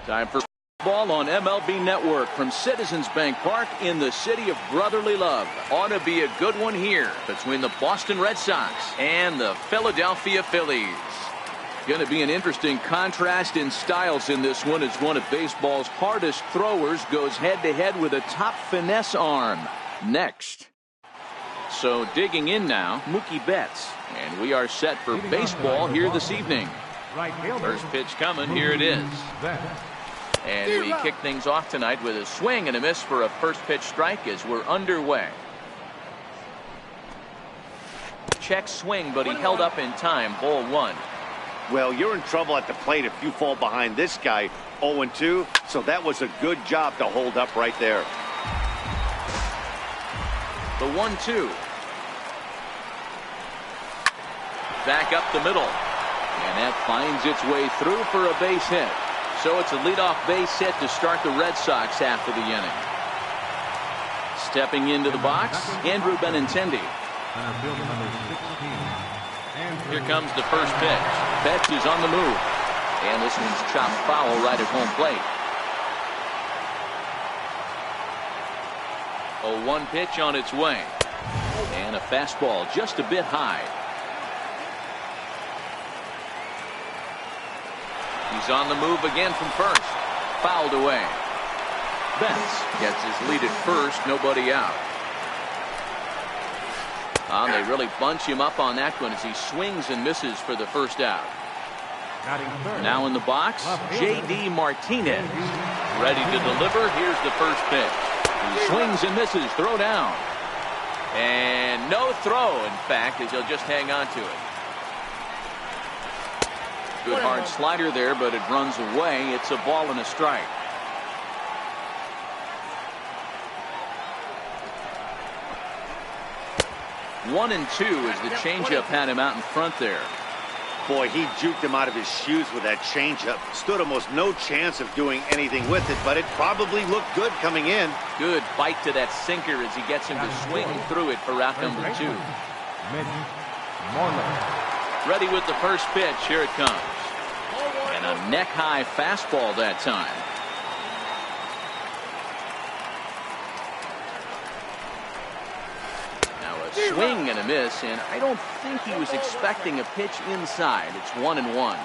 Time for ball on MLB Network from Citizens Bank Park in the city of brotherly love. Ought to be a good one here between the Boston Red Sox and the Philadelphia Phillies. Going to be an interesting contrast in styles in this one as one of baseball's hardest throwers goes head-to-head with a top finesse arm. Next. So digging in now, Mookie Betts. And we are set for baseball here this evening. First pitch coming. Here it is. And we kick things off tonight with a swing and a miss for a first pitch strike as we're underway. Check swing, but he held up in time. Ball one. Well, you're in trouble at the plate if you fall behind this guy. 0-2, so that was a good job to hold up right there. The 1-2. Back up the middle. And that finds its way through for a base hit. So it's a leadoff base hit to start the Red Sox half of the inning. Stepping into the box, Andrew Benintendi. Here comes the first pitch. Betts is on the move. And this one's chopped foul right at home plate. 0-1 pitch on its way. And a fastball just a bit high. He's on the move again from first. Fouled away. Betts gets his lead at first. Nobody out. They really bunch him up on that one as he swings and misses for the first out. Now in the box, J.D. Martinez. Ready to deliver. Here's the first pitch. He swings and misses. Throw down. And no throw, in fact, as he'll just hang on to it. Good hard slider there, but it runs away. It's a ball and a strike. One and two as the changeup had him out in front there. Boy, he juked him out of his shoes with that changeup. Stood almost no chance of doing anything with it, but it probably looked good coming in. Good bite to that sinker as he gets him to swing through it for out number two. Ready with the first pitch. Here it comes. And a neck-high fastball that time. Now a swing and a miss, and I don't think he was expecting a pitch inside. It's 1-1.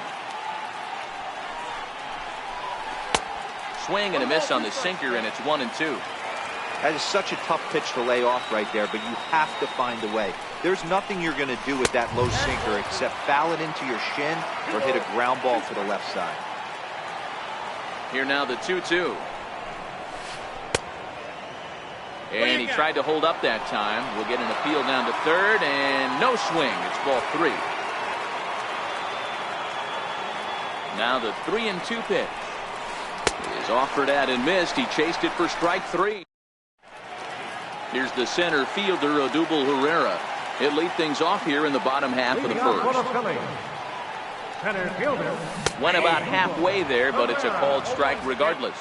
Swing and a miss on the sinker, and it's 1-2. That is such a tough pitch to lay off right there, but you have to find a way. There's nothing you're going to do with that low sinker except foul it into your shin or hit a ground ball to the left side. Here now the 2-2. And he tried to hold up that time. We'll get an appeal down to third, and no swing. It's ball three. Now the 3-2 pitch. It is offered at and missed. He chased it for strike three. Here's the center fielder, Odubel Herrera. He'll lead things off here in the bottom half of the first. Went about halfway there, but it's a called strike regardless.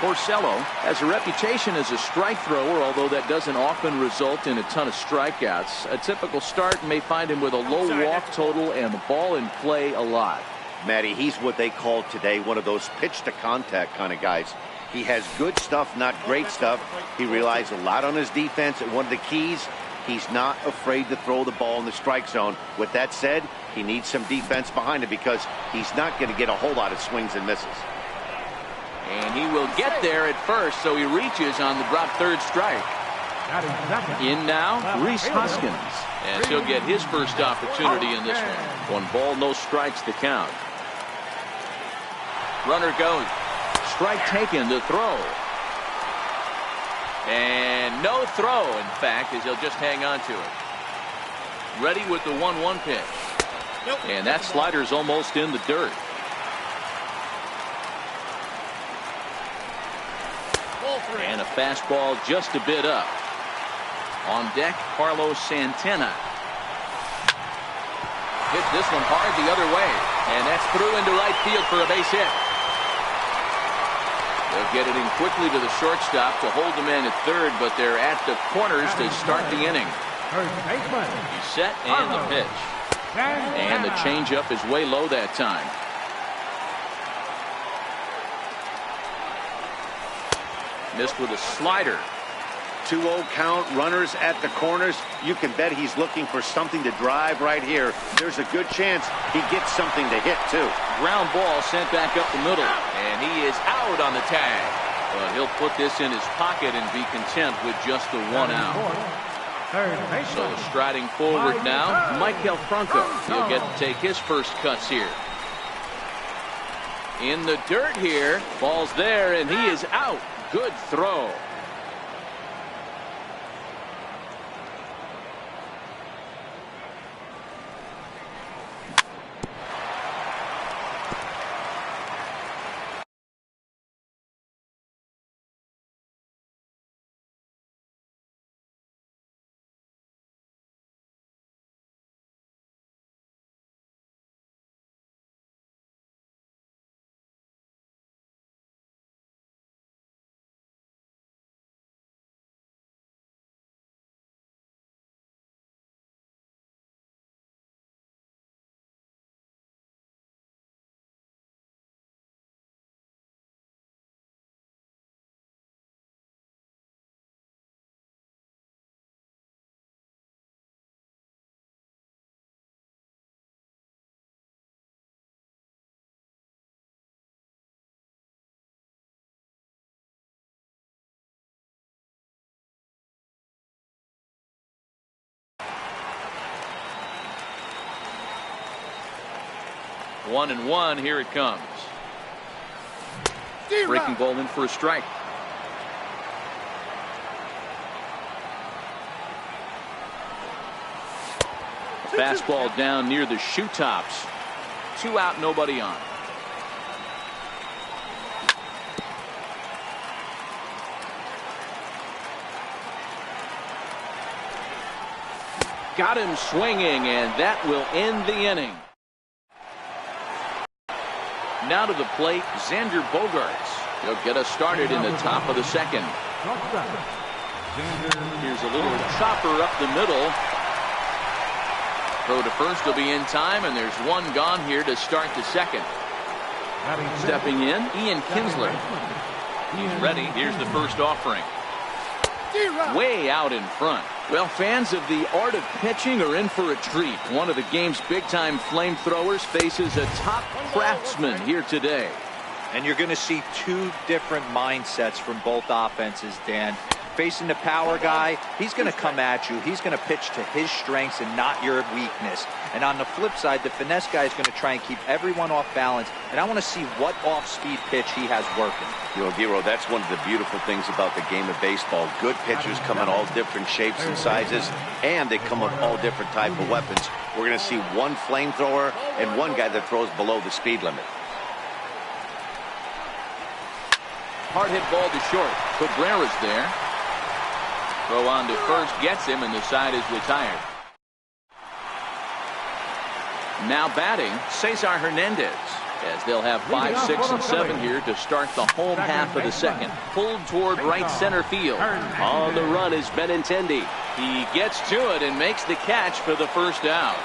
Porcello has a reputation as a strike thrower, although that doesn't often result in a ton of strikeouts. A typical start may find him with a low walk total and the ball in play a lot. Matty, he's what they call today one of those pitch to contact kind of guys. He has good stuff, not great stuff. He relies a lot on his defense, and one of the keys, he's not afraid to throw the ball in the strike zone. With that said, he needs some defense behind him because he's not going to get a whole lot of swings and misses. And he will get there at first, so he reaches on the drop third strike. In now, Rhys Hoskins, as he'll get his first opportunity in this one. 1 ball, no strikes to count. Runner goes. Strike taken to throw. And no throw, in fact, as he'll just hang on to it. Ready with the 1-1 pitch. And that slider's almost in the dirt. And a fastball just a bit up. On deck, Carlos Santana. Hit this one hard the other way. And that's through into right field for a base hit. They'll get it in quickly to the shortstop to hold the man at third, but they're at the corners to start the inning. He's set and the pitch. And the changeup is way low that time. Missed with a slider. 2-0 count, runners at the corners. You can bet he's looking for something to drive right here. There's a good chance he gets something to hit, too. Ground ball sent back up the middle. And he is out on the tag. But he'll put this in his pocket and be content with just the 1 out. So striding forward now, Michael Franco. He'll get to take his first cuts here. In the dirt here. Ball's there, and he is out. Good throw. One and one. Here it comes. Breaking ball in for a strike. Fastball down near the shoe tops. 2 out, nobody on. Got him swinging, and that will end the inning. Now to the plate, Xander Bogaerts. He'll get us started in the top of the second. Here's a little chopper up the middle. Throw to first will be in time, and there's 1 gone here to start the second. Stepping in, Ian Kinsler. He's ready. Here's the first offering. Way out in front. Well, fans of the art of pitching are in for a treat. One of the game's big-time flamethrowers faces a top craftsman here today. And you're going to see 2 different mindsets from both offenses, Dan. Facing the power guy, he's going to come at you. He's going to pitch to his strengths and not your weakness. And on the flip side, the finesse guy is going to try and keep everyone off balance. And I want to see what off-speed pitch he has working. You know, Dero, that's one of the beautiful things about the game of baseball. Good pitchers come in all different shapes and sizes, and they come with all different type of weapons. We're going to see 1 flamethrower and 1 guy that throws below the speed limit. Hard hit ball to short. Cabrera's there. Throw on to first, gets him, and the side is retired. Now batting, Cesar Hernandez, as they'll have 5, 6, and 7 here to start the home half of the second. Pulled toward right center field. On the run is Benintendi. He gets to it and makes the catch for the first out.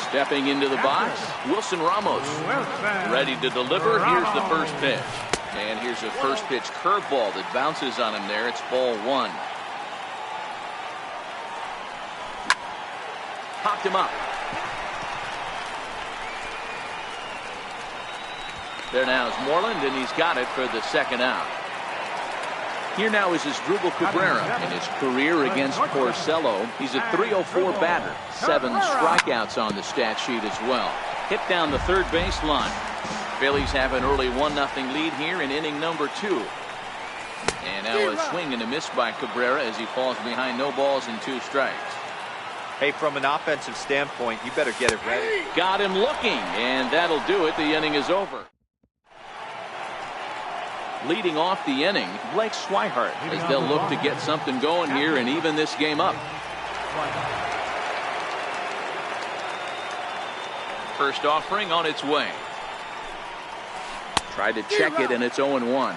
Stepping into the box, Wilson Ramos. Ready to deliver. Here's the first pitch. And here's a first pitch curveball that bounces on him there. It's ball 1. Popped him up. There now is Moreland, and he's got it for the second out. Here now is Asdrubal Cabrera in his career against Porcello. He's a .304 batter. 7 strikeouts on the stat sheet as well. Hit down the third baseline. Phillies have an early 1-0 lead here in inning number 2. And now a swing and a miss by Cabrera as he falls behind no balls and 2 strikes. Hey, from an offensive standpoint, you better get it ready. Got him looking, and that'll do it. The inning is over. Leading off the inning, Blake Swihart, as they'll look to get something going here and even this game up. First offering on its way. Tried to check it, and it's 0-1.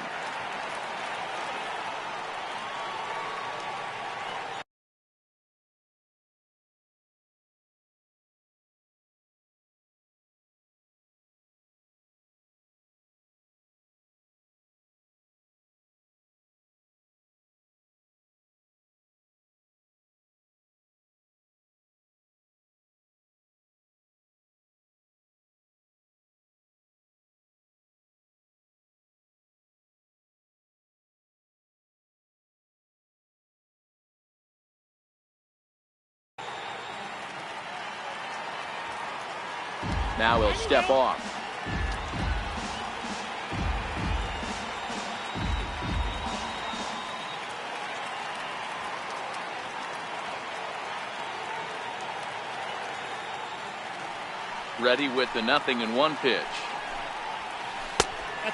Now he'll step off. Ready with the 0-1 pitch.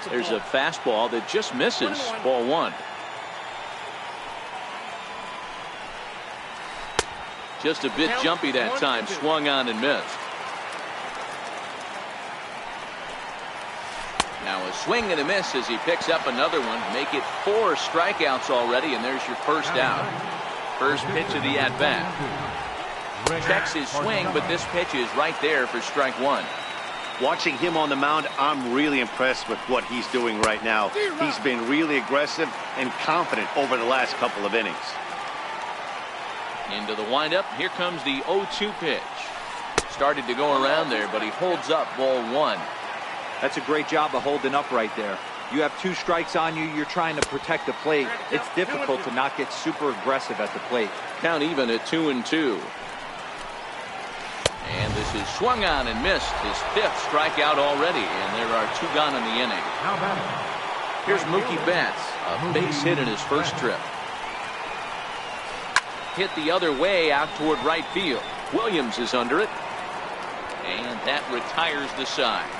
There's a fastball that just misses. Ball one. Just a bit jumpy that time. Swung on and missed. Now a swing and a miss as he picks up another one. Make it 4 strikeouts already, and there's your first out. First pitch of the at-bat. Checks his swing, but this pitch is right there for strike one. Watching him on the mound, I'm really impressed with what he's doing right now. He's been really aggressive and confident over the last couple of innings. Into the windup. Here comes the 0-2 pitch. Started to go around there, but he holds up ball one. That's a great job of holding up right there. You have 2 strikes on you. You're trying to protect the plate. It's difficult to not get super aggressive at the plate. Count even at 2-2. And this is swung on and missed. His 5th strikeout already, and there are 2 gone in the inning. Here's Mookie Betts, a base hit in his first trip. Hit the other way out toward right field. Williams is under it, and that retires the side.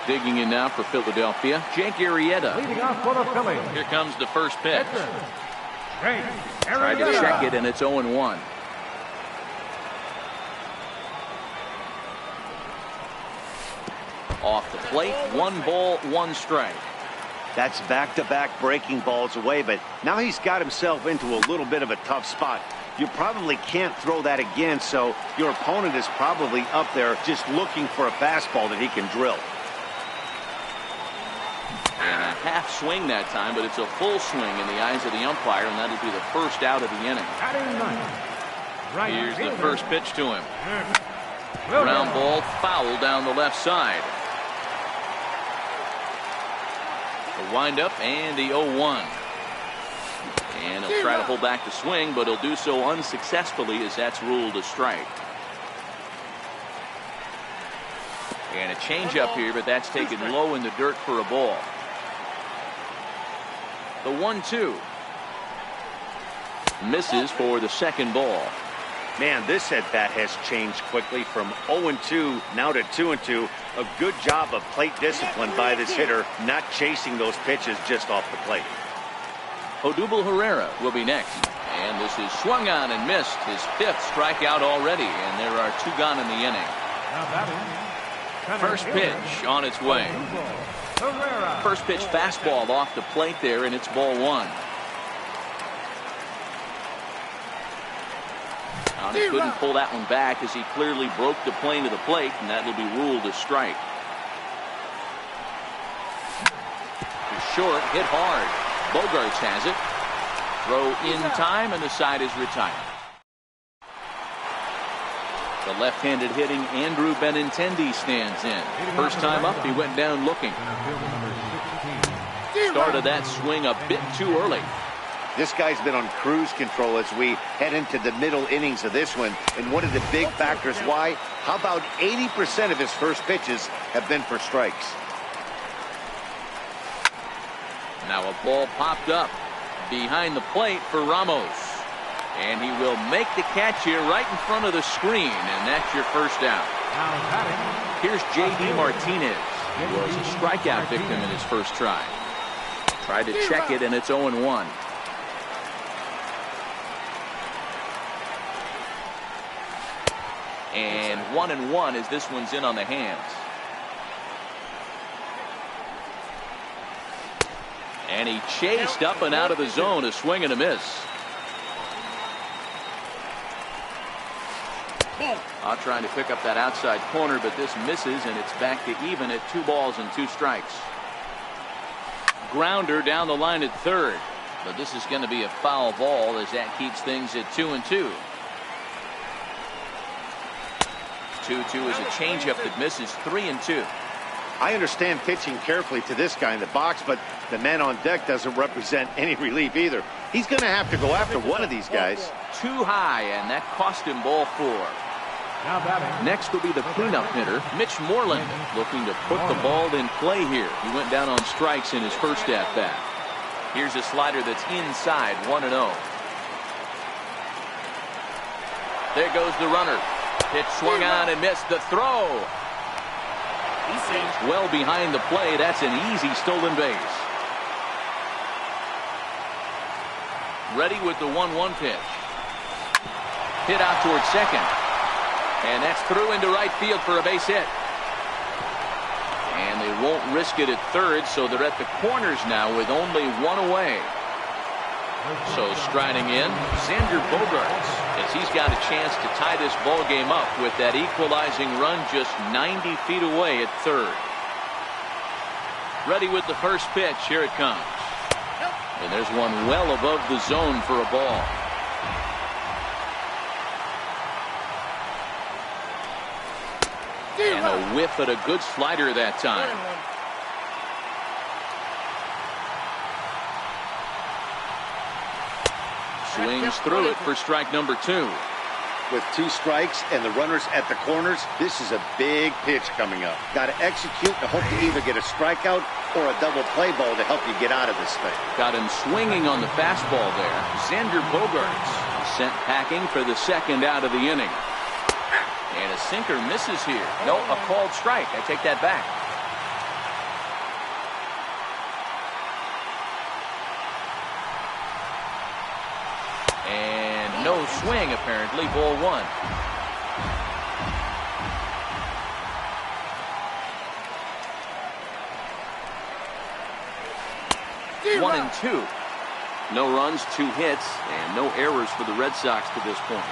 Digging in now for Philadelphia, Jake Arrieta. Leading off for the Phillies. Here comes the first pitch. Tried to check it, and it's 0-1. Off the plate, 1 ball, 1 strike. That's back-to-back breaking balls away, but now he's got himself into a little bit of a tough spot. You probably can't throw that again, so your opponent is probably up there just looking for a fastball that he can drill. And a half swing that time, but it's a full swing in the eyes of the umpire, and that'll be the first out of the inning. Here's the first pitch to him. Ground ball, foul down the left side. The windup and the 0-1. And he'll try to hold back the swing, but he'll do so unsuccessfully as that's ruled a strike. And a changeup here, but that's taken low in the dirt for a ball. The 1-2. Misses for the second ball. Man, this at-bat has changed quickly from 0-2 now to 2-2. A good job of plate discipline by this hitter, not chasing those pitches just off the plate. Odubel Herrera will be next. And this is swung on and missed. His 5th strikeout already, and there are 2 gone in the inning. First pitch on its way. First pitch fastball off the plate there, and it's ball 1. He couldn't pull that one back as he clearly broke the plane to the plate, and that will be ruled a strike. He's short, hit hard. Bogarts has it. Throw in time, and the side is retired. The left-handed hitting Andrew Benintendi stands in. First time up, he went down looking. Started that swing a bit too early. This guy's been on cruise control as we head into the middle innings of this one. And one of the big factors why, how about 80% of his first pitches have been for strikes? Now a ball popped up behind the plate for Ramos. And he will make the catch here right in front of the screen, and that's your first out. Here's J.D. Martinez. He was a strikeout victim in his first try. Tried to check it, and it's 0-1. And 1-1 as this one's in on the hands. And he chased up and out of the zone, a swing and a miss. Trying to pick up that outside corner, but this misses, and it's back to even at 2 balls and 2 strikes. Grounder down the line at third, but this is going to be a foul ball as that keeps things at 2-2. 2-2 is a changeup that misses. 3-2. I understand pitching carefully to this guy in the box, but the man on deck doesn't represent any relief either. He's going to have to go after one of these guys. Too high, and that cost him ball 4. Next will be the cleanup hitter, Mitch Moreland, looking to put the ball in play here. He went down on strikes in his first at-bat. Here's a slider that's inside, 1-0. There goes the runner. Pitch swung on and missed. The throw. Well behind the play. That's an easy stolen base. Ready with the 1-1 pitch. Hit out towards second. And that's through into right field for a base hit. And they won't risk it at third, so they're at the corners now with only 1 away. So striding in, Xander Bogaerts, as he's got a chance to tie this ball game up with that equalizing run just 90 feet away at third. Ready with the first pitch. Here it comes. And there's one well above the zone for a ball. And a whiff at a good slider that time. Swings through it for strike number 2. With 2 strikes and the runners at the corners, this is a big pitch coming up. Got to execute to hope to either get a strikeout or a double play ball to help you get out of this thing. Got him swinging on the fastball there. Xander Bogaerts sent packing for the second out of the inning. And a sinker misses here. No, a called strike. I take that back. And no swing, apparently. Ball 1. One and 2. No runs, 2 hits, and no errors for the Red Sox to this point.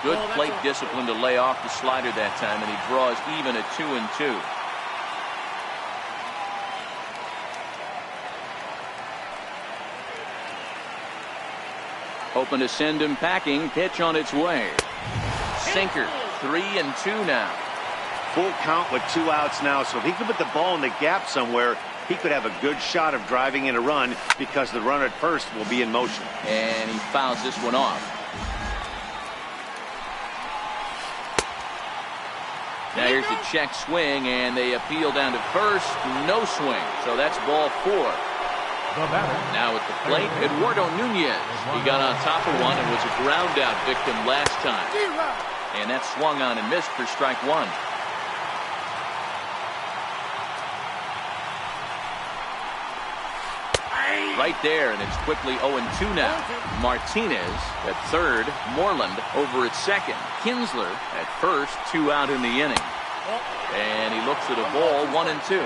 Good plate discipline to lay off the slider that time, and he draws even at 2-2. Hoping to send him packing. Pitch on its way. Sinker. 3-2 now. Full count with 2 outs now, so if he could put the ball in the gap somewhere, he could have a good shot of driving in a run because the runner at first will be in motion. And he fouls this one off. Now here's the check swing, and they appeal down to first. No swing, so that's ball 4. Now at the plate, Eduardo Nunez. He got on top of one and was a ground out victim last time. And that swung on and missed for strike 1. Right there, and it's quickly 0-2 now. Martinez at third, Moreland over at second, Kinsler at first, 2 out in the inning. And he looks at a ball, 1-2.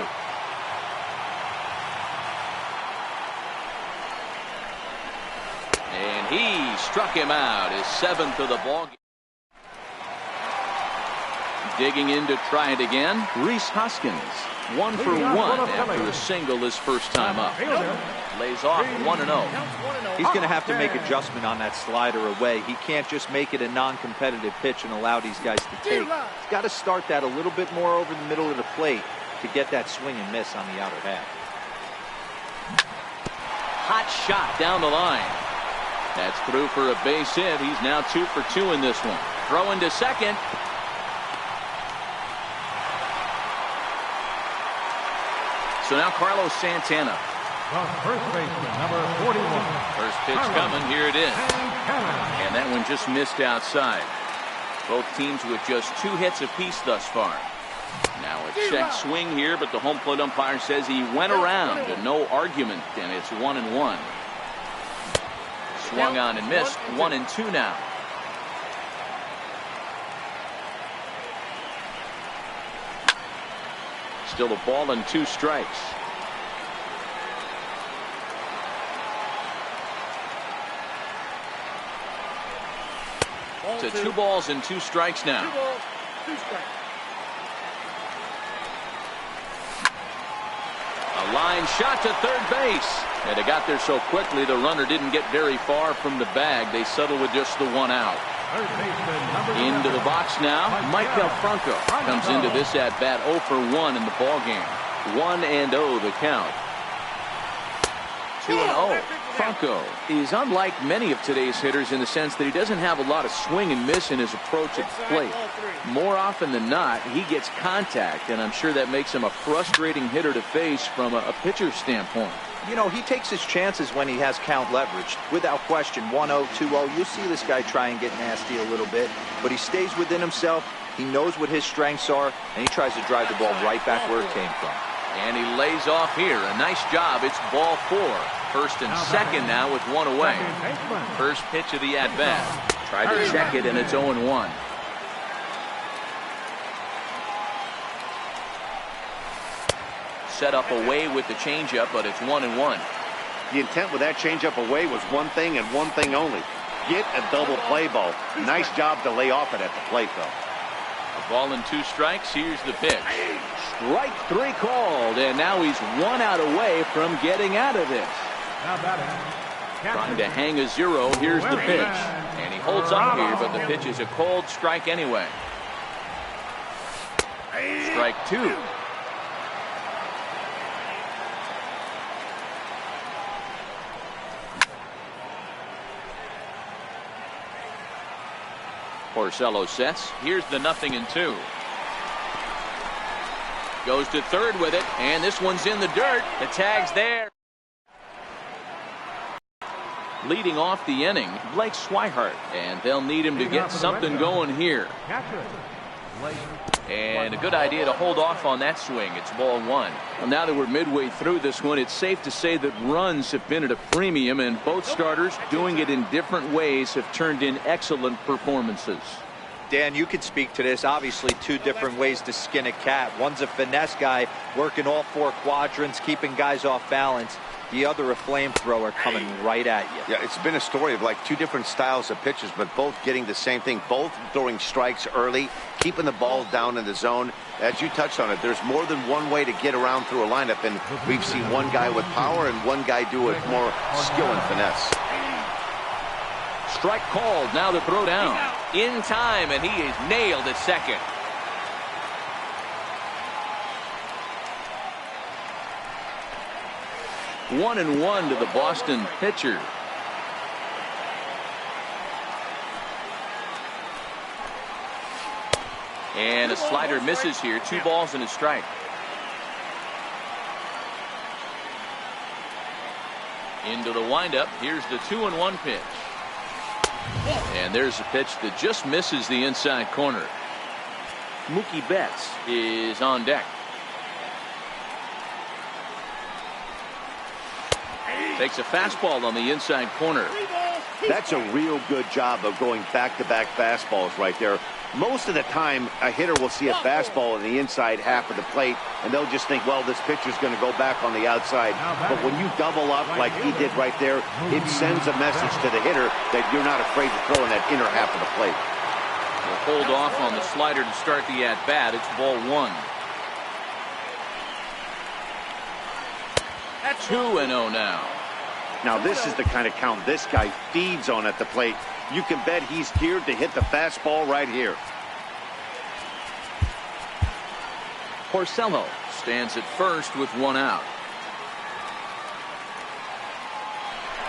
And he struck him out, his 7th of the ball game. Digging in to try it again, Rhys Hoskins. 1 for 1 after a single his first time up. Lays off 1-0. He's going to have to make adjustment on that slider away. He can't just make it a non-competitive pitch and allow these guys to take. He's got to start that a little bit more over the middle of the plate to get that swing and miss on the outer half. Hot shot down the line. That's through for a base hit. He's now 2 for 2 in this one. Throwing to second. So now Carlos Santana. First baseman, number 41. First pitch coming. Here it is. And that one just missed outside. Both teams with just 2 hits apiece thus far. Now a check swing here, but the home plate umpire says he went around and no argument, and it's 1-1. Swung on and missed. 1-2 now. Still a ball and 2 strikes. To 2 balls and 2 strikes now. 2 balls, 2 strikes. A line shot to third base. And it got there so quickly the runner didn't get very far from the bag. They settled with just the 1 out. Third baseman, number Into the 7. box now. Michael Franco comes into this at bat 0 for 1 in the ball game. 1-0 the count. 2-0. Franco is unlike many of today's hitters in the sense that he doesn't have a lot of swing and miss in his approach at the plate. More often than not, he gets contact, and I'm sure that makes him a frustrating hitter to face from a pitcher's standpoint. You know, he takes his chances when he has count leverage. Without question, 1-0, 2-0, you'll see this guy try and get nasty a little bit, but he stays within himself. He knows what his strengths are, and he tries to drive the ball right back where it came from. And he lays off here. A nice job. It's ball 4. First and second now with 1 away. First pitch of the at-bat. Tried to check it, and it's 0-1. Set up away with the changeup, but it's 1-1. The intent with that changeup away was one thing and one thing only. Get a double play ball. Nice job to lay off it at the plate, though. A ball and 2 strikes. Here's the pitch. Strike 3 called, and now he's 1 out away from getting out of this. Trying to hang a 0. Here's the pitch. And he holds up here, but the pitch is a cold strike anyway. Strike 2. Porcello sets. Here's the 0-2. Goes to third with it, and this one's in the dirt. The tag's there. Leading off the inning, Blake Swihart, and they'll need him to get something going here. And a good idea to hold off on that swing. It's ball 1. Well, now that we're midway through this one, it's safe to say that runs have been at a premium, and both starters, doing it in different ways, have turned in excellent performances. Dan, you could speak to this. Obviously, 2 different ways to skin a cat. One's a finesse guy, working all 4 quadrants, keeping guys off balance. The other, a flamethrower coming right at you. Yeah, it's been a story of like 2 different styles of pitches, but both getting the same thing. Both throwing strikes early, keeping the ball down in the zone. As you touched on it, there's more than one way to get around through a lineup, and we've seen one guy with power and one guy do it more skill and finesse. Strike called. Now the throw down. In time, and he is nailed at second. One and 1 to the Boston pitcher. And a slider misses here. 2 balls and a strike. Into the windup. Here's the 2-1 pitch. And there's a pitch that just misses the inside corner. Mookie Betts is on deck. Takes a fastball on the inside corner. That's a real good job of going back-to-back fastballs right there. Most of the time, a hitter will see a fastball in the inside half of the plate, and they'll just think, well, this pitcher's going to go back on the outside. But when you double up like he did right there, it sends a message to the hitter that you're not afraid to throw in that inner half of the plate. We'll hold off on the slider to start the at-bat. It's ball 1. That's 2-0 now. Now, this is the kind of count this guy feeds on at the plate. You can bet he's geared to hit the fastball right here. Porcello stands at first with 1 out.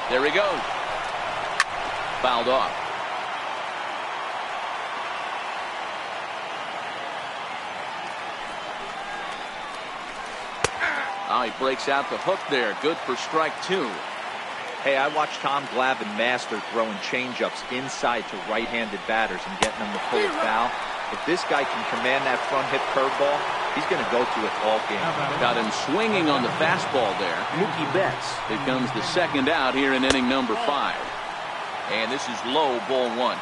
There he goes. Fouled off. Oh, he breaks out the hook there. Good for strike 2. Hey, I watched Tom Glavine master throwing changeups inside to right-handed batters and getting them to pull a foul. If this guy can command that front hip curveball, he's going to go to it all game. Got him swinging on the fastball there. Mookie Betts becomes the second out here in inning number 5. And this is low, ball 1.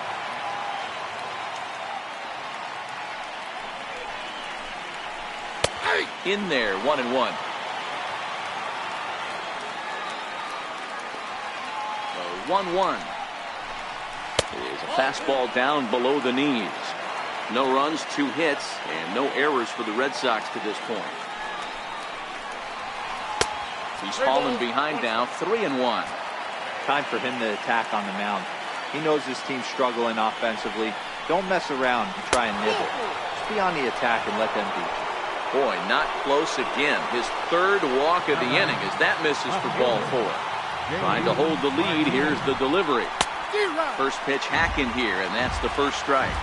In there, 1-1. 1-1 is a fastball down below the knees. No runs, 2 hits, and no errors for the Red Sox to this point. He's fallen behind now, 3-1. Time for him to attack on the mound. He knows his team's struggling offensively. Don't mess around and try and nibble. Just be on the attack and let them beat you. Boy, not close again. His third walk of the inning as that misses for ball 4. Trying to hold the lead. Here's the delivery. First pitch hacking here, and that's the first strike.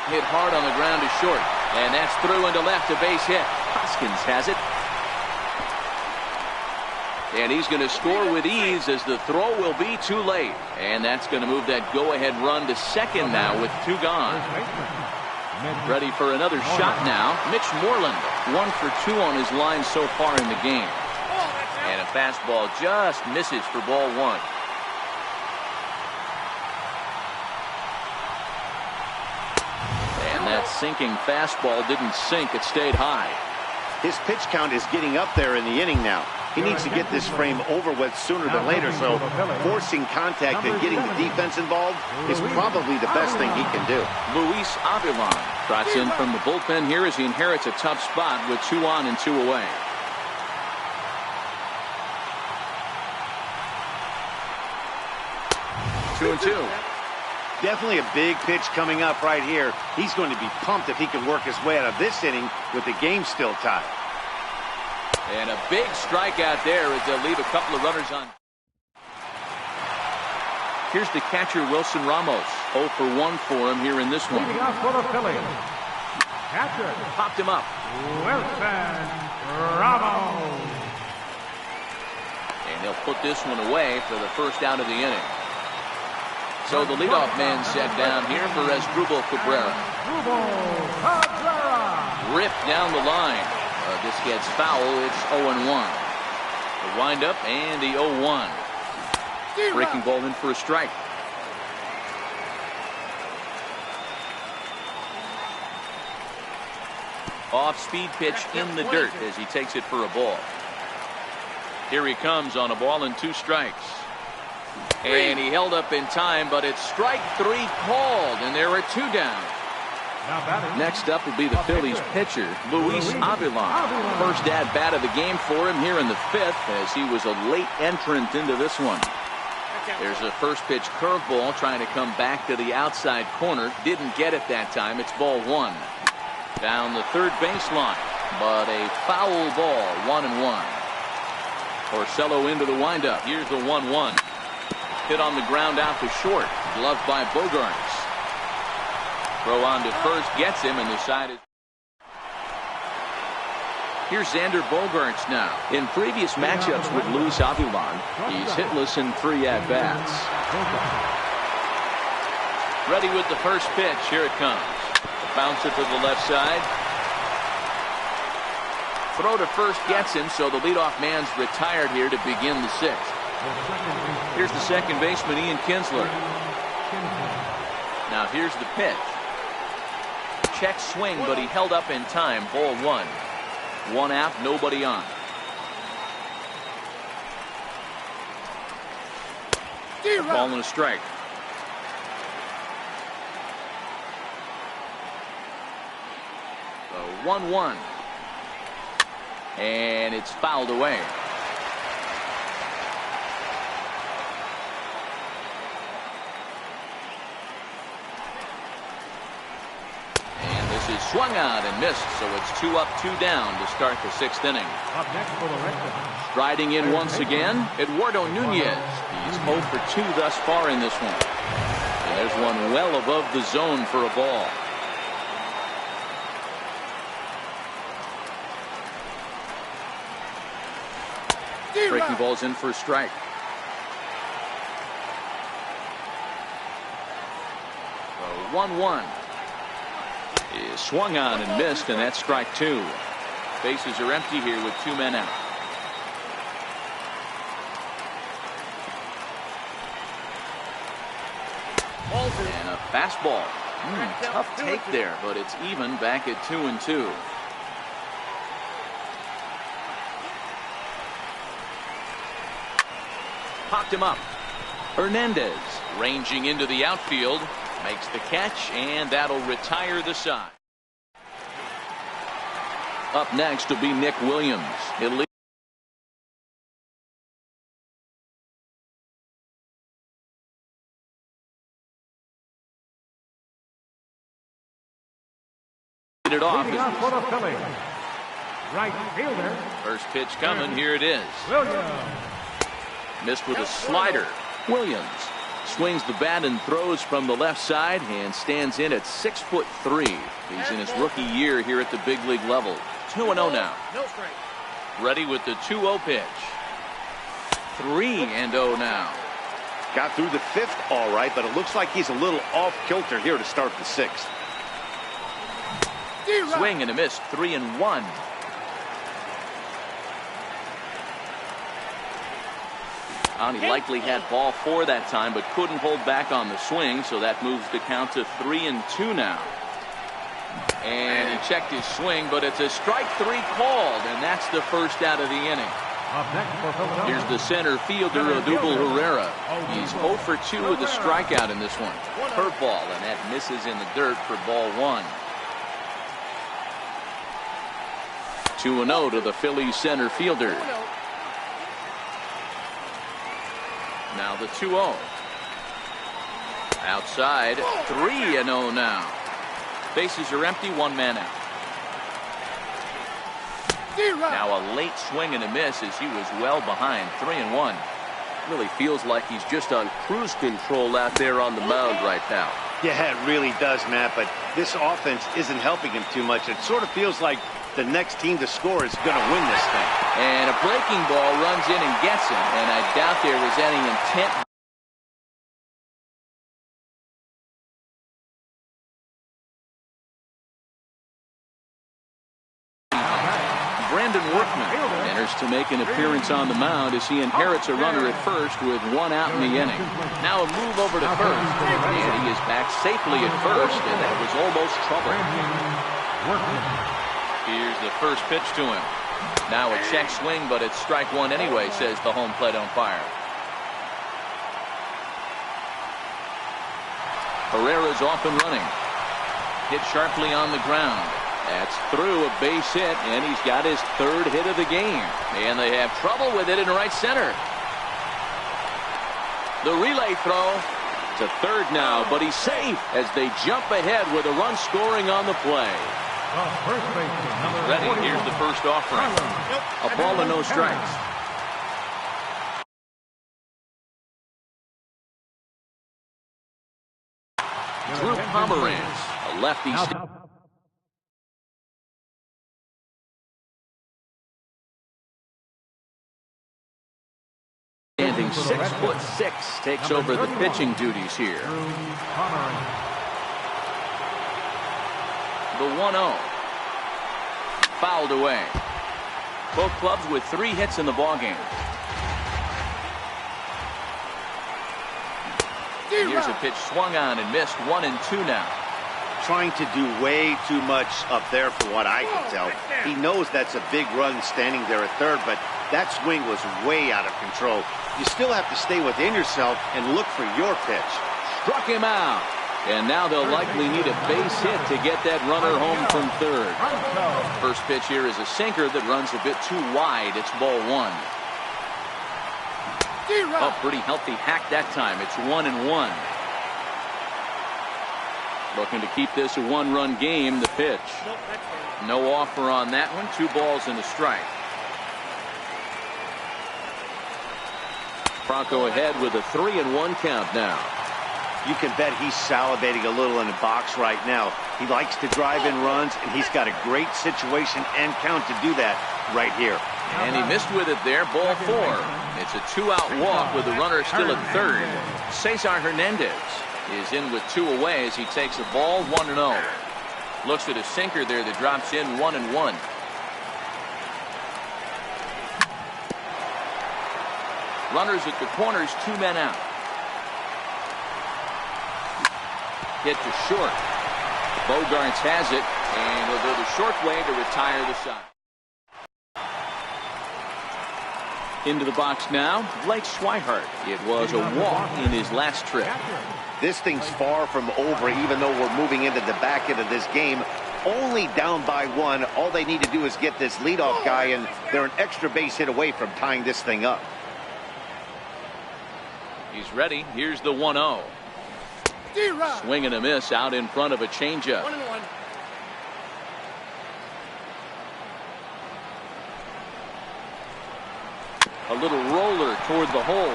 Hit hard on the ground to short, and that's through into left, a base hit. Hoskins has it. And he's going to score with ease as the throw will be too late. And that's going to move that go-ahead run to second now with 2 gone. Ready for another shot now. Mitch Moreland, 1 for 2 on his line so far in the game. And a fastball just misses for ball 1. And that sinking fastball didn't sink. It stayed high. His pitch count is getting up there in the inning now. He needs to get this frame over with sooner than later, so forcing contact and getting the defense involved is probably the best thing he can do. Luis Avilan trots in from the bullpen here as he inherits a tough spot with 2 on and 2 away. Two and 2. Definitely a big pitch coming up right here. He's going to be pumped if he can work his way out of this inning with the game still tied. And a big strikeout there as they'll leave a couple of runners on. Here's the catcher, Wilson Ramos. 0 for 1 for him here in this one. Leading off for the Phillies, catcher, Popped him up. Wilson Ramos. And he'll put this one away for the first out of the inning. So the leadoff man set down here for Asdrubal Cabrera. Ripped down the line. This gets foul. It's 0-1. The windup and the 0-1. Breaking ball in for a strike. Off-speed pitch in the dirt as he takes it for a ball. Here he comes on a ball and 2 strikes. And he held up in time, but it's strike 3 called, and there are 2 down. Next up will be the Phillies pitcher, Luis Avilan. First at-bat of the game for him here in the 5th as he was a late entrant into this one. There's a first pitch curveball trying to come back to the outside corner. Didn't get it that time. It's ball 1. Down the third baseline, but a foul ball, 1-1. Porcello into the windup. Here's the 1-1. Hit on the ground out to short. Gloved by Bogaerts. Throw on to first, gets him, and the side is. Here's Xander Bogaerts now. In previous matchups with Luis Avilan, he's hitless in 3 at-bats. Ready with the first pitch. Here it comes. Bouncer to the left side. Throw to first gets him, so the leadoff man's retired here to begin the 6th. Here's the second baseman, Ian Kinsler. Now here's the pitch. Check swing, but he held up in time. Ball 1. 1 out, nobody on. A ball and a strike. So 1-1. And it's fouled away. Is swung out and missed, so it's 2 up, 2 down to start the 6th inning. Up next for the Red Sox, Striding in once again, Eduardo Nunez. He's 0 for 2 thus far in this one. And there's one well above the zone for a ball. Breaking ball's in for a strike. 1-1. Is swung on and missed, and that's strike 2. Bases are empty here with 2 men out. And a fastball. Tough take there, but it's even back at 2-2. Popped him up. Hernandez ranging into the outfield. Makes the catch, and that'll retire the side. Up next will be Nick Williams. He'll lead Phillies. Right fielder, First pitch coming. Here it is. Williams. Missed with a slider. Williams swings the bat and throws from the left side and stands in at 6'3". He's in his rookie year here at the big league level. 2-0 now. Ready with the 2-0 pitch. 3-0 now. Got through the fifth all right, but it looks like he's a little off kilter here to start the sixth. Swing and a miss. 3-1. He likely had ball 4 that time, but couldn't hold back on the swing, so that moves the count to 3-2 now. And he checked his swing, but it's a strike 3 called, and that's the first out of the inning. Here's the center fielder, Odubel Herrera. He's 0 for 2 with a strikeout in this one. Curveball, and that misses in the dirt for ball 1. 2-0 to the Phillies center fielder. Now the 2-0. Outside, 3-0 now. Bases are empty, 1 man out. Now a late swing and a miss as he was well behind. 3-1. Really feels like he's just on cruise control out there on the mound right now. Yeah, it really does, Matt, but this offense isn't helping him too much. It sort of feels like the next team to score is going to win this thing. And a breaking ball runs in and gets him, and I doubt there was any intent. Brandon Workman enters to make an appearance on the mound as he inherits a runner at first with 1 out in the inning. Now a move over to first, and he is back safely at first, and that was almost trouble. Here's the first pitch to him. Now a check swing, but it's strike 1 anyway, says the home plate umpire. Herrera's off and running. Hit sharply on the ground. That's through, a base hit, and he's got his 3rd hit of the game. And they have trouble with it in right center. The relay throw to third now, but he's safe as they jump ahead with a run scoring on the play. Ready, here's the first offering. A ball and no strikes. Drew Pomeranz, a lefty. Standing 6'6", takes over the pitching duties here. The 1-0. Fouled away. Both clubs with 3 hits in the ballgame. Here's a pitch swung on and missed. 1-2 now. Trying to do way too much up there for what I can tell. He knows that's a big run standing there at third, but that swing was way out of control. You still have to stay within yourself and look for your pitch. Struck him out. And now they'll likely need a base hit to get that runner home from third. First pitch here is a sinker that runs a bit too wide. It's ball 1. Oh, pretty healthy hack that time. It's 1-1. Looking to keep this a 1-run game. The pitch. No offer on that one. 2 balls and a strike. Bronco ahead with a 3-1 count now. You can bet he's salivating a little in the box right now. He likes to drive in runs, and he's got a great situation and count to do that right here. And he missed with it there. Ball 4. It's a 2-out walk with the runner still at third. Cesar Hernandez is in with 2 away as he takes the ball. 1-0. Looks at a sinker there that drops in. 1-1. Runners at the corners, 2 men out. Hit to short. Bogarts has it, and he'll go the short way to retire the side. Into the box now, Blake Swihart. It was a walk in his last trip. This thing's far from over, even though we're moving into the back end of this game. Only down by 1. All they need to do is get this leadoff guy, and they're an extra base hit away from tying this thing up. He's ready. Here's the 1-0. Swing and a miss out in front of a changeup. A little roller toward the hole.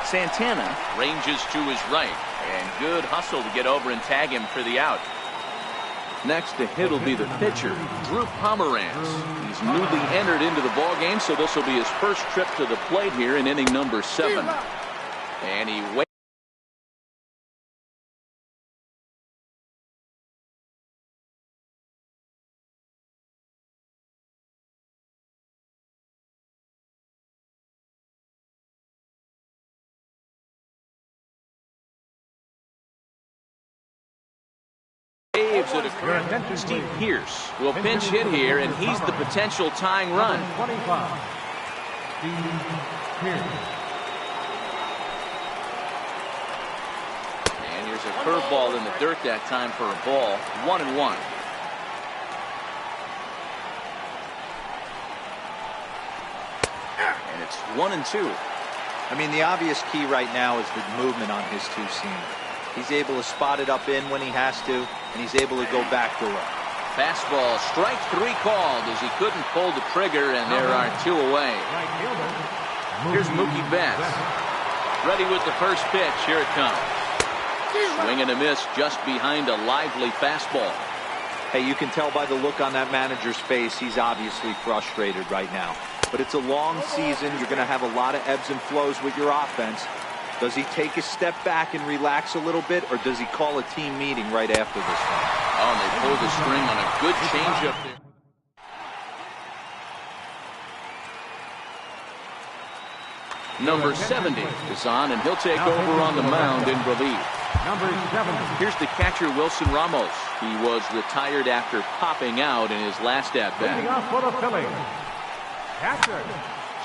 Santana ranges to his right. And good hustle to get over and tag him for the out. Next to hit will be the pitcher, Drew Pomeranz. He's newly entered into the ballgame, so this will be his first trip to the plate here in inning number 7. And he waits. Steve Pierce will pinch hit here, and he's the potential tying run. 25. Steve Pierce. And here's a curveball in the dirt that time for a ball. 1-1. And it's 1-2. I mean, the obvious key right now is the movement on his two-seam. He's able to spot it up in when he has to, and he's able to go back to it. Fastball, strike 3 called as he couldn't pull the trigger, and there are 2 away. Here's Mookie Betts. Ready with the first pitch. Here it comes. Swing and a miss just behind a lively fastball. Hey, you can tell by the look on that manager's face, he's obviously frustrated right now. But it's a long season. You're going to have a lot of ebbs and flows with your offense. Does he take a step back and relax a little bit, or does he call a team meeting right after this one? Oh, and they pull the string on a good changeup there. Number 70 is on, and he'll take over on the mound in relief. Number 70. Here's the catcher, Wilson Ramos. He was retired after popping out in his last at-bat. Leading off for the Phillies. Catcher.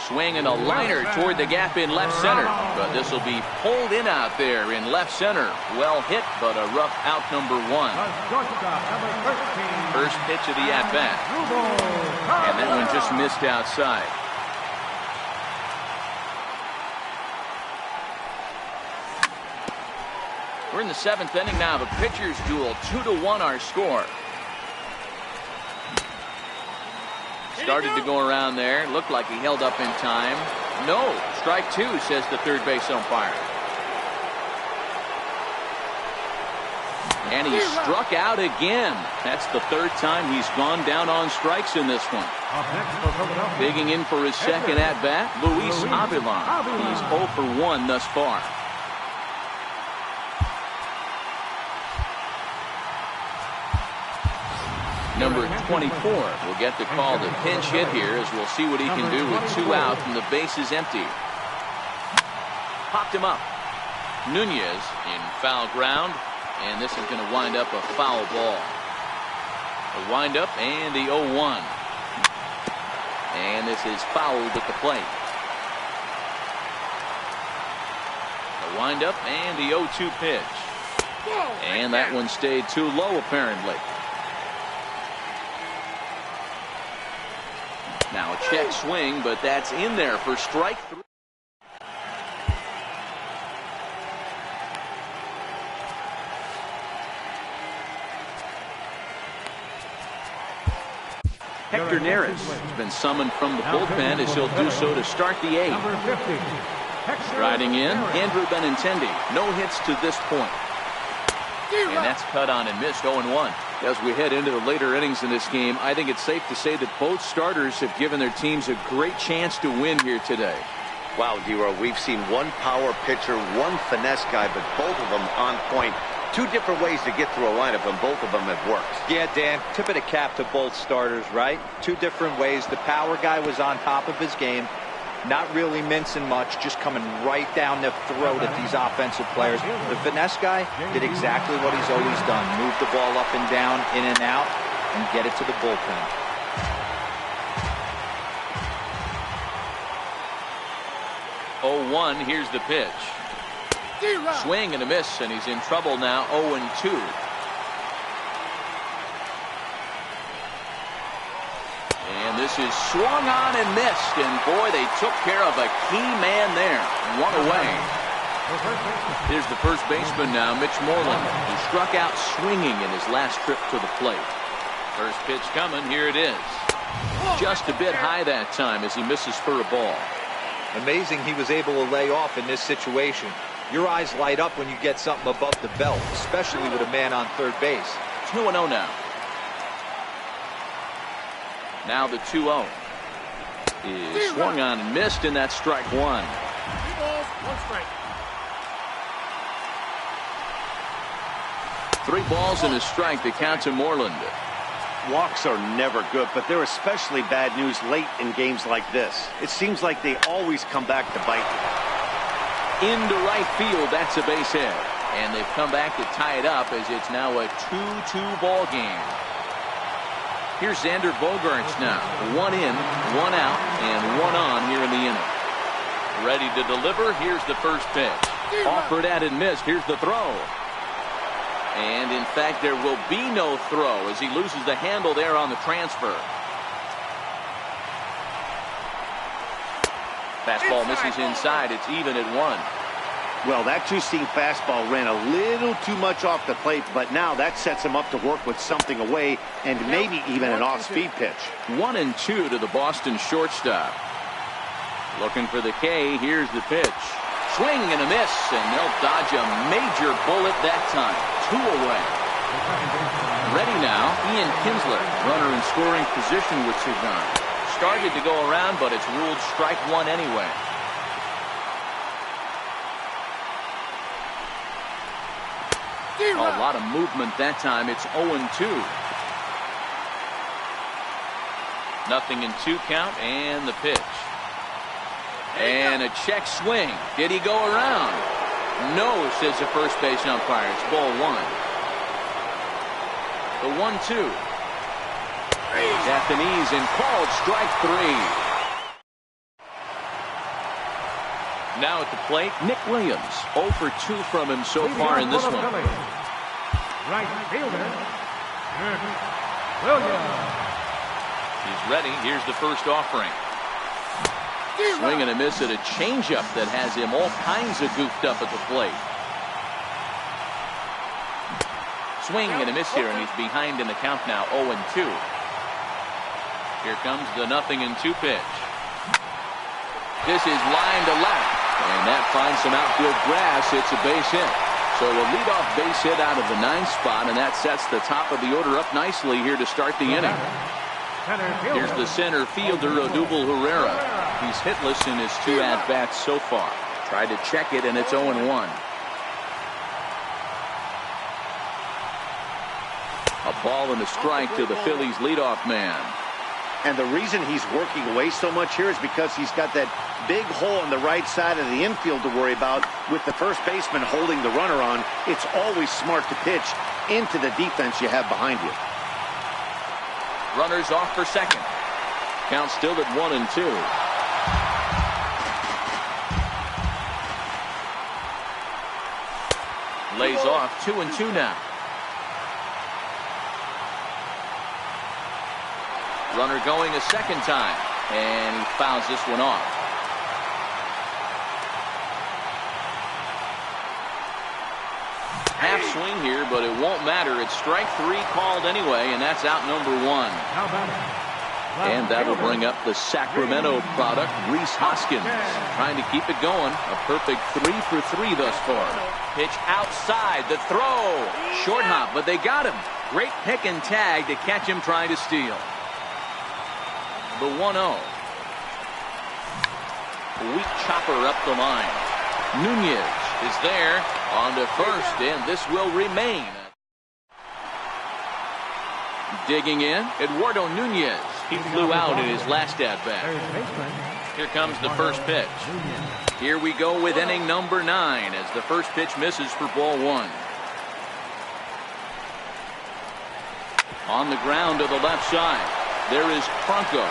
Swinging a liner toward the gap in left center. But this will be pulled in out there in left center. Well hit, but a rough out number 1. Shortstop, number 13. First pitch of the at-bat. And that one just missed outside. We're in the 7th inning now. The pitcher's duel, 2-1 our score. Started to go around there. Looked like he held up in time. No. Strike 2, says the third base umpire. And he struck out again. That's the 3rd time he's gone down on strikes in this one. Digging in for his second at-bat, Luis Avilan. He's 0 for 1 thus far. Number 24 will get the call to pinch hit here, as we'll see what he can do with 2 out and the base is empty. Popped him up. Nunez in foul ground, and this is going to wind up a foul ball. A wind up and the 0-1. And this is fouled at the plate. A wind up and the 0-2 pitch. And that one stayed too low apparently. Now a check swing, but that's in there for strike 3. Hector Neris has been summoned from the bullpen, as he'll do so to start the 8th. Number 50. Riding in, Andrew Benintendi. No hits to this point. And that's cut on and missed. 0-1. As we head into the later innings in this game, I think it's safe to say that both starters have given their teams a great chance to win here today. Wow, D-Row, we've seen one power pitcher, one finesse guy, but both of them on point. 2 different ways to get through a lineup, and both of them have worked. Yeah, Dan, tip of the cap to both starters, right? 2 different ways. The power guy was on top of his game. Not really mincing much, just coming right down the throat at these offensive players. The finesse guy did exactly what he's always done. Move the ball up and down, in and out, and get it to the bullpen. Oh-1, here's the pitch. Swing and a miss, and he's in trouble now. 0-2. And this is swung on and missed, and boy, they took care of a key man there. 1 away. Here's the first baseman now, Mitch Moreland, who struck out swinging in his last trip to the plate. First pitch coming, here it is. Just a bit high that time as he misses for a ball. Amazing he was able to lay off in this situation. Your eyes light up when you get something above the belt, especially with a man on third base. 2-0 now. Now the 2-0 is swung on and missed, and that's strike one. 3 balls, 1 strike. 3 balls and a strike to count to Moreland. Walks are never good, but they're especially bad news late in games like this. It seems like they always come back to bite you. Into right field, that's a base hit. And they've come back to tie it up as it's now a 2-2 ball game. Here's Xander Bogaerts now. 1 in, 1 out, and 1 on here in the inning. Ready to deliver. Here's the first pitch. Offered at and missed. Here's the throw. And in fact, there will be no throw as he loses the handle there on the transfer. Fastball misses inside. It's even at 1. Well, that two-seam fastball ran a little too much off the plate, but now that sets him up to work with something away and maybe even an off-speed pitch. 1-2 to the Boston shortstop. Looking for the K. Here's the pitch. Swing and a miss, and they'll dodge a major bullet that time. 2 away. Ready now, Ian Kinsler. Runner in scoring position with 2 gone. Started to go around, but it's ruled strike 1 anyway. A lot of movement that time. It's 0-2. 0-2 count, and the pitch. And a check swing. Did he go around? No, says the first base umpire. It's ball 1. The 1-2. He's at the knees and called strike 3. Now at the plate, Nick Williams. 0 for 2 from him so far in this one. Right fielder, Nick Williams. He's ready. Here's the first offering. Swing and a miss at a changeup that has him all kinds of goofed up at the plate. Swing and a miss here, and he's behind in the count now, 0-2. Here comes the 0-2 pitch. This is line to left, and that finds some outfield grass. It's a base hit. So a leadoff base hit out of the 9th spot, and that sets the top of the order up nicely here to start the inning. Here's the center fielder, Odubel Herrera. He's hitless in his 2 at-bats so far. Tried to check it, and it's 0-1. A ball and a strike to the Phillies leadoff man. And the reason he's working away so much here is because he's got that big hole on the right side of the infield to worry about. With the first baseman holding the runner on, it's always smart to pitch into the defense you have behind you. Runners off for second. Count still at 1-2. Lays off 2-2 now. Runner going a second time, and he fouls this one off. Half swing here, but it won't matter. It's strike 3 called anyway, and that's out number 1. And that'll bring up the Sacramento product, Rhys Hoskins, trying to keep it going. A perfect 3 for 3 thus far. Pitch outside, the throw. Short hop, but they got him. Great pick and tag to catch him trying to steal. The 1-0. Weak chopper up the line. Nunez is there on to first, and this will remain. Digging in, Eduardo Nunez. He flew out in his last at-bat. Here comes the first pitch. Here we go with inning number 9 as the first pitch misses for ball 1. On the ground to the left side, there is Franco.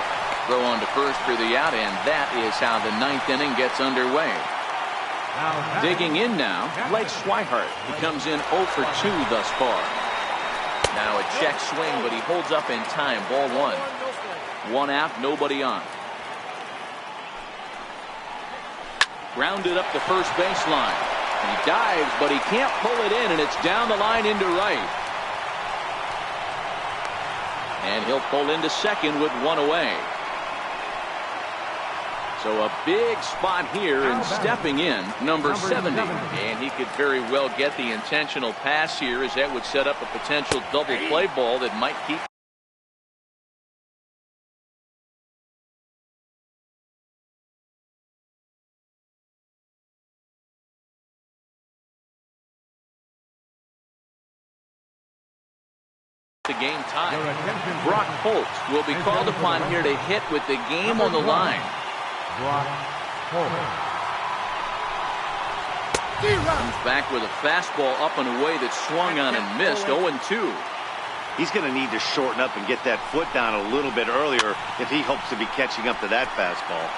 Throw on to first for the out, and that is how the 9th inning gets underway. Digging in now, Blake Swihart. He comes in 0 for 2 thus far. Now a check swing, but he holds up in time. Ball 1. 1 out, nobody on. Grounded up the first baseline. He dives, but he can't pull it in, and it's down the line into right. And he'll pull into second with 1 away. So a big spot here, and stepping in, number 70. And he could very well get the intentional pass here, as that would set up a potential double play ball that might keep the game time. Brock Holt will be called upon here to hit with the game on the line. Brock Holt. Comes back with a fastball up and away that swung on and missed. 0-2. He's going to need to shorten up and get that foot down a little bit earlier if he hopes to be catching up to that fastball.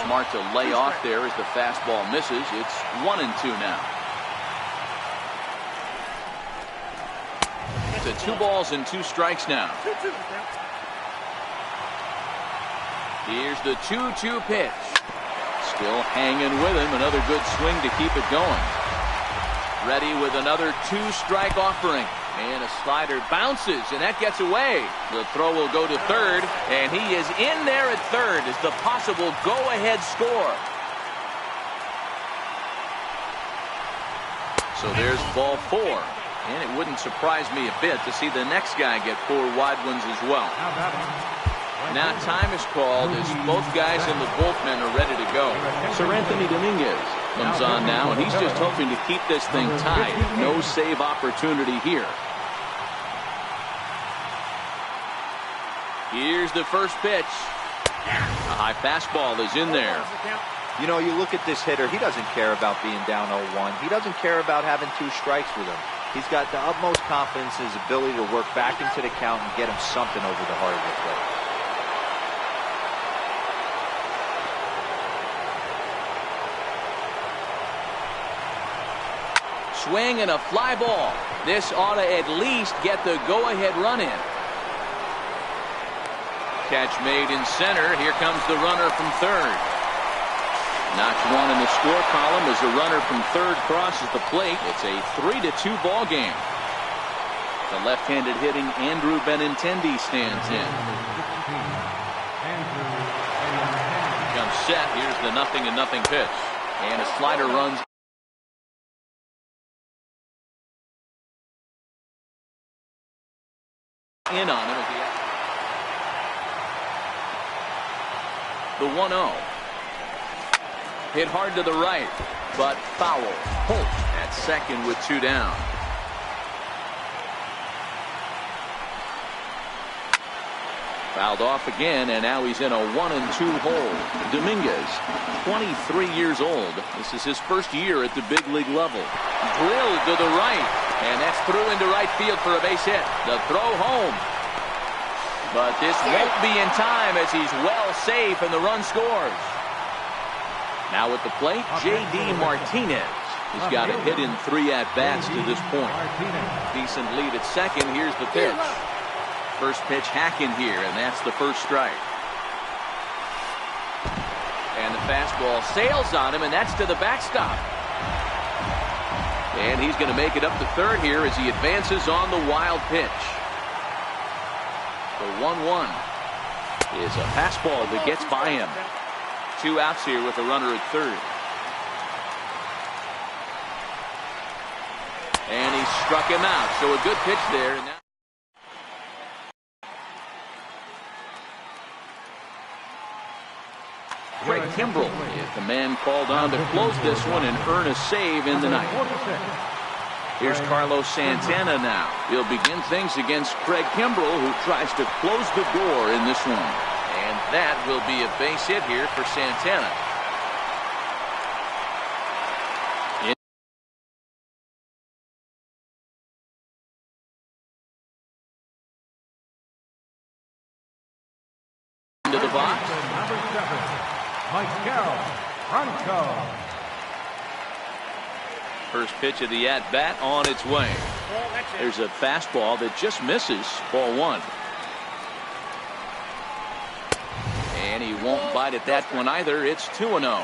Smart to lay off there as the fastball misses. It's 1-2 now. To 2 balls and 2 strikes now. Here's the 2-2 pitch. Still hanging with him. Another good swing to keep it going. Ready with another 2-strike offering. And a slider bounces, and that gets away. The throw will go to third, and he is in there at third as the possible go-ahead score. So there's ball 4. And it wouldn't surprise me a bit to see the next guy get 4 wide ones as well. Now time is called as both guys in the bullpen are ready to go. Sir Anthony Dominguez comes on now, and he's just hoping to keep this thing tied. No save opportunity here. Here's the first pitch. A high fastball is in there. You know, you look at this hitter, he doesn't care about being down 0-1. He doesn't care about having 2 strikes with him. He's got the utmost confidence in his ability to work back into the count and get him something over the heart of the plate. Swing and a fly ball. This ought to at least get the go-ahead run in. Catch made in center. Here comes the runner from third. Knocks one in the score column as the runner from third crosses the plate. It's a 3-2 ball game. The left-handed hitting Andrew Benintendi stands in. Comes set. Here's the 0-0 pitch. And a slider runs in on him. The 1-0. Hit hard to the right, but foul. Holt at second with 2 down. Fouled off again, and now he's in a 1-2 hole. Dominguez, 23 years old. This is his first year at the big league level. Drilled to the right, and that's through into right field for a base hit. The throw home. But this won't be in time as he's well safe and the run scores. Now at the plate, J.D. Martinez. He's got a hit in 3 at-bats to this point. Decent lead at second. Here's the pitch. First pitch hacking here, and that's the first strike. And the fastball sails on him, and that's to the backstop. And he's going to make it up to third here as he advances on the wild pitch. The 1-1 is a fastball that gets by him. 2 outs here with a runner at third. And he struck him out. So a good pitch there. Now Craig Kimbrell is the man called on to close this one and earn a save in the ninth. Here's Carlos Santana now. He'll begin things against Craig Kimbrell, who tries to close the door in this one. And that will be a base hit here for Santana. Into the box. Number 7, Miguel Franco. First pitch of the at-bat on its way. There's a fastball that just misses. Ball 1. And he won't bite at that one either. It's 2-0.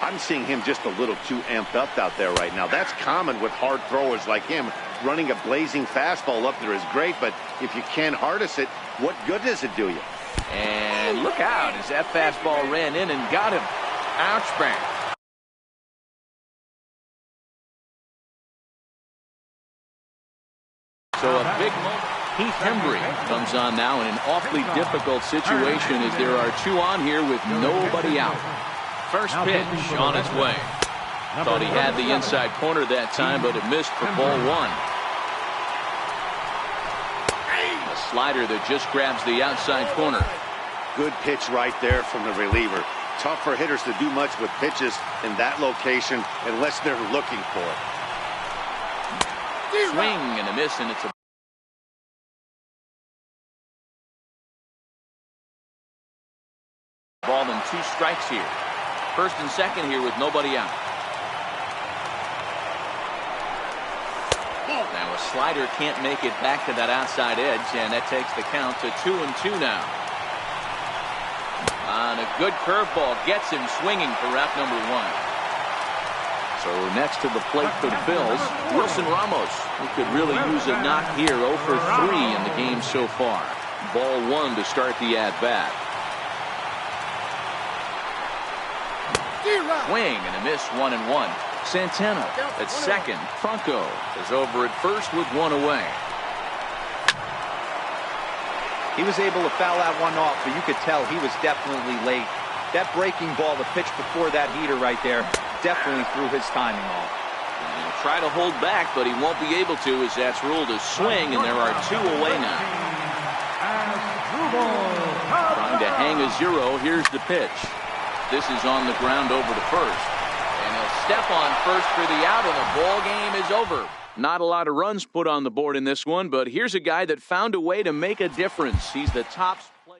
I'm seeing him just a little too amped up out there right now. That's common with hard throwers like him. Running a blazing fastball up there is great, but if you can't harness it, what good does it do you? And look out as that fastball ran in and got him. Ouch, bang. So a big moment. Keith Hembry comes on now in an awfully difficult situation as there are two on here with nobody out. First pitch on its way. Thought he had the inside corner that time, but it missed for ball one. A slider that just grabs the outside corner. Good pitch right there from the reliever. Tough for hitters to do much with pitches in that location unless they're looking for it. Swing and a miss, and it's a ball and 2 strikes here. First and second here with nobody out. Now a slider can't make it back to that outside edge, and that takes the count to 2-2 now. And a good curveball gets him swinging for out number 1. So next to the plate for the Phils, Wilson Ramos, who could really use a knock here. 0 for 3 in the game so far. Ball 1 to start the at-bat. Swing and a miss, 1-1. Santana at second. Franco is over at first with 1 away. He was able to foul that one off, but you could tell he was definitely late. That breaking ball, the pitch before that heater right there, definitely threw his timing off. He'll try to hold back, but he won't be able to as that's ruled a swing, and there are 2 away now. Trying to hang a 0. Here's the pitch. This is on the ground over to first. And he'll step on first for the out, and the ball game is over. Not a lot of runs put on the board in this one, but here's a guy that found a way to make a difference. He's the top player.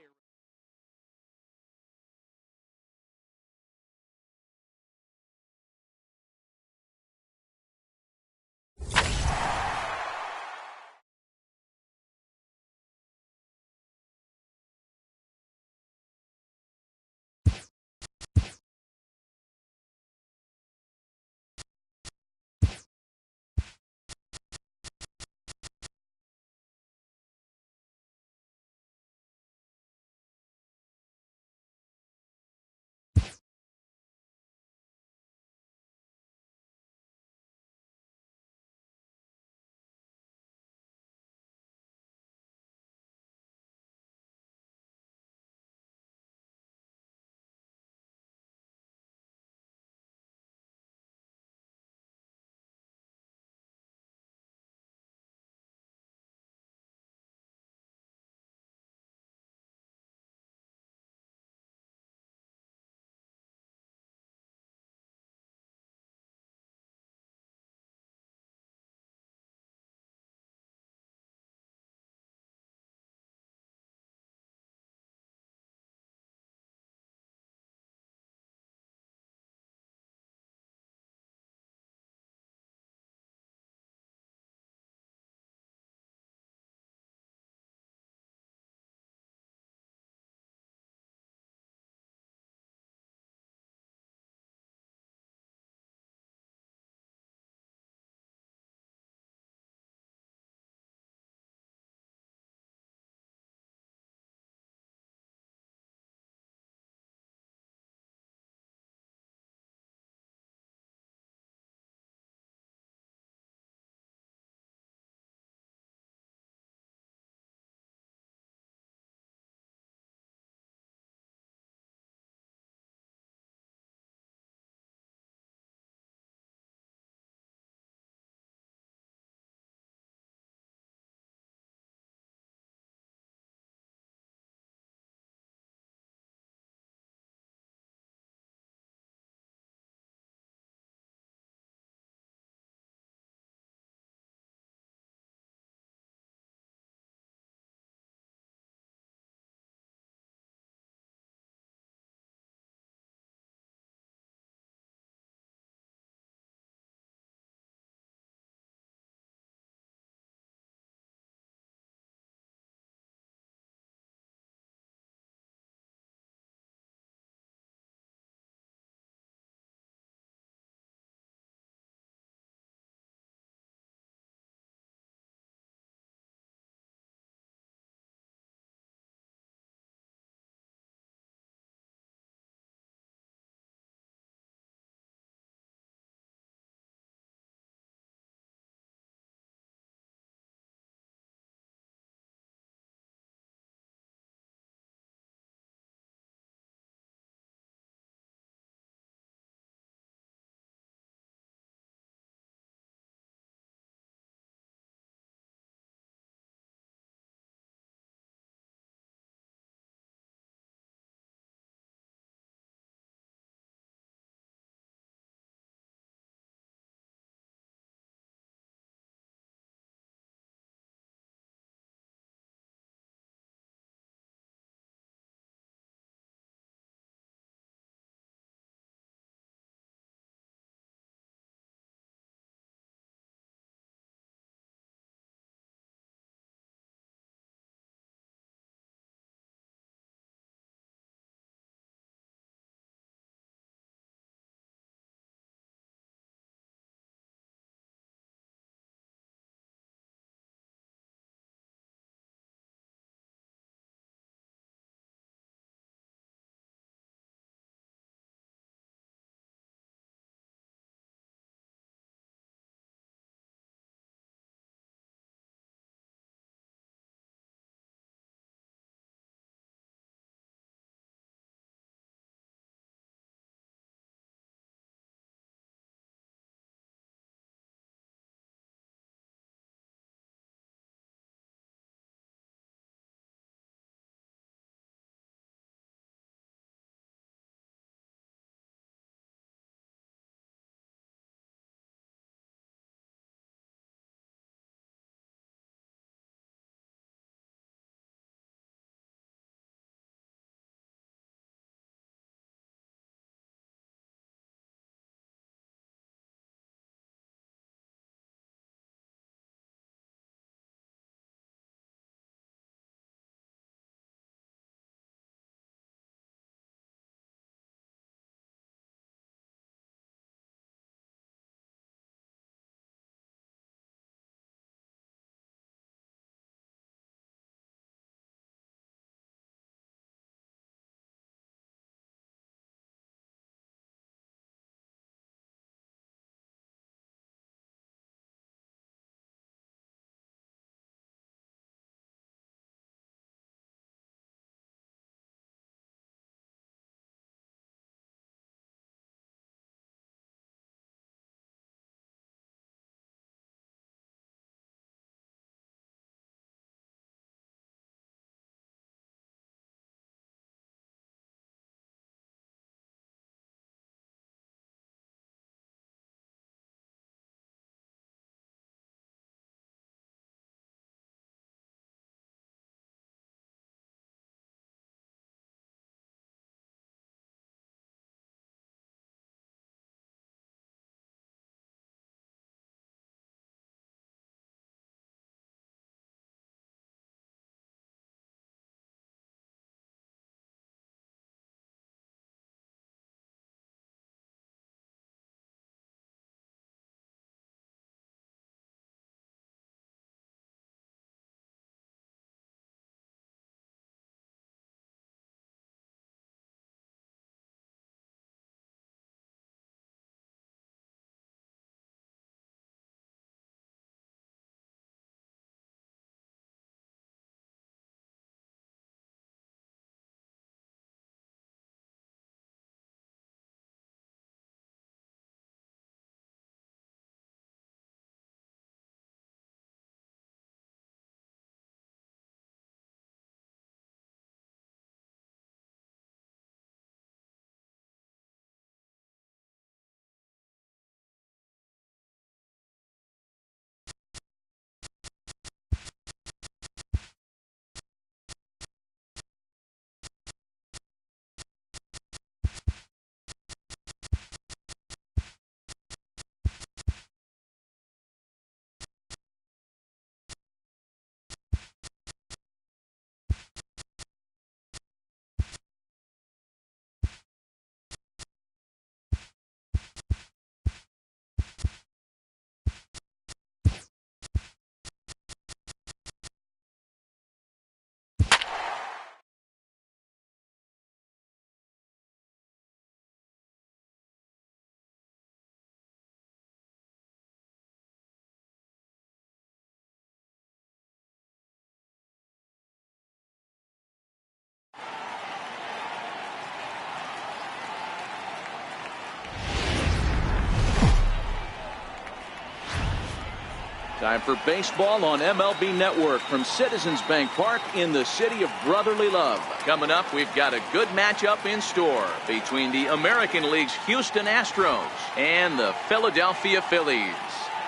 Time for baseball on MLB Network from Citizens Bank Park in the city of brotherly love. Coming up, we've got a good matchup in store between the American League's Houston Astros and the Philadelphia Phillies.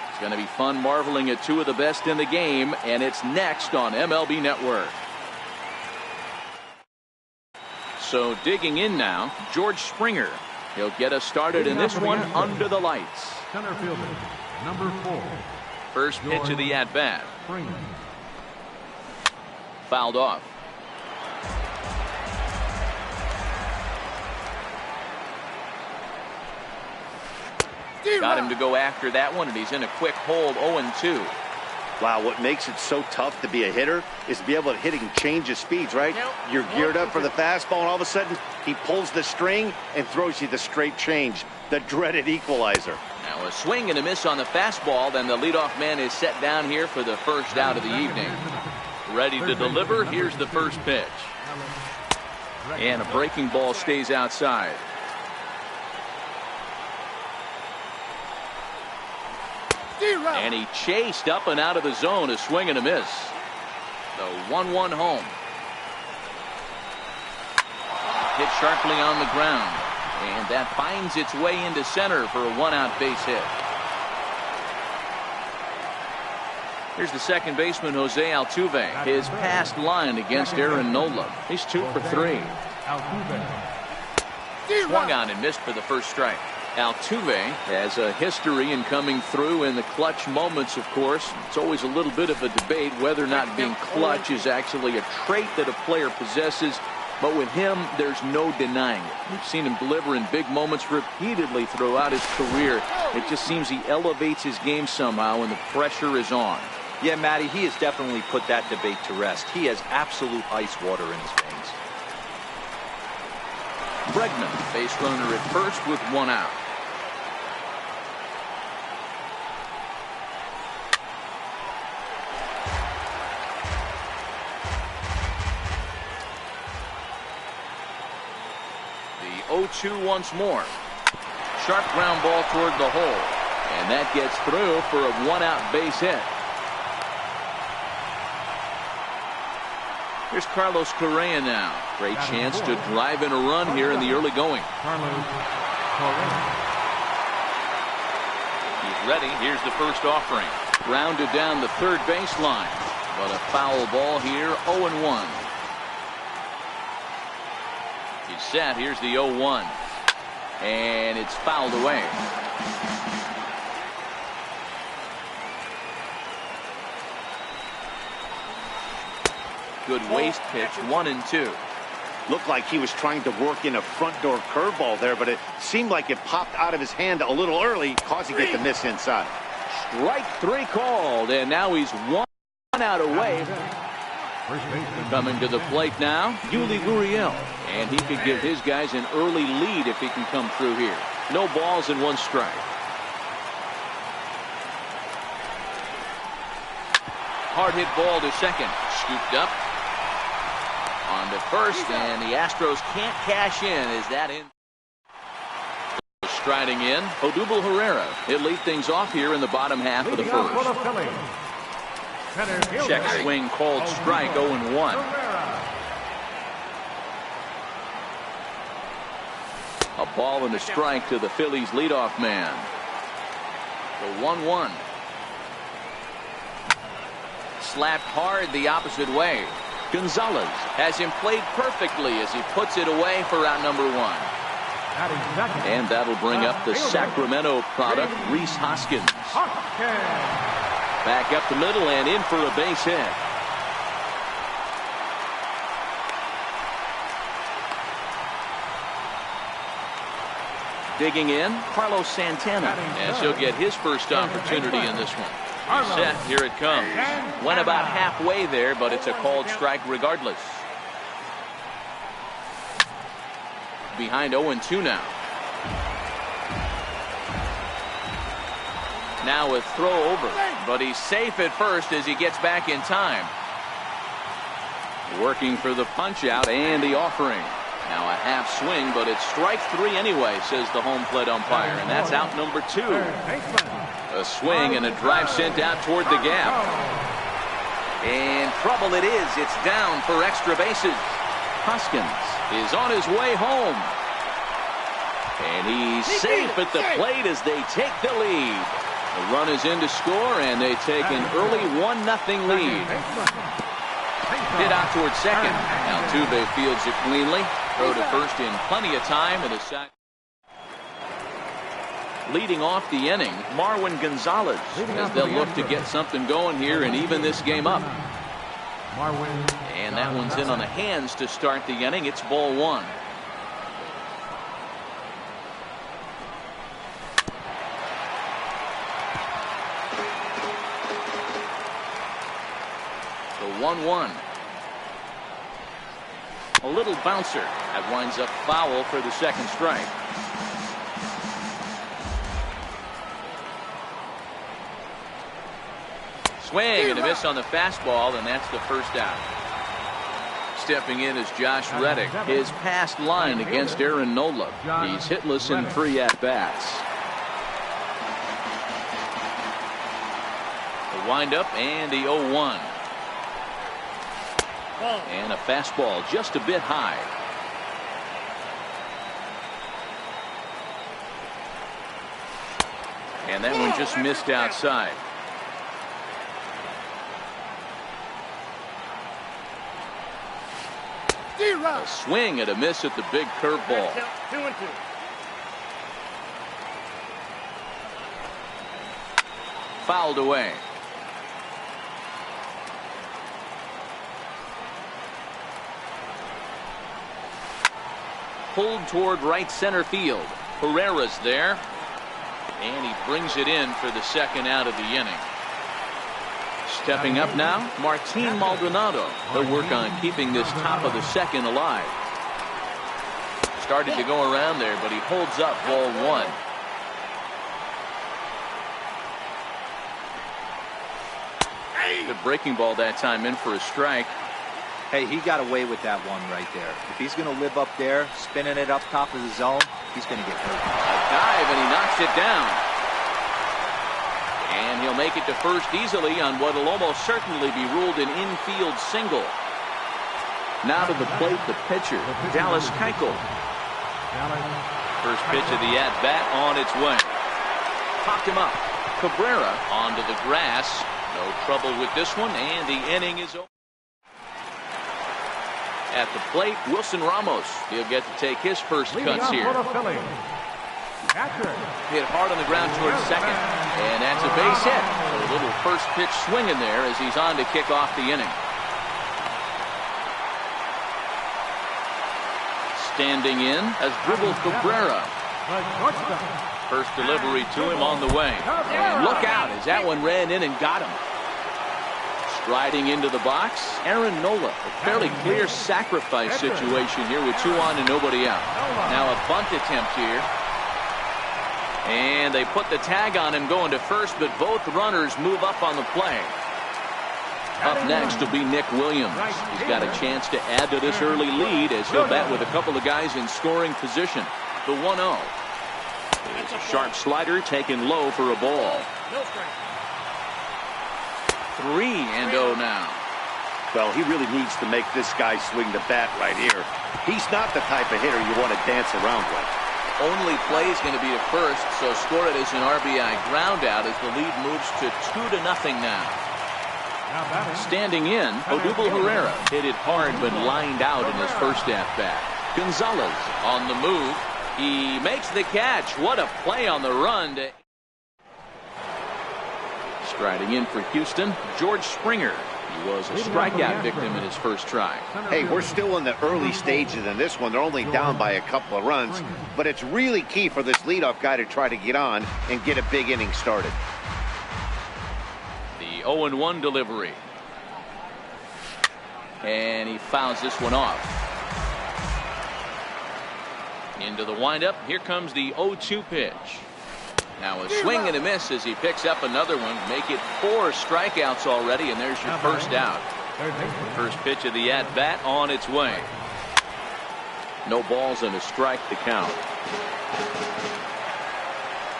It's going to be fun marveling at two of the best in the game, and it's next on MLB Network. So digging in now, George Springer. He'll get us started in this one under the lights. Center fielder, number 4. First pitch of the at-bat. Fouled off. Got him to go after that one, and he's in a quick hold, 0-2. Wow, what makes it so tough to be a hitter is to be able to hit and change his speeds, right? You're geared up for the fastball, and all of a sudden, he pulls the string and throws you the straight change, the dreaded equalizer. Now a swing and a miss on the fastball, then the leadoff man is set down here for the first out of the evening. Ready to deliver, here's the first pitch. And a breaking ball stays outside. And he chased up and out of the zone, a swing and a miss. The 1-1 home. Hit sharply on the ground. And that finds its way into center for a one-out base hit. Here's the second baseman, Jose Altuve. His past line against Aaron Nola. He's 2 for 3. Swung on and missed for the first strike. Altuve has a history in coming through in the clutch moments, of course. It's always a little bit of a debate whether or not being clutch is actually a trait that a player possesses. But with him, there's no denying it. We've seen him deliver in big moments repeatedly throughout his career. It just seems he elevates his game somehow when the pressure is on. Yeah, Matty, he has definitely put that debate to rest. He has absolute ice water in his veins. Bregman, base runner at first with 1 out. The 0-2 once more. Sharp ground ball toward the hole. And that gets through for a 1-out base hit. Here's Carlos Correa now. Great chance to drive in a run here in the early going. He's ready. Here's the first offering. Rounded down the third baseline. But a foul ball here, 0-1. He's set. Here's the 0-1. And it's fouled away. Good waist pitch, 1-2. Looked like he was trying to work in a front door curveball there, but it seemed like it popped out of his hand a little early, causing it to miss inside. Strike 3 called, and now he's 1 out away. Coming to the plate now, Yuli Gurriel, and he could give his guys an early lead if he can come through here. No balls and 1 strike. Hard hit ball to second, scooped up. On to first, and the Astros can't cash in. Is that in? Striding in, Odubel Herrera. He'll lead things off here in the bottom half of the first. Check swing called strike, 0-1. A ball and a strike to the Phillies leadoff man. The 1-1. Slapped hard the opposite way. Gonzalez has him played perfectly as he puts it away for out number 1. And that'll bring up the Sacramento product, Rhys Hoskins. Back up the middle and in for a base hit. Digging in, Carlos Santana, as he'll get his first opportunity in this one. He's set. Here it comes. Went about halfway there, but it's a called strike regardless. Behind 0-2 now. Now a throw over, but he's safe at first as he gets back in time. Working for the punch out and the offering. Now a half swing, but it's strike 3 anyway, says the home plate umpire, and that's out number 2. A swing and a drive sent out toward the gap. And trouble it is. It's down for extra bases. Hoskins is on his way home. And he's safe at the plate as they take the lead. The run is in to score, and they take an early 1-0 lead. Hit out towards second. Altuve fields it cleanly. Throw to first in plenty of time, and a sack. Leading off the inning, Marwin Gonzalez, as they'll look to get something going here and even this game up. And that one's in on the hands to start the inning. It's ball one. The 1-1. A little bouncer. That winds up foul for the second strike. Swing and a miss on the fastball, and that's the first out. Stepping in is Josh Reddick. His past line against Aaron Nola. He's hitless in 3 at-bats. The windup and the 0-1. And a fastball just a bit high. And that one just missed outside. A swing and a miss at the big curveball. 2-2. Fouled away. Pulled toward right center field. Herrera's there. And he brings it in for the second out of the inning. Stepping up now, Martin Maldonado. They'll work on keeping this top of the second alive. Started to go around there, but he holds up ball one. The breaking ball that time in for a strike. Hey, he got away with that one right there. If he's going to live up there, spinning it up top of the zone, he's going to get hurt. A dive, and he knocks it down. And he'll make it to first easily on what will almost certainly be ruled an infield single. Now to the plate, the pitcher, Dallas Keuchel. First pitch of the at-bat on its way. Popped him up. Cabrera onto the grass. No trouble with this one, and the inning is over. At the plate, Wilson Ramos. He'll get to take his first cuts here. Hit hard on the ground towards second. And that's a base hit. A little first pitch swing in there as he's on to kick off the inning. Standing in as Dribble Cabrera. First delivery to him on the way. And look out as that one ran in and got him. Striding into the box, Aaron Nola. A fairly clear sacrifice situation here with 2 on and nobody out. Now a bunt attempt here. And they put the tag on him going to first, but both runners move up on the play. Up next will be Nick Williams. He's got a chance to add to this early lead as he'll bat with a couple of guys in scoring position. The 1-0. It's a sharp slider taken low for a ball. 3-0 now. Well, he really needs to make this guy swing the bat right here. He's not the type of hitter you want to dance around with. Only play is going to be at first, so score it as an RBI ground out as the lead moves to 2-0 now. Standing in, Odubel Herrera hit it hard but lined out in his first at-bat. Gonzalez on the move. He makes the catch. What a play on the run. Striding in for Houston, George Springer. He was a strikeout victim in his first try. Hey, we're still in the early stages in this one. They're only down by a couple of runs, but it's really key for this leadoff guy to try to get on and get a big inning started. The 0-1 delivery. And he fouls this one off. Into the windup. Here comes the 0-2 pitch. Now a swing and a miss as he picks up another one. Make it 4 strikeouts already, and there's your first out. First pitch of the at-bat on its way. No balls and a strike to count.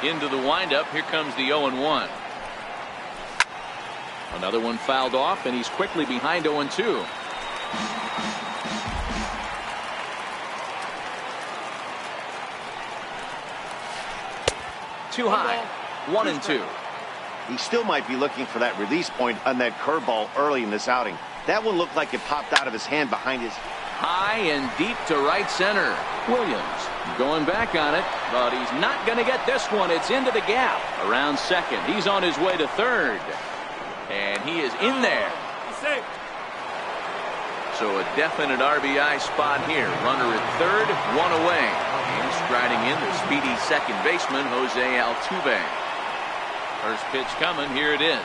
Into the windup. Here comes the 0-1. Another one fouled off, and he's quickly behind 0-2. Too high. 1-2. He still might be looking for that release point on that curveball early in this outing. That one looked like it popped out of his hand behind his. High and deep to right center. Williams going back on it, but he's not going to get this one. It's into the gap. Around second. He's on his way to third. And he is in there. So a definite RBI spot here. Runner at third, one away. And striding in the speedy second baseman, Jose Altuve. First pitch coming. Here it is.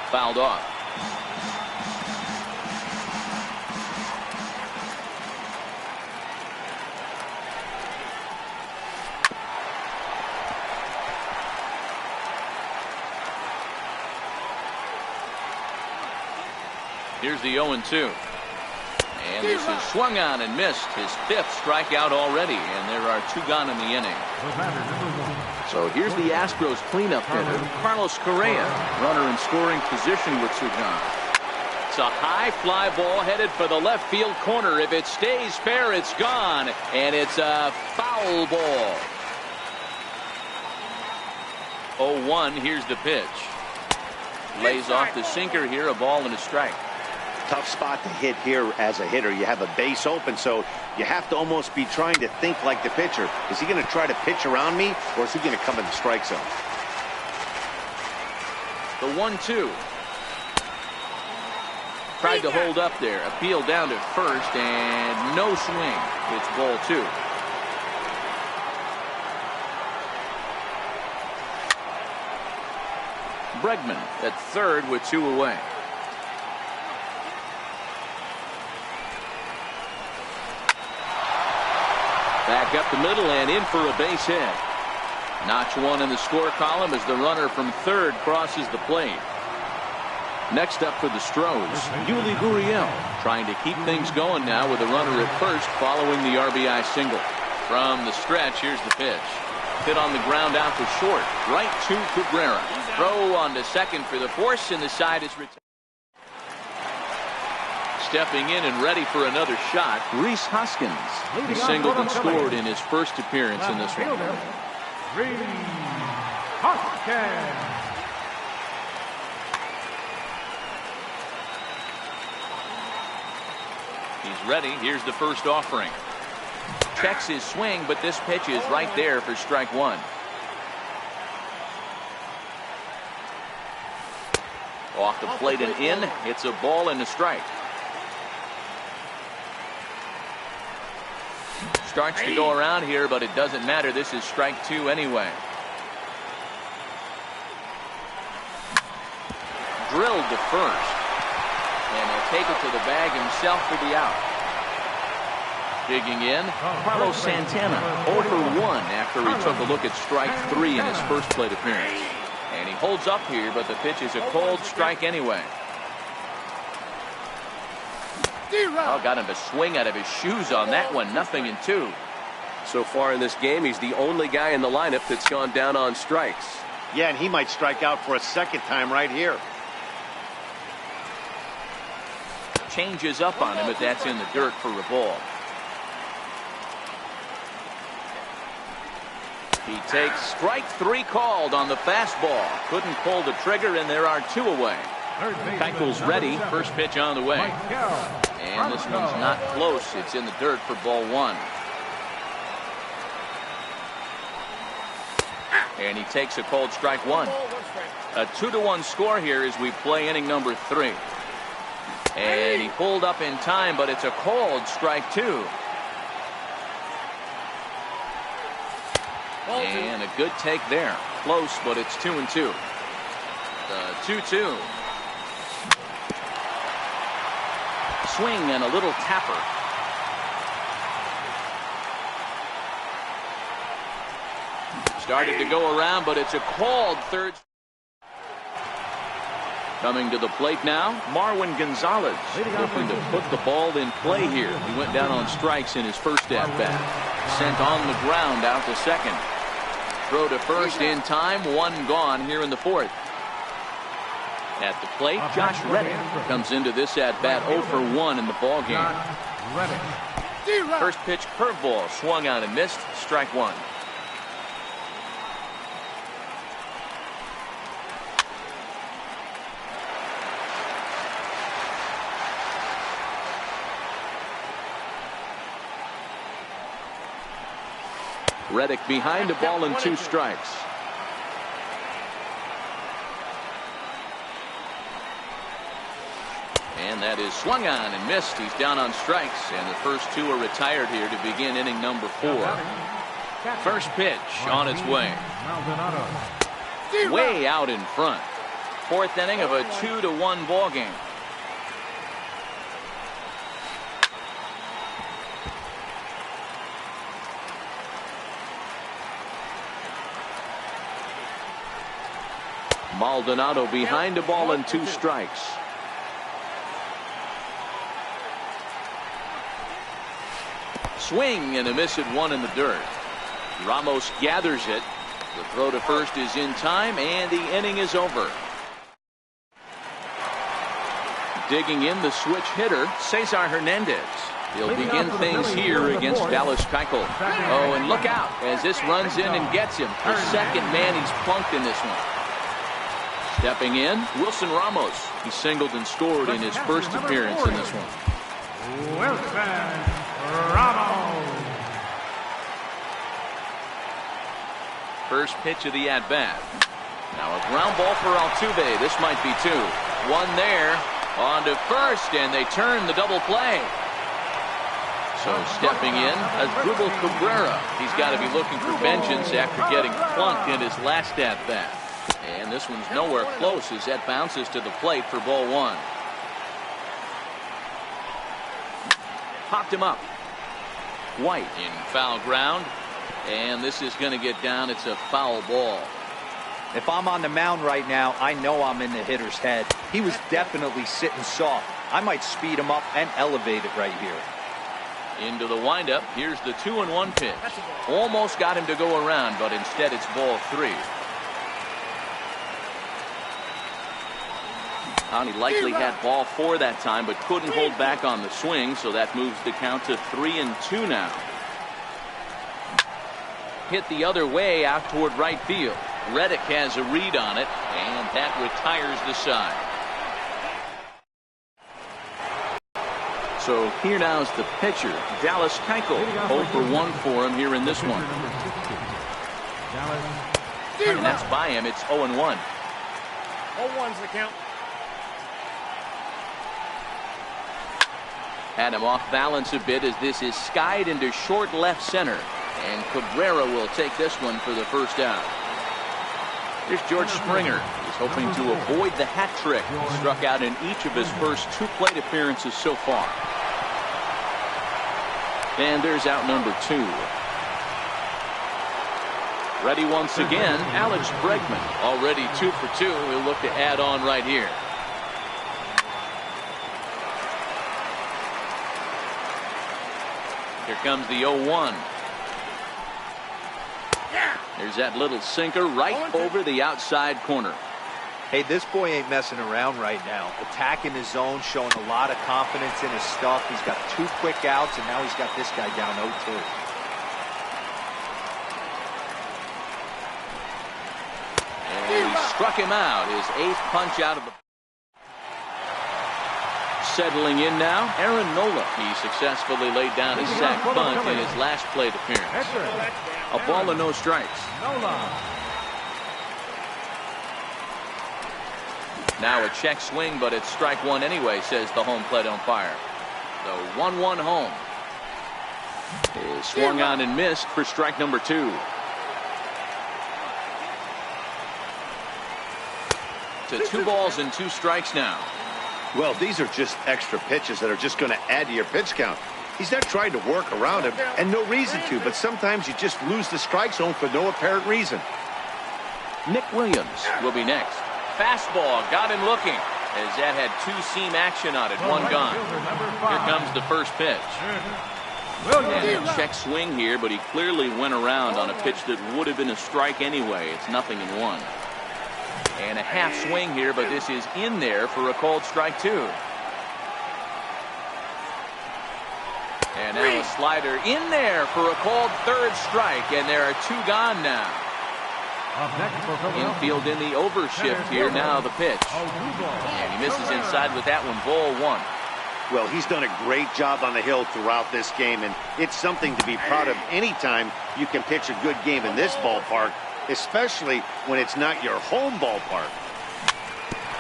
Fouled off. Here's the 0-2. And this is swung on and missed. His fifth strikeout already, and there are 2 gone in the inning. So here's the Astros cleanup hitter, Carlos Correa. Runner in scoring position with 2 gone. It's a high fly ball headed for the left field corner. If it stays fair, it's gone, and it's a foul ball. 0-1. Here's the pitch. Lays off the sinker here. A ball and a strike. Tough spot to hit here as a hitter. You have a base open, so you have to almost be trying to think like the pitcher. Is he going to try to pitch around me, or is he going to come in the strike zone? The 1-2. Tried to hold up there. Appeal down to first, and no swing. It's ball 2. Bregman at third with 2 away. Back up the middle and in for a base hit. Notch 1 in the score column as the runner from third crosses the plate. Next up for the Stros, Yuli Gurriel, trying to keep things going now with a runner at first following the RBI single. From the stretch, here's the pitch. Hit on the ground out to short. Right to Cabrera. Throw on to second for the force, and the side is retired. Stepping in and ready for another shot, Rhys Hoskins. He singled and scored in his first appearance in this one. Rhys Hoskins. He's ready. Here's the first offering. Checks his swing, but this pitch is right there for strike 1. Off the plate and in. It's a ball and a strike. Starts to go around here, but it doesn't matter. This is strike 2 anyway. Drilled to first. And he'll take it to the bag himself for the out. Digging in, Carlos Santana 0 for 1 after he took a look at strike 3 in his first plate appearance. And he holds up here, but the pitch is a cold strike anyway. Oh, got him to swing out of his shoes on that one. 0-2. So far in this game, he's the only guy in the lineup that's gone down on strikes. Yeah, and he might strike out for a second time right here. Changes up on him, but that's in the dirt for a ball. He takes strike 3 called on the fastball. Couldn't pull the trigger, and there are 2 away. Keuchel's ready. First pitch on the way. And this one's not close. It's in the dirt for ball 1. And he takes a cold strike 1. A 2-1 score here as we play inning number 3. And he pulled up in time, but it's a cold strike 2. And a good take there. Close, but it's 2-2. The 2-2. Swing and a little tapper. Started to go around, but it's a called third. Coming to the plate now, Marwin Gonzalez, looking to put the ball in play here. He went down on strikes in his first at-bat. Sent on the ground out to second. Throw to first in time, one gone here in the fourth. At the plate, Josh Reddick comes into this at-bat 0 for 1 in the ballgame. First pitch curveball swung on and missed, strike one. Reddick behind a ball and 2 strikes. And that is swung on and missed. He's down on strikes, and the first 2 are retired here to begin inning number 4. First pitch on its way. Way out in front. Fourth inning of a 2-1 ball game. Maldonado behind a ball and 2 strikes. Swing and a miss at 1 in the dirt. Ramos gathers it. The throw to first is in time, and the inning is over. Digging in the switch hitter, Cesar Hernandez. He'll begin things here against Dallas Keuchel. Oh, and look out as this runs in and gets him. The second man he's plunked in this one. Stepping in, Wilson Ramos. He singled and scored in his first appearance in this one. Wilson Ramos. First pitch of the at-bat. Now a ground ball for Altuve. This might be 2. One there. On to first, and they turn the double play. So stepping in, Asdrubal Cabrera. He's got to be looking for vengeance after getting plunked in his last at-bat. And this one's nowhere close as that bounces to the plate for ball 1. Popped him up. White in foul ground. And this is going to get down. It's a foul ball. If I'm on the mound right now, I know I'm in the hitter's head. He was definitely sitting soft. I might speed him up and elevate it right here. Into the windup. Here's the 2-1 pitch. Almost got him to go around, but instead it's ball 3. He likely had ball 4 that time, but couldn't hold back on the swing, so that moves the count to 3-2 now. Hit the other way out toward right field. Reddick has a read on it, and that retires the side. So here now is the pitcher, Dallas Keuchel. 0 for 1 for him here in this one. And that's by him. It's 0-1. 0-1's the count. Had him off balance a bit as this is skied into short left center. And Cabrera will take this one for the first out. Here's George Springer. He's hoping to avoid the hat trick. He struck out in each of his first 2 plate appearances so far. And there's out number 2. Ready once again, Alex Bregman. Already 2 for 2. He'll look to add on right here. Here comes the 0-1. There's that little sinker right over the outside corner. Hey, this boy ain't messing around right now. Attacking his zone, showing a lot of confidence in his stuff. He's got 2 quick outs, and now he's got this guy down 0-2. And he struck him out. His 8th punch out of the... Settling in now, Aaron Nola. He successfully laid down a sac bunt in his last plate appearance. A ball and no strikes. Now a check swing, but it's strike 1 anyway, says the home plate umpire. The 1-1 home is swung on and missed for strike number 2. To 2 balls and 2 strikes now. Well, these are just extra pitches that are just going to add to your pitch count. He's not trying to work around him, and no reason to, but sometimes you just lose the strike zone for no apparent reason. Nick Williams will be next. Fastball got him looking as that had 2-seam action on it. 1 gone. Here comes the first pitch. And a check swing here, but he clearly went around on a pitch that would have been a strike anyway. It's 0-1. And a half swing here, but this is in there for a called strike 2. And now a slider in there for a called third strike, and there are 2 gone now. Infield in the overshift here, now the pitch. And he misses inside with that one, ball 1. Well, he's done a great job on the hill throughout this game, and it's something to be proud of anytime you can pitch a good game in this ballpark, especially when it's not your home ballpark.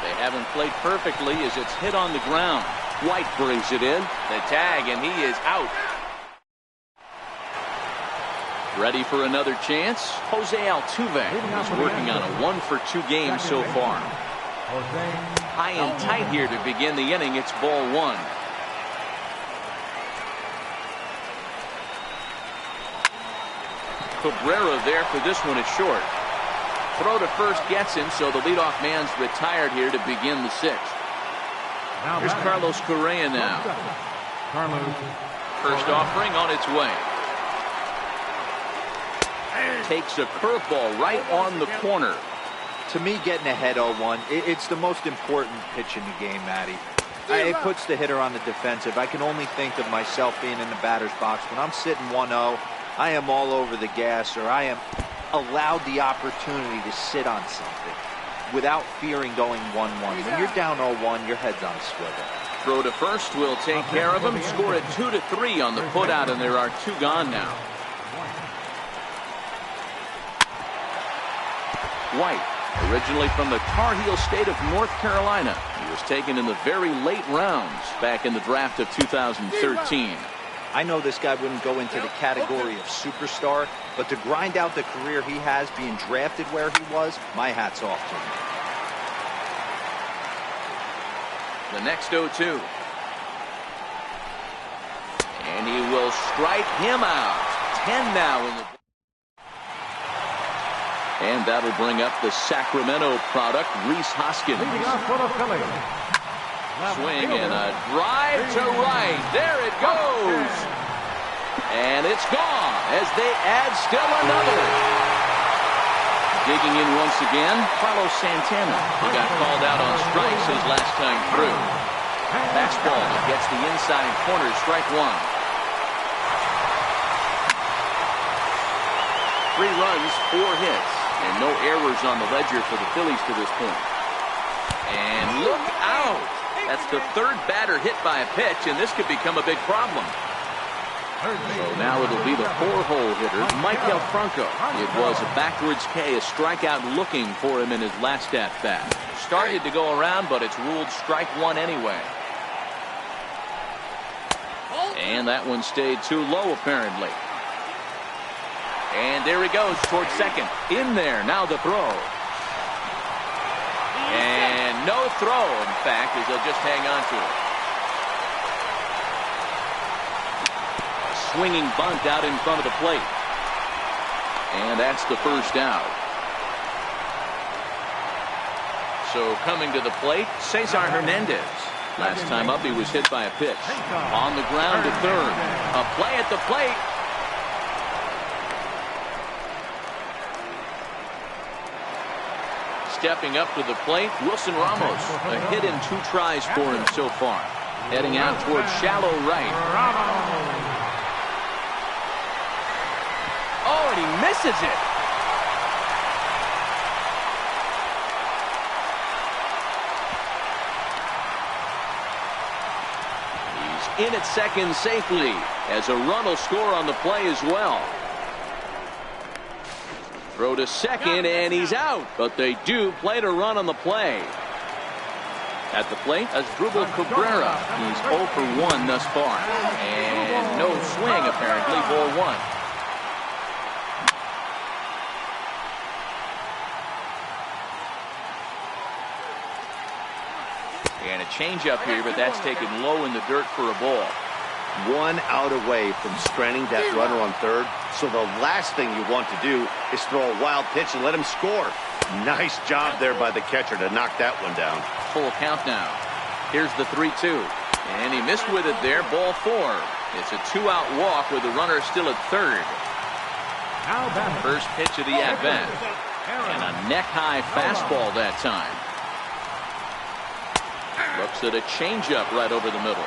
They haven't played perfectly as it's hit on the ground. White brings it in. The tag, and he is out. Ready for another chance? Jose Altuve is working on a 1-for-2 game so far. High and tight here to begin the inning. It's ball 1. Cabrera there for this one is short. Throw to first gets him, so the leadoff man's retired here to begin the 6th. Here's Carlos Correa now. First offering on its way. Takes a curveball right on the corner. To me, getting ahead 0-1, it's the most important pitch in the game, Matty. It puts the hitter on the defensive. I can only think of myself being in the batter's box. When I'm sitting 1-0, I am all over the gas, or I am allowed the opportunity to sit on something without fearing going 1-1. When you're down 0-1, your head's on a swivel. Throw to first will take care of him. Score at 2-3 on the putout, and there are 2 gone now. White, originally from the Tar Heel state of North Carolina. He was taken in the very late rounds back in the draft of 2013. I know this guy wouldn't go into the category of superstar, but to grind out the career he has being drafted where he was, my hat's off to him. The next 0-2. And he will strike him out. 10 now in the... And that'll bring up the Sacramento product, Rhys Hoskins. Swing and a drive to right. There it goes. And it's gone as they add still another. Digging in once again, Carlos Santana. He got called out on strikes his last time through. Fastball that gets the inside corner, strike 1. 3 runs, 4 hits, and no errors on the ledger for the Phillies to this point. And look out! That's the 3rd batter hit by a pitch, and this could become a big problem. So now it'll be the 4-hole hitter, Maikel Franco. It was a backwards K, a strikeout looking for him in his last at-bat. Started to go around, but it's ruled strike 1 anyway. And that one stayed too low, apparently. And there he goes towards second. In there, now the throw. And no throw, in fact, as they'll just hang on to it. A swinging bunt out in front of the plate. And that's the first out. So coming to the plate, Cesar Hernandez. Last time up, he was hit by a pitch. On the ground to third. A play at the plate. Stepping up to the plate, Wilson Ramos. A hit in 2 tries for him so far. Heading out towards shallow right. Oh, and he misses it. He's in at second safely as a run will score on the play as well. Throw to second, and he's out. But they do play to run on the play. At the plate, Asdrubal Cabrera. He's 0 for 1 thus far. And no swing, apparently, ball 1. And a changeup here, but that's taken low in the dirt for a ball. 1 out away from stranding that runner on third. So the last thing you want to do is throw a wild pitch and let him score. Nice job there by the catcher to knock that one down. Full count now. Here's the 3-2. And he missed with it there, ball 4. It's a 2-out walk with the runner still at third. First pitch of the at-bat. And a neck-high fastball that time. Looks at a changeup right over the middle.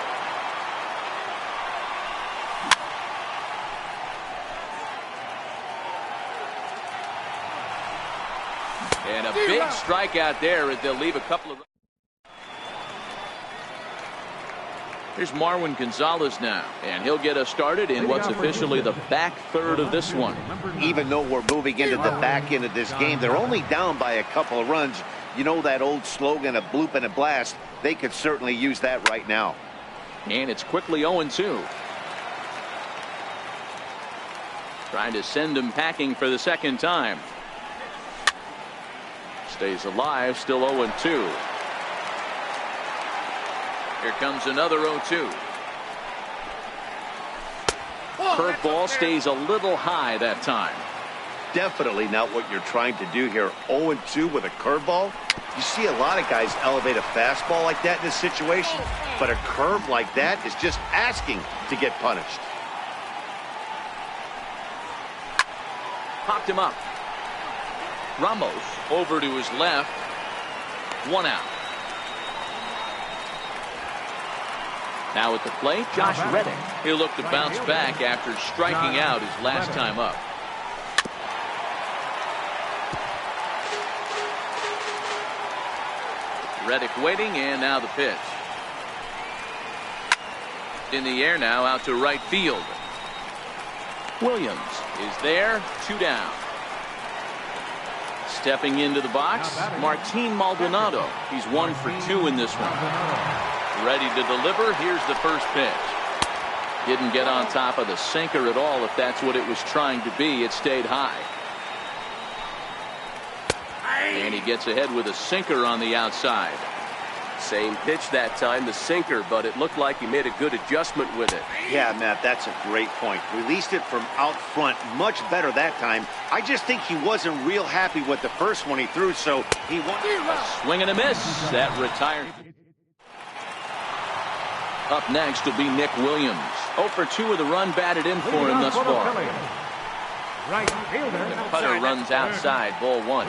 And a big strikeout there as they'll leave a couple of. Here's Marwin Gonzalez now, and he'll get us started in what's officially the back third of this one. Even though we're moving into the back end of this game, they're only down by a couple of runs. You know that old slogan, a bloop and a blast? They could certainly use that right now. And it's quickly 0-2. Trying to send him packing for the second time. Stays alive, still 0-2. Here comes another 0-2. Curveball stays a little high that time. Definitely not what you're trying to do here. 0-2 with a curveball. You see a lot of guys elevate a fastball like that in this situation, but a curve like that is just asking to get punished. Popped him up. Ramos over to his left. 1 out. Now at the plate, Josh Reddick. He'll look to bounce back after striking out his last time up. Reddick waiting, and now the pitch. In the air now, out to right field. Williams is there, 2 down. Stepping into the box, Martin Maldonado. He's 1 for 2 in this one. Ready to deliver. Here's the first pitch. Didn't get on top of the sinker at all, if that's what it was trying to be. It stayed high. And he gets ahead with a sinker on the outside. Same pitch that time, the sinker, but it looked like he made a good adjustment with it. Yeah, Matt, that's a great point. Released it from out front much better that time. I just think he wasn't real happy with the first one he threw, so he won. A swing and a miss. That retired. Up next will be Nick Williams. 0 for 2 with a run batted in for him thus far. Right fielder. The putter runs outside, ball 1.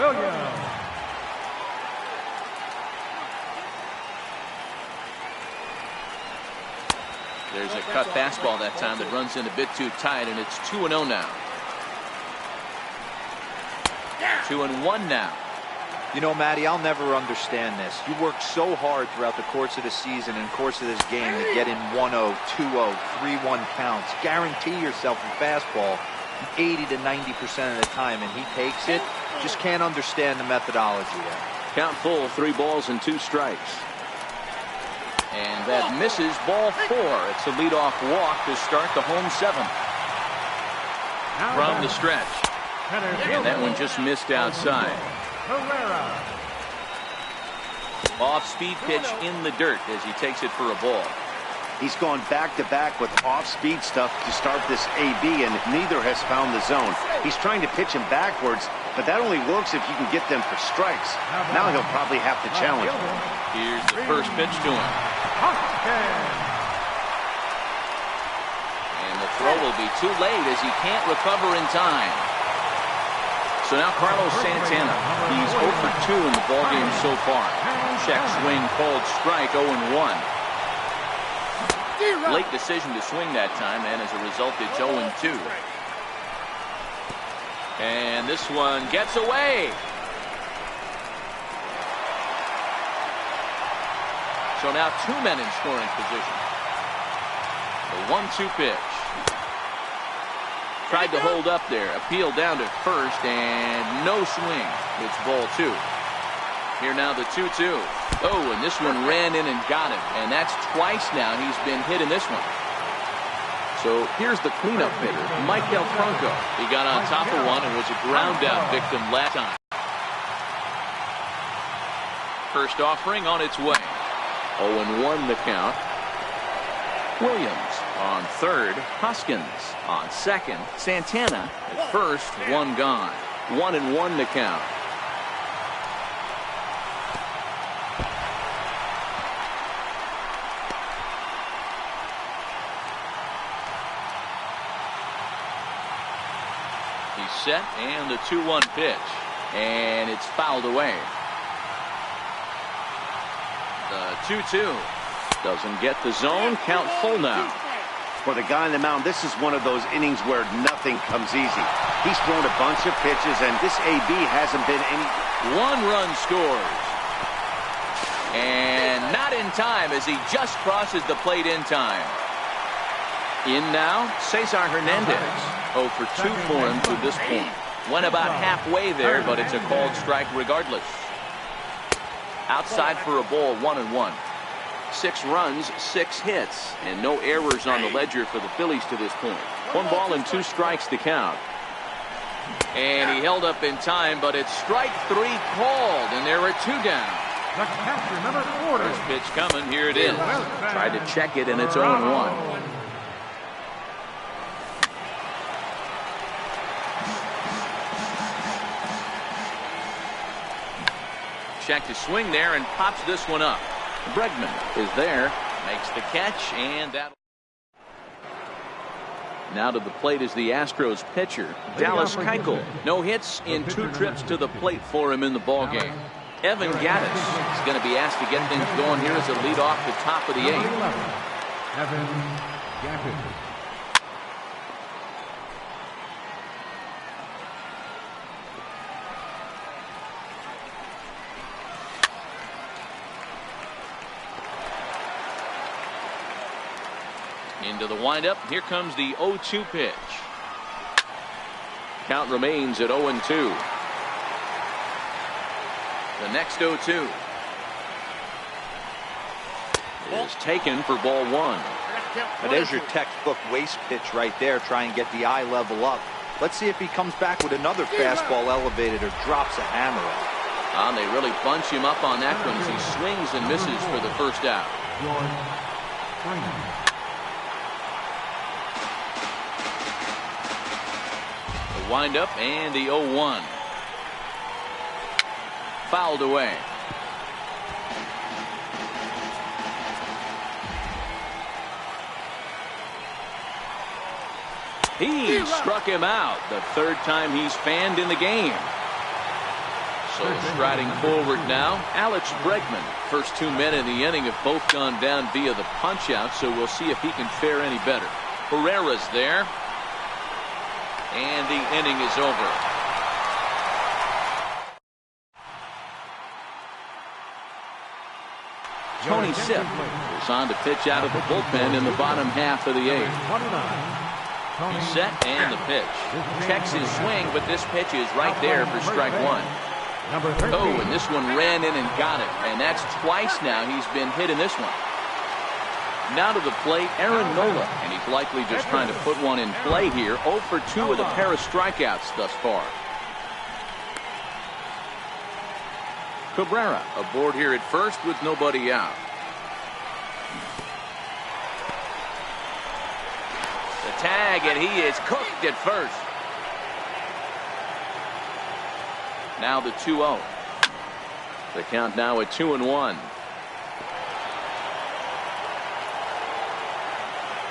There's a cut fastball that time that runs in a bit too tight, and it's 2-0 now. 2-1 now. You know, Matty, I'll never understand this. You work so hard throughout the course of the season and course of this game to get in 1-0, 2-0, 3-1 counts. Guarantee yourself a fastball 80 to 90% of the time, and he takes it. Just can't understand the methodology there. Count full, 3 balls and 2 strikes. And that misses, ball 4. It's a leadoff walk to start the home 7th. From the stretch. And that one just missed outside. Off-speed pitch in the dirt as he takes it for a ball. He's gone back-to-back with off-speed stuff to start this AB, and neither has found the zone. He's trying to pitch him backwards, but that only works if you can get them for strikes. Now he'll probably have to challenge him. Here's the first pitch to him. And the throw will be too late as he can't recover in time. So now Carlos Santana. He's 0 for 2 in the ballgame so far. Check swing called strike, 0-1. Late decision to swing that time, and as a result, it's 0-2. And this one gets away. So now 2 men in scoring position. The 1-2 pitch. Tried to hold up there. Appeal down to first, and no swing. It's ball 2. Here now the 2-2. Oh, and this one ran in and got him. And that's twice now he's been hit in this one. So here's the cleanup hitter, Michael Franco. He got on top of one and was a ground out victim last time. First offering on its way. 0-1 the count. Williams on third. Hoskins on second. Santana at first. 1 gone. 1-1 the count. He's set, and the 2-1 pitch. And it's fouled away. The 2-2. Doesn't get the zone. Count full now. For the guy on the mound, this is one of those innings where nothing comes easy. He's thrown a bunch of pitches, and this AB hasn't been any. 1 run scores. And not in time as he just crosses the plate in time. In now, Cesar Hernandez. 0 for 2 for him to this point. Went about halfway there, but it's a called strike regardless. Outside for a ball, 1-1. 6 runs, 6 hits, and no errors on the ledger for the Phillies to this point. 1 ball and 2 strikes to count. And he held up in time, but it's strike 3 called, and there are 2 down. The catcher, number 40. First pitch coming, here it is. Tried to check it, and it's 0-1. Check to swing there and pops this one up. Bregman is there, makes the catch, and that. Now to the plate is the Astros pitcher, Dallas Keuchel. No hits in 2 trips to the plate for him in the ballgame. Evan Gattis is going to be asked to get things going here as a lead off the top of the 8th. Evan Gattis. Into the windup. Here comes the 0-2 pitch. Count remains at 0-2. The next 0-2 is taken for ball 1. And there's your textbook waste pitch right there. Try and get the eye level up. Let's see if he comes back with another fastball elevated or drops a hammer up. They really bunch him up on that one as he swings and misses for the first out. The windup and the 0-1. Fouled away. He struck him out. The 3rd time he's fanned in the game. So striding forward now, Alex Bregman. First 2 men in the inning have both gone down via the punch out, so we'll see if he can fare any better. Herrera's there. And the inning is over. Tony Sipp is on to pitch out of the bullpen in the bottom half of the 8th. He's set and the pitch. Checks his swing, but this pitch is right there for strike 1. Oh, and this one ran in and got it. And that's twice now he's been hit in this one. Now to the plate, Aaron Nola, and he's likely just trying to put one in play here. 0 for 2 with a pair of strikeouts thus far. Cabrera aboard here at first with nobody out. The tag, and he is cooked at first. Now the 2-0. The count now at 2-1.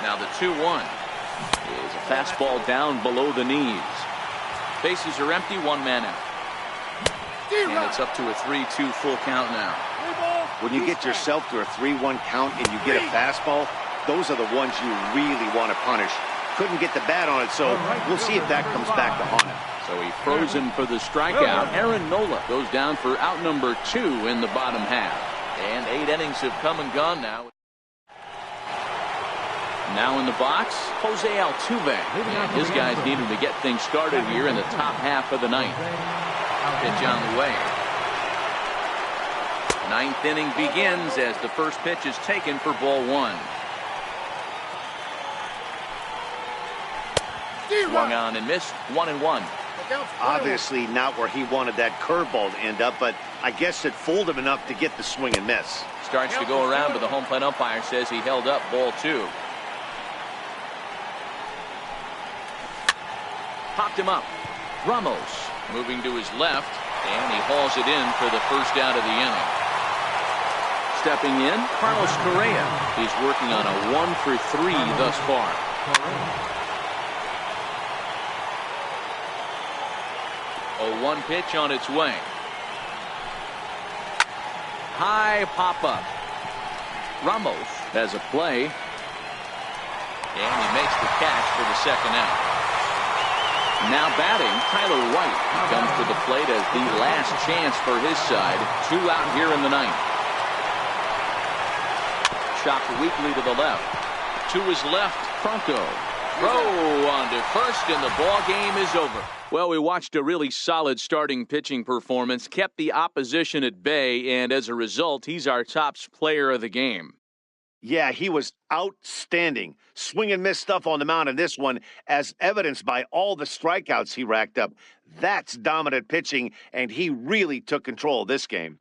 Now the 2-1 is a fastball down below the knees. Bases are empty, 1 man out. And it's up to a 3-2 full count now. When you get yourself to a 3-1 count and you get a fastball, those are the ones you really want to punish. Couldn't get the bat on it, so we'll see if that comes back to haunt him. So he frozen for the strikeout. Aaron Nola goes down for out number 2 in the bottom half. And 8 innings have come and gone now. Now in the box, Jose Altuve. And his guys need him to get things started here in the top half of the 9th. Pitch on the way. 9th inning begins as the first pitch is taken for ball 1. Swung on and missed. 1-1. Obviously not where he wanted that curveball to end up, but I guess it fooled him enough to get the swing and miss. Starts to go around, but the home plate umpire says he held up ball 2. Popped him up. Ramos moving to his left, and he hauls it in for the first out of the inning. Stepping in, Carlos Correa. He's working on a 1 for 3 thus far. 0-1 pitch on its way. High pop-up. Ramos has a play. And he makes the catch for the second out. Now batting, Tyler White. He comes to the plate as the last chance for his side. 2 out here in the ninth. Chopped weakly to the left. To his left, Franco. Throw on to first, and the ball game is over. Well, we watched a really solid starting pitching performance, kept the opposition at bay, and as a result, he's our top player of the game. Yeah, he was outstanding. Swing and miss stuff on the mound in this one, as evidenced by all the strikeouts he racked up. That's dominant pitching, and he really took control of this game.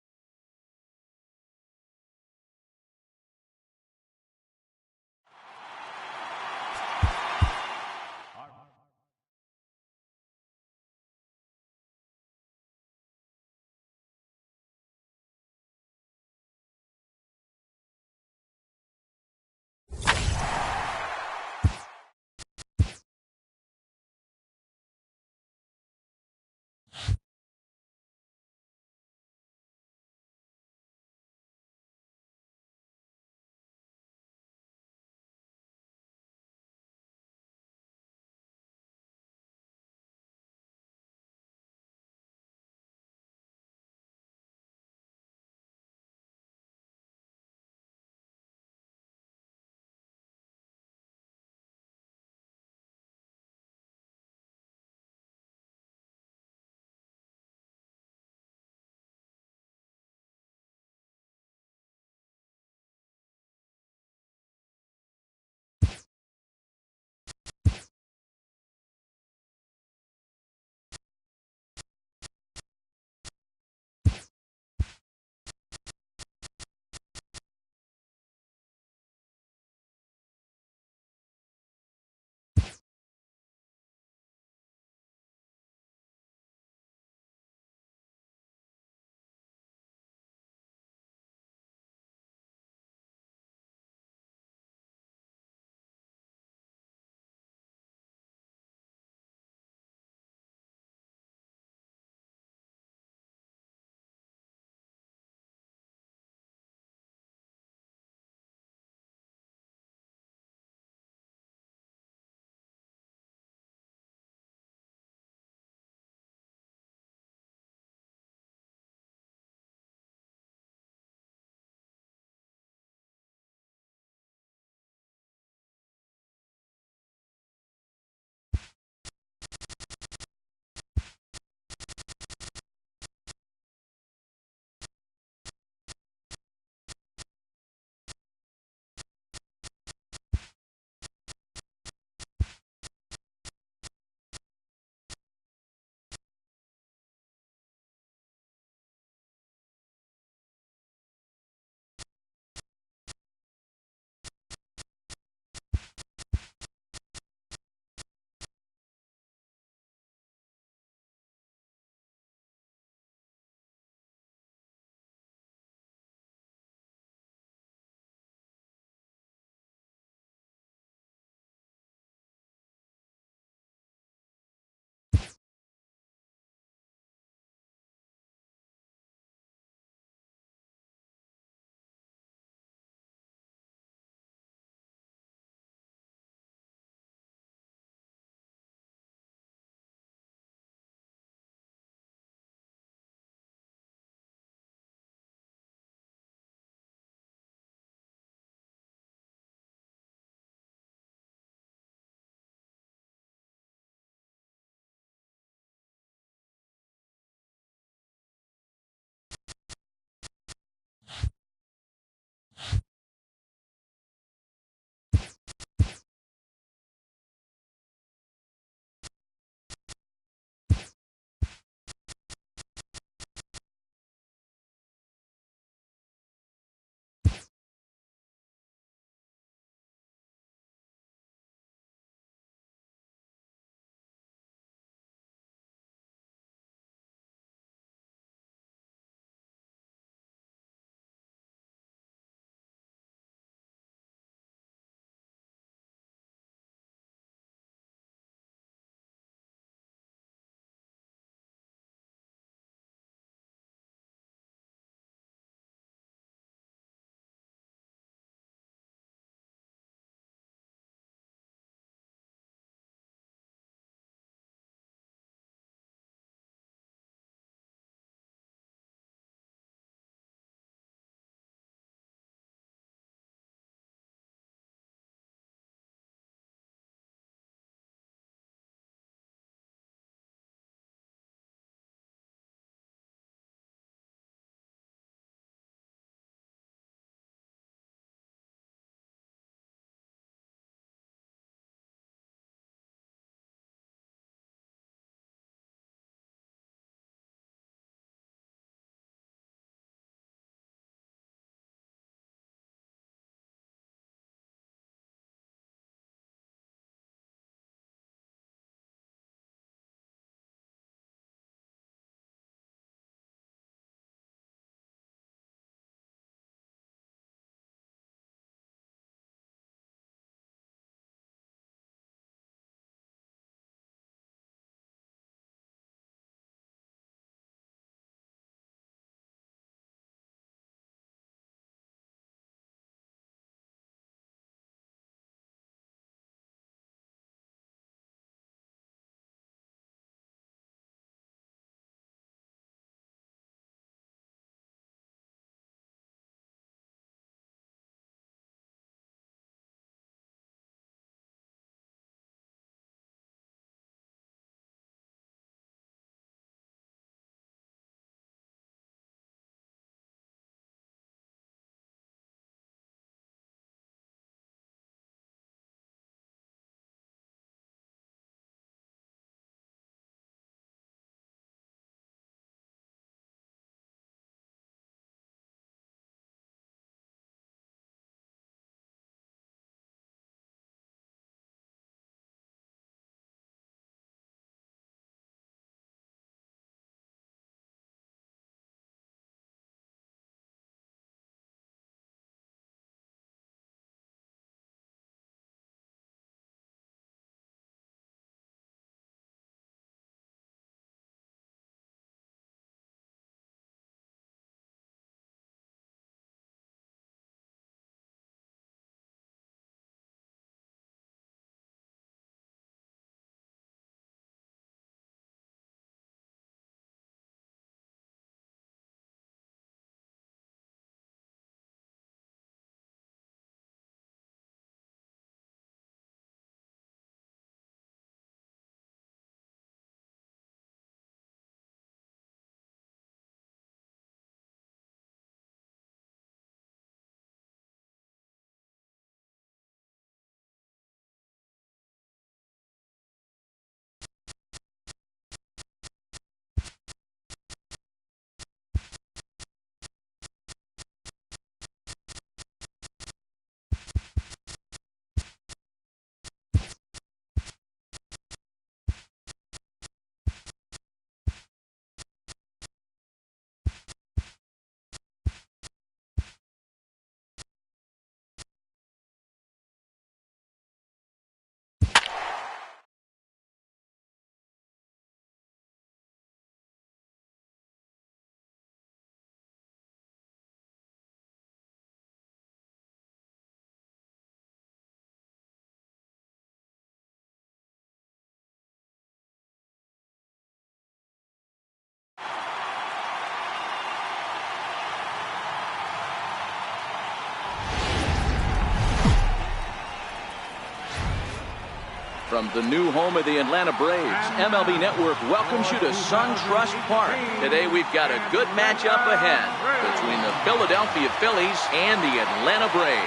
From the new home of the Atlanta Braves, MLB Network welcomes you to SunTrust Park. Today we've got a good matchup ahead between the Philadelphia Phillies and the Atlanta Braves.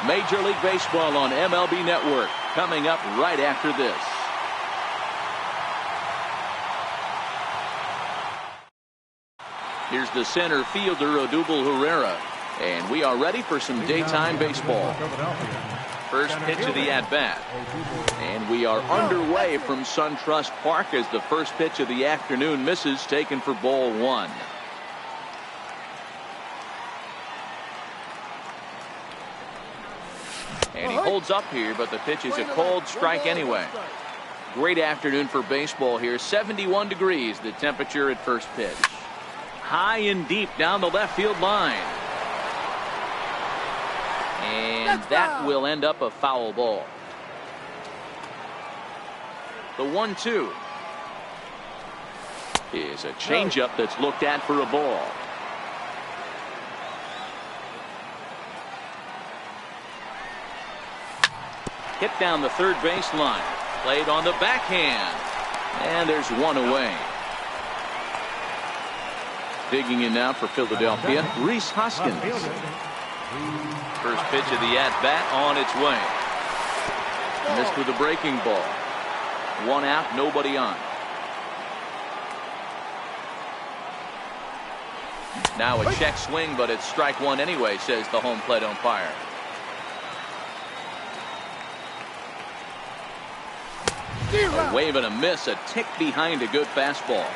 Major League Baseball on MLB Network coming up right after this. Here's the center fielder, Odubel Herrera, and we are ready for some daytime baseball. First pitch of the at-bat. And we are underway from SunTrust Park as the first pitch of the afternoon misses, taken for ball one. And he holds up here, but the pitch is a cold strike anyway. Great afternoon for baseball here. 71 degrees, the temperature at first pitch. High and deep down the left field line. And that will end up a foul ball. The 1-2 is a changeup that's looked at for a ball. Hit down the third baseline. Played on the backhand. And there's one away. Digging in now for Philadelphia, Rhys Hoskins. First pitch of the at-bat on its way. Missed with a breaking ball. One out, nobody on. Now a check swing, but it's strike one anyway, says the home plate umpire. A wave and a miss, a tick behind a good fastball.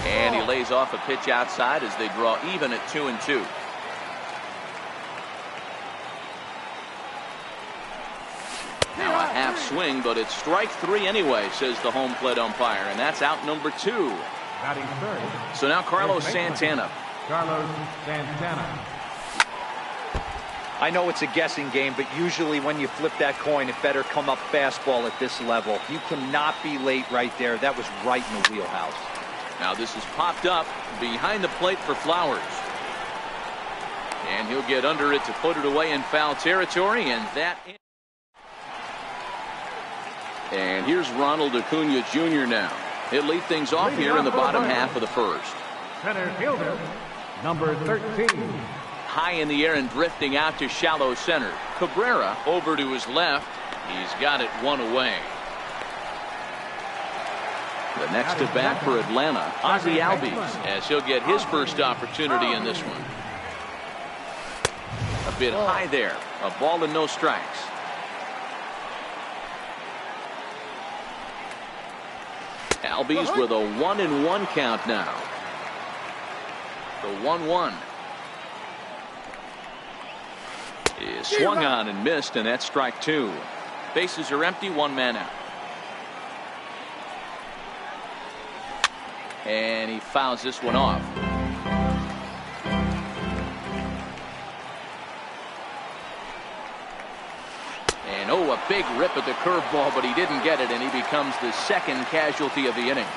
And he lays off a pitch outside as they draw even at 2-2. Now a half swing, but it's strike three anyway, says the home plate umpire, and that's out number two. So now Carlos Santana. I know it's a guessing game, but usually when you flip that coin, it better come up fastball at this level. You cannot be late right there. That was right in the wheelhouse. Now this is popped up behind the plate for Flowers. And he'll get under it to put it away in foul territory, and that. And here's Ronald Acuna Jr. now. He'll lead things off here in the bottom half of the first. Center fielder, number 13. High in the air and drifting out to shallow center. Cabrera over to his left. He's got it one away. The next to bat for Atlanta, Ozzie Albies, as he'll get his first opportunity in this one. A bit high there. A ball and no strikes. Albies with a 1-1 count now. The 1-1 is swung on and missed, and that's strike two. Bases are empty, one man out. And he fouls this one off. And oh, a big rip at the curveball, but he didn't get it, and he becomes the second casualty of the inning.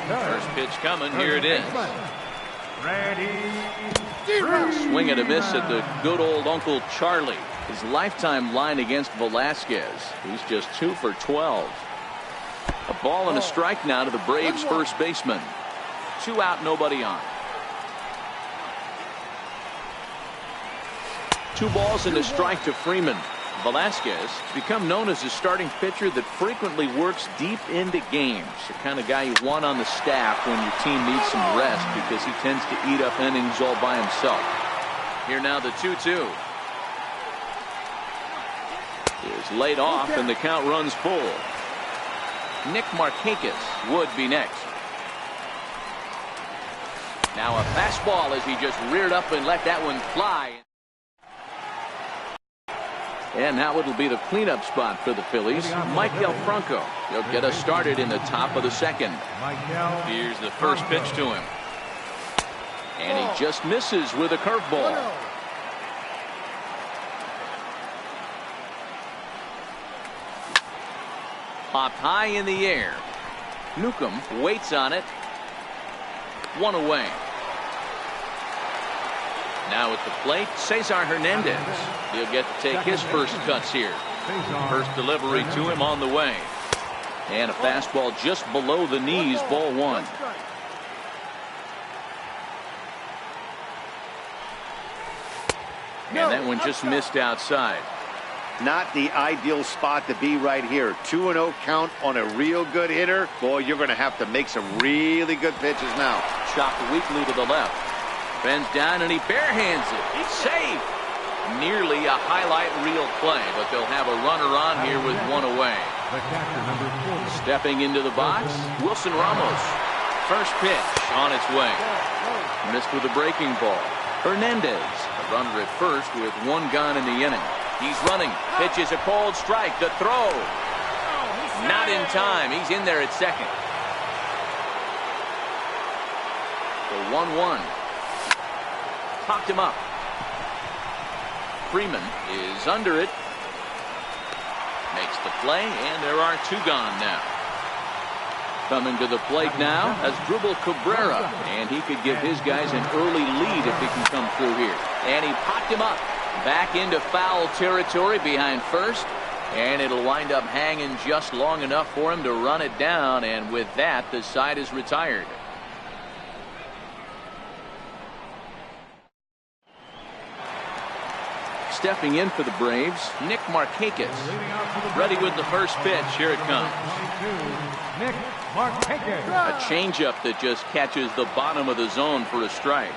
First pitch coming, here it is. Swing and a miss at the good old Uncle Charlie. His lifetime line against Velasquez. He's just 2 for 12. A ball and a strike now to the Braves first baseman. 2 out, nobody on. 2 balls and a strike to Freeman. Velasquez has become known as a starting pitcher that frequently works deep into games. The kind of guy you want on the staff when your team needs some rest, because he tends to eat up innings all by himself. Here now the 2-2 is laid off, and the count runs full. Nick Markakis would be next. Now a fastball as he just reared up and let that one fly. And now it'll be the cleanup spot for the Phillies. Michael Franco. He'll get us started in the top of the second. Here's the first pitch to him. And he just misses with a curveball. Popped high in the air. Newcomb waits on it. One away. Now at the plate, Cesar Hernandez. He'll get to take his first cuts here. First delivery to him on the way. And a fastball just below the knees, ball one. And that one just missed outside. Not the ideal spot to be right here. 2-0 count on a real good hitter. Boy, you're going to have to make some really good pitches now. Chopped weakly to the left. Bends down and he barehands it. He's safe. Nearly a highlight reel play, but they'll have a runner on here with one away. Stepping into the box, Wilson Ramos. First pitch on its way. Missed with a breaking ball. Hernandez, a runner at first with one gone in the inning. He's running. Pitches a cold strike. The throw. Not in time. He's in there at second. The 1-1. Popped him up. Freeman is under it. Makes the play, and there are two gone now. Coming to the plate now as Dribble Cabrera, and he could give his guys an early lead if he can come through here. And he popped him up. Back into foul territory behind first, and it'll wind up hanging just long enough for him to run it down, and with that the side is retired. Stepping in for the Braves, Nick Markakis. Ready with the first pitch. Here it comes. Nick Markakis. A changeup that just catches the bottom of the zone for a strike.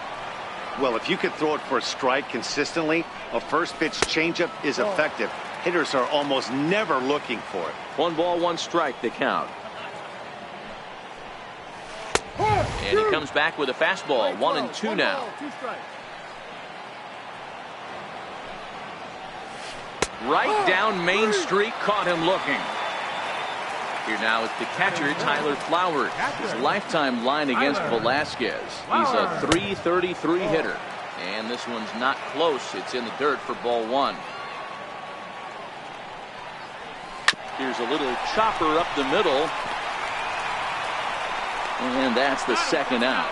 Well, if you could throw it for a strike consistently, a first pitch changeup is effective. Hitters are almost never looking for it. 1 ball, 1 strike, the count. And he comes back with a fastball. 1-2 now. Right down Main Street, caught him looking. Here now is the catcher, Tyler Flowers. His lifetime line against Velasquez. He's a .333 hitter. And this one's not close. It's in the dirt for ball one. Here's a little chopper up the middle. And that's the second out.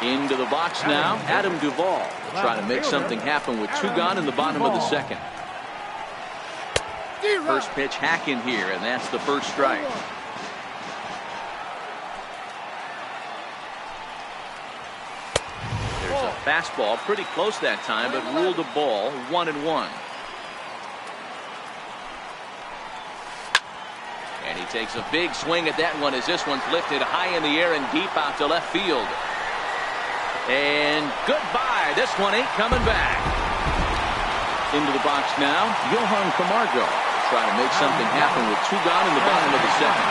Into the box now, Adam Duvall. Trying to make something happen with two gone in the bottom of the second. First pitch hacking here, and that's the first strike. There's a fastball pretty close that time, but ruled a ball. 1-1. And he takes a big swing at that one as this one's lifted high in the air and deep out to left field. And goodbye. This one ain't coming back. Into the box now, Johan Camargo. Trying to make something happen with two gone in the bottom of the second.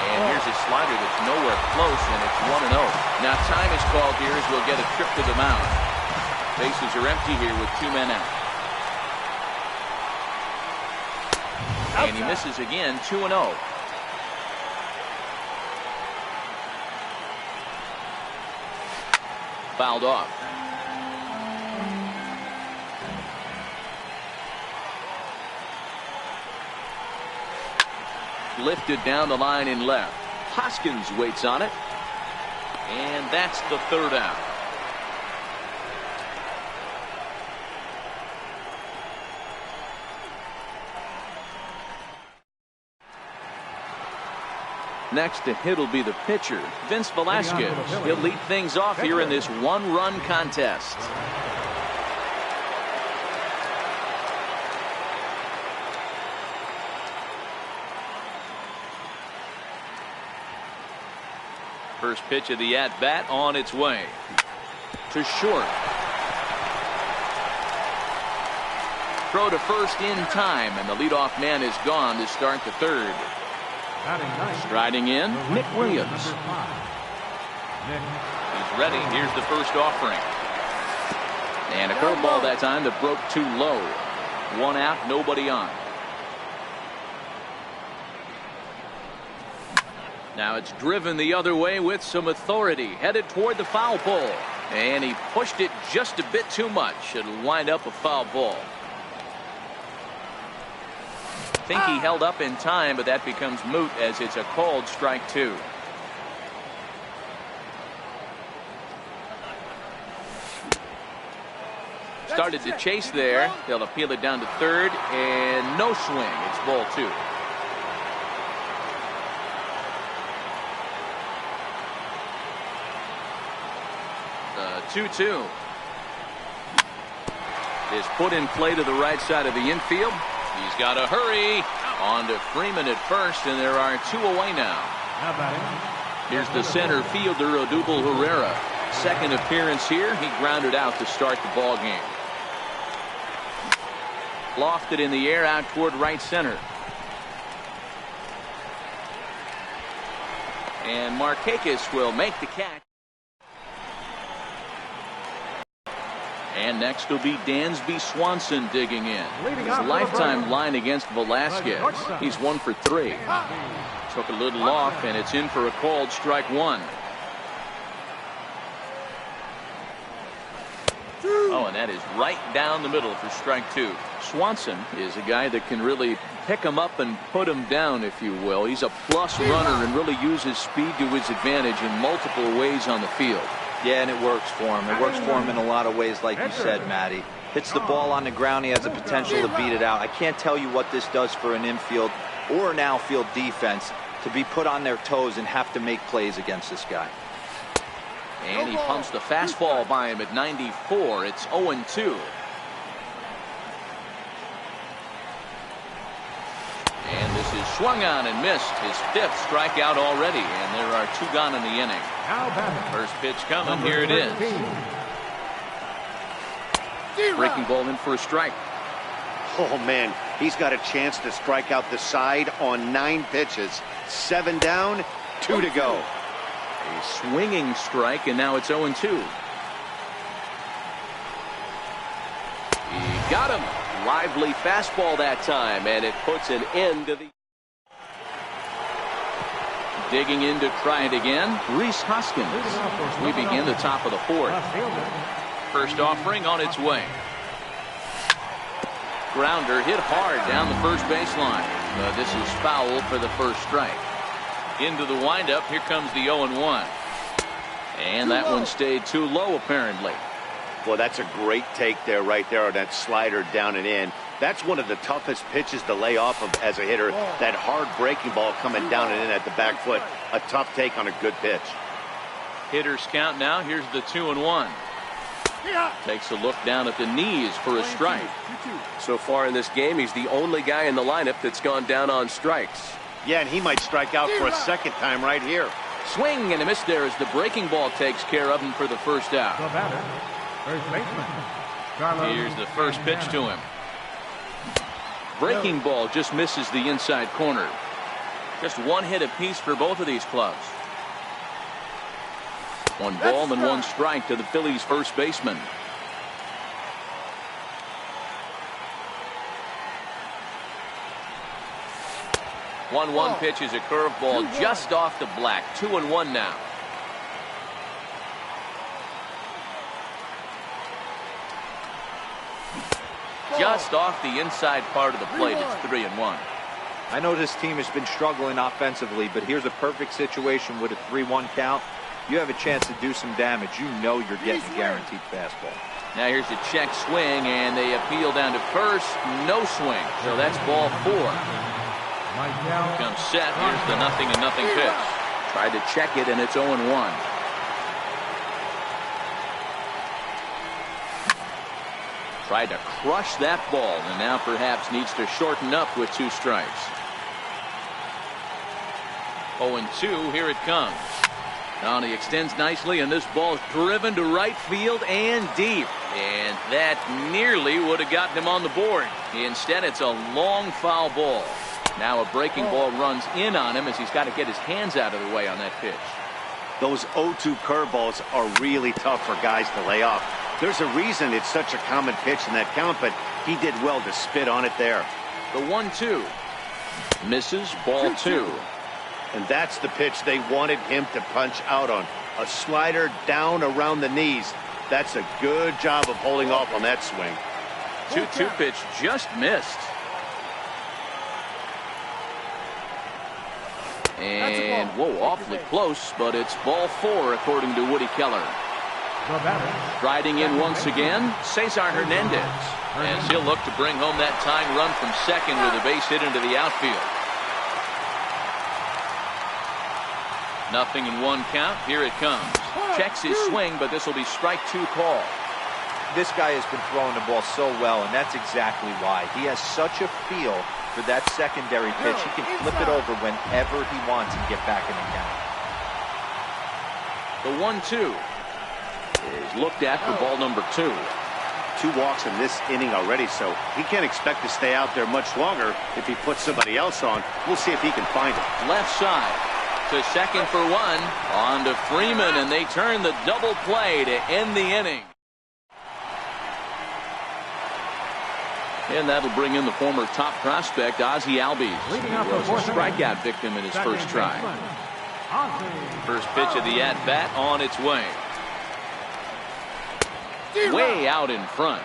And here's a slider that's nowhere close, and it's 1-0. Now time is called here as we'll get a trip to the mound. Bases are empty here with 2 men out. And he misses again, 2-0. Fouled off. Lifted down the line in left. Hoskins waits on it. And that's the third out. Next to hit will be the pitcher, Vince Velasquez. He'll lead things off here in this one-run contest. First pitch of the at-bat on its way. To short. Throw to first in time, and the leadoff man is gone to start the third. Striding in, Nick Williams. He's ready. Here's the first offering. And a curveball that time that broke too low. 1 out, nobody on. Now it's driven the other way with some authority. Headed toward the foul pole. And he pushed it just a bit too much. It'll wind up a foul ball. I think he held up in time, but that becomes moot as it's a called strike 2. started to chase there. They'll appeal it down to third, and no swing. It's ball 2. The 2-2 is put in play to the right side of the infield. He's got to hurry. On to Freeman at first, and there are 2 away now. Here's the center fielder, Odubel Herrera. Second appearance here. He grounded out to start the ball game. Lofted in the air out toward right center. And Markakis will make the catch. And next will be Dansby Swanson digging in. His lifetime line against Velasquez. He's 1 for 3. Took a little off, and it's in for a called strike 1. Oh, and that is right down the middle for strike 2. Swanson is a guy that can really pick him up and put him down, if you will. He's a plus runner and really uses speed to his advantage in multiple ways on the field. Yeah, and it works for him. It works for him in a lot of ways, like you said, Matty. Hits the ball on the ground. He has the potential to beat it out. I can't tell you what this does for an infield or an outfield defense to be put on their toes and have to make plays against this guy. And he pumps the fastball by him at 94. It's 0-2. And this is swung on and missed. His 5th strikeout already, and there are 2 gone in the inning. First pitch coming. Here it is. Breaking ball in for a strike. Oh, man, he's got a chance to strike out the side on 9 pitches. 7 down, 2 to go. A swinging strike, and now it's 0-2. He got him. Lively fastball that time, and it puts an end to the... Digging in to try it again, Rhys Hoskins. We begin the top of the 4th. First offering on its way. Grounder hit hard down the first baseline. This is foul for the first strike. Into the windup, here comes the 0-1. And that one stayed too low, apparently. Well, that's a great take there, right there, on that slider down and in. That's one of the toughest pitches to lay off of as a hitter. That hard breaking ball coming down and in at the back foot. A tough take on a good pitch. Hitters count now. Here's the 2-1. Takes a look down at the knees for a strike. So far in this game, he's the only guy in the lineup that's gone down on strikes. Yeah, and he might strike out for a second time right here. Swing and a miss there as the breaking ball takes care of him for the first out. Here's the first pitch to him. Breaking ball just misses the inside corner. Just 1 hit apiece for both of these clubs. 1 ball and 1 strike to the Phillies' first baseman. One pitch is a curveball just off the black. 2-1 now. Just off the inside part of the plate. It's 3-1. I know this team has been struggling offensively, but here's a perfect situation with a 3-1 count. You have a chance to do some damage. You know you're getting a guaranteed fastball. Now here's a check swing, and they appeal down to first. No swing. So that's ball 4. Comes set. Here's the 0-0 pitch. Tried to check it, and it's 0-1. Tried to crush that ball, and now perhaps needs to shorten up with 2 strikes. 0-2. Here it comes. Now he extends nicely, and this ball's driven to right field and deep. And that nearly would have gotten him on the board. Instead, it's a long foul ball. Now a breaking ball runs in on him as he's got to get his hands out of the way on that pitch. Those 0-2 curveballs are really tough for guys to lay off. There's a reason it's such a common pitch in that count, but he did well to spit on it there. The 1-2 misses, ball 2. And that's the pitch they wanted him to punch out on. A slider down around the knees. That's a good job of holding off on that swing. 2-2 pitch just missed. And, whoa, awfully close, but it's ball 4 according to Woody Keller. The batter. Riding in once again, Cesar Hernandez. As he'll look to bring home that tying run from second with a base hit into the outfield. Nothing in one count. Here it comes. Checks his swing, but this will be strike two call. This guy has been throwing the ball so well, and that's exactly why. He has such a feel for that secondary pitch. He can flip it over whenever he wants and get back in the count. The 1-2 is looked at for ball number 2. 2 walks in this inning already, so he can't expect to stay out there much longer if he puts somebody else on. We'll see if he can find it. Left side to second for 1. On to Freeman, and they turn the double play to end the inning. And that'll bring in the former top prospect, Ozzie Albies, who was a strikeout victim in his first try. First pitch of the at-bat on its way. Way out in front.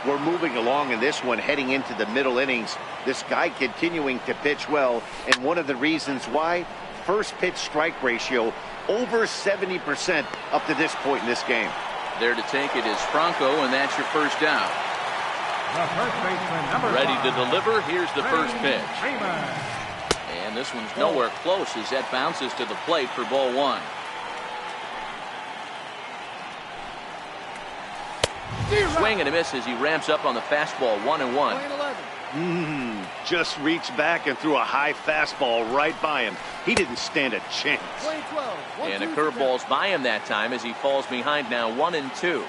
We're moving along in this one, heading into the middle innings. This guy continuing to pitch well, and one of the reasons why, first pitch strike ratio over 70% up to this point in this game. There to take it is Franco, and that's your first out. The first baseman, number Ready 5. to deliver. Here's the first pitch. Freeman. And this one's nowhere close as that bounces to the plate for ball 1. Swing and a miss as he ramps up on the fastball. 1-1. Just reached back and threw a high fastball right by him. He didn't stand a chance. And a curveball's by him that time as he falls behind now 1-2.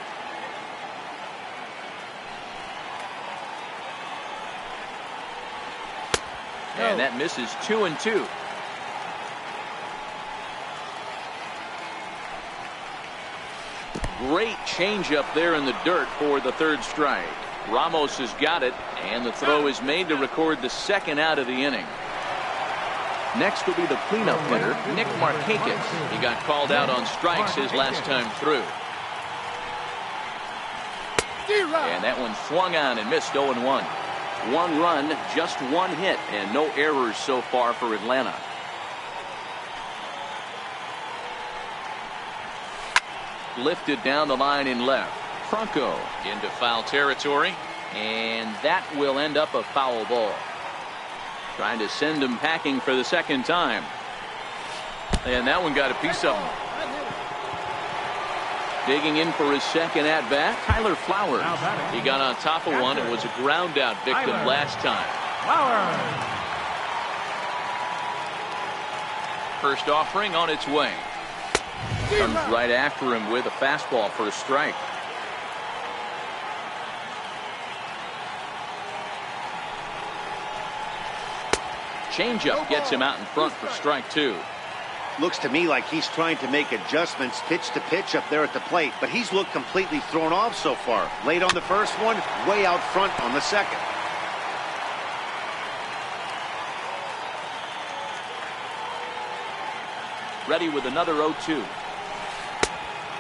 And that misses 2-2. Great changeup there in the dirt for the third strike. Ramos has got it, and the throw is made to record the second out of the inning. Next will be the cleanup hitter, Nick Markakis. He got called out on strikes his last time through. And that one swung on and missed 0-1. 1 run, just 1 hit, and no errors so far for Atlanta. Lifted down the line in left. Franco into foul territory, and that will end up a foul ball. Trying to send him packing for the second time. And that one got a piece of him. Digging in for his second at-bat, Tyler Flowers. He got on top of one and was a ground-out victim last time. First offering on its way. Comes right after him with a fastball for a strike. Changeup gets him out in front for strike 2. Looks to me like he's trying to make adjustments pitch to pitch up there at the plate, but he's looked completely thrown off so far. Late on the first one, way out front on the second. Ready with another 0-2.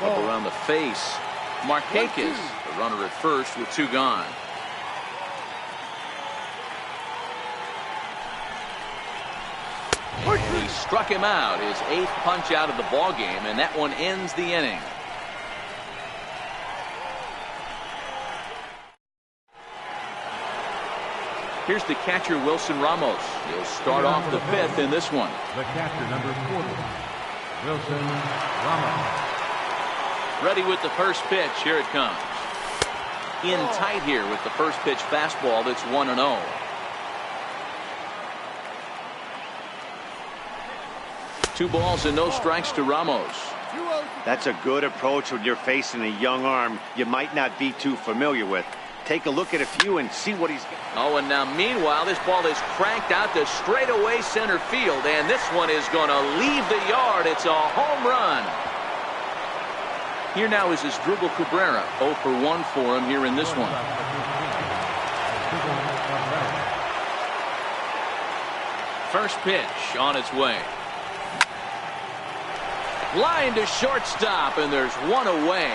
Up around the face. Markakis, the runner at first with 2 gone. And he struck him out, his 8th punch out of the ball game, and that one ends the inning. Here's the catcher, Wilson Ramos. He'll start off the 5th in this one. The catcher, number 40, Wilson Ramos. Ready with the first pitch. Here it comes. In tight here with the first pitch fastball that's 1-0. Two balls and no strikes to Ramos. That's a good approach when you're facing a young arm you might not be too familiar with. Take a look at a few and see what he's got. Oh, and now meanwhile, this ball is cranked out to straightaway center field, and this one is going to leave the yard. It's a home run. Here now is Asdrubal Cabrera. 0 for 1 for him here in this one. First pitch on its way. Line to shortstop, and there's one away.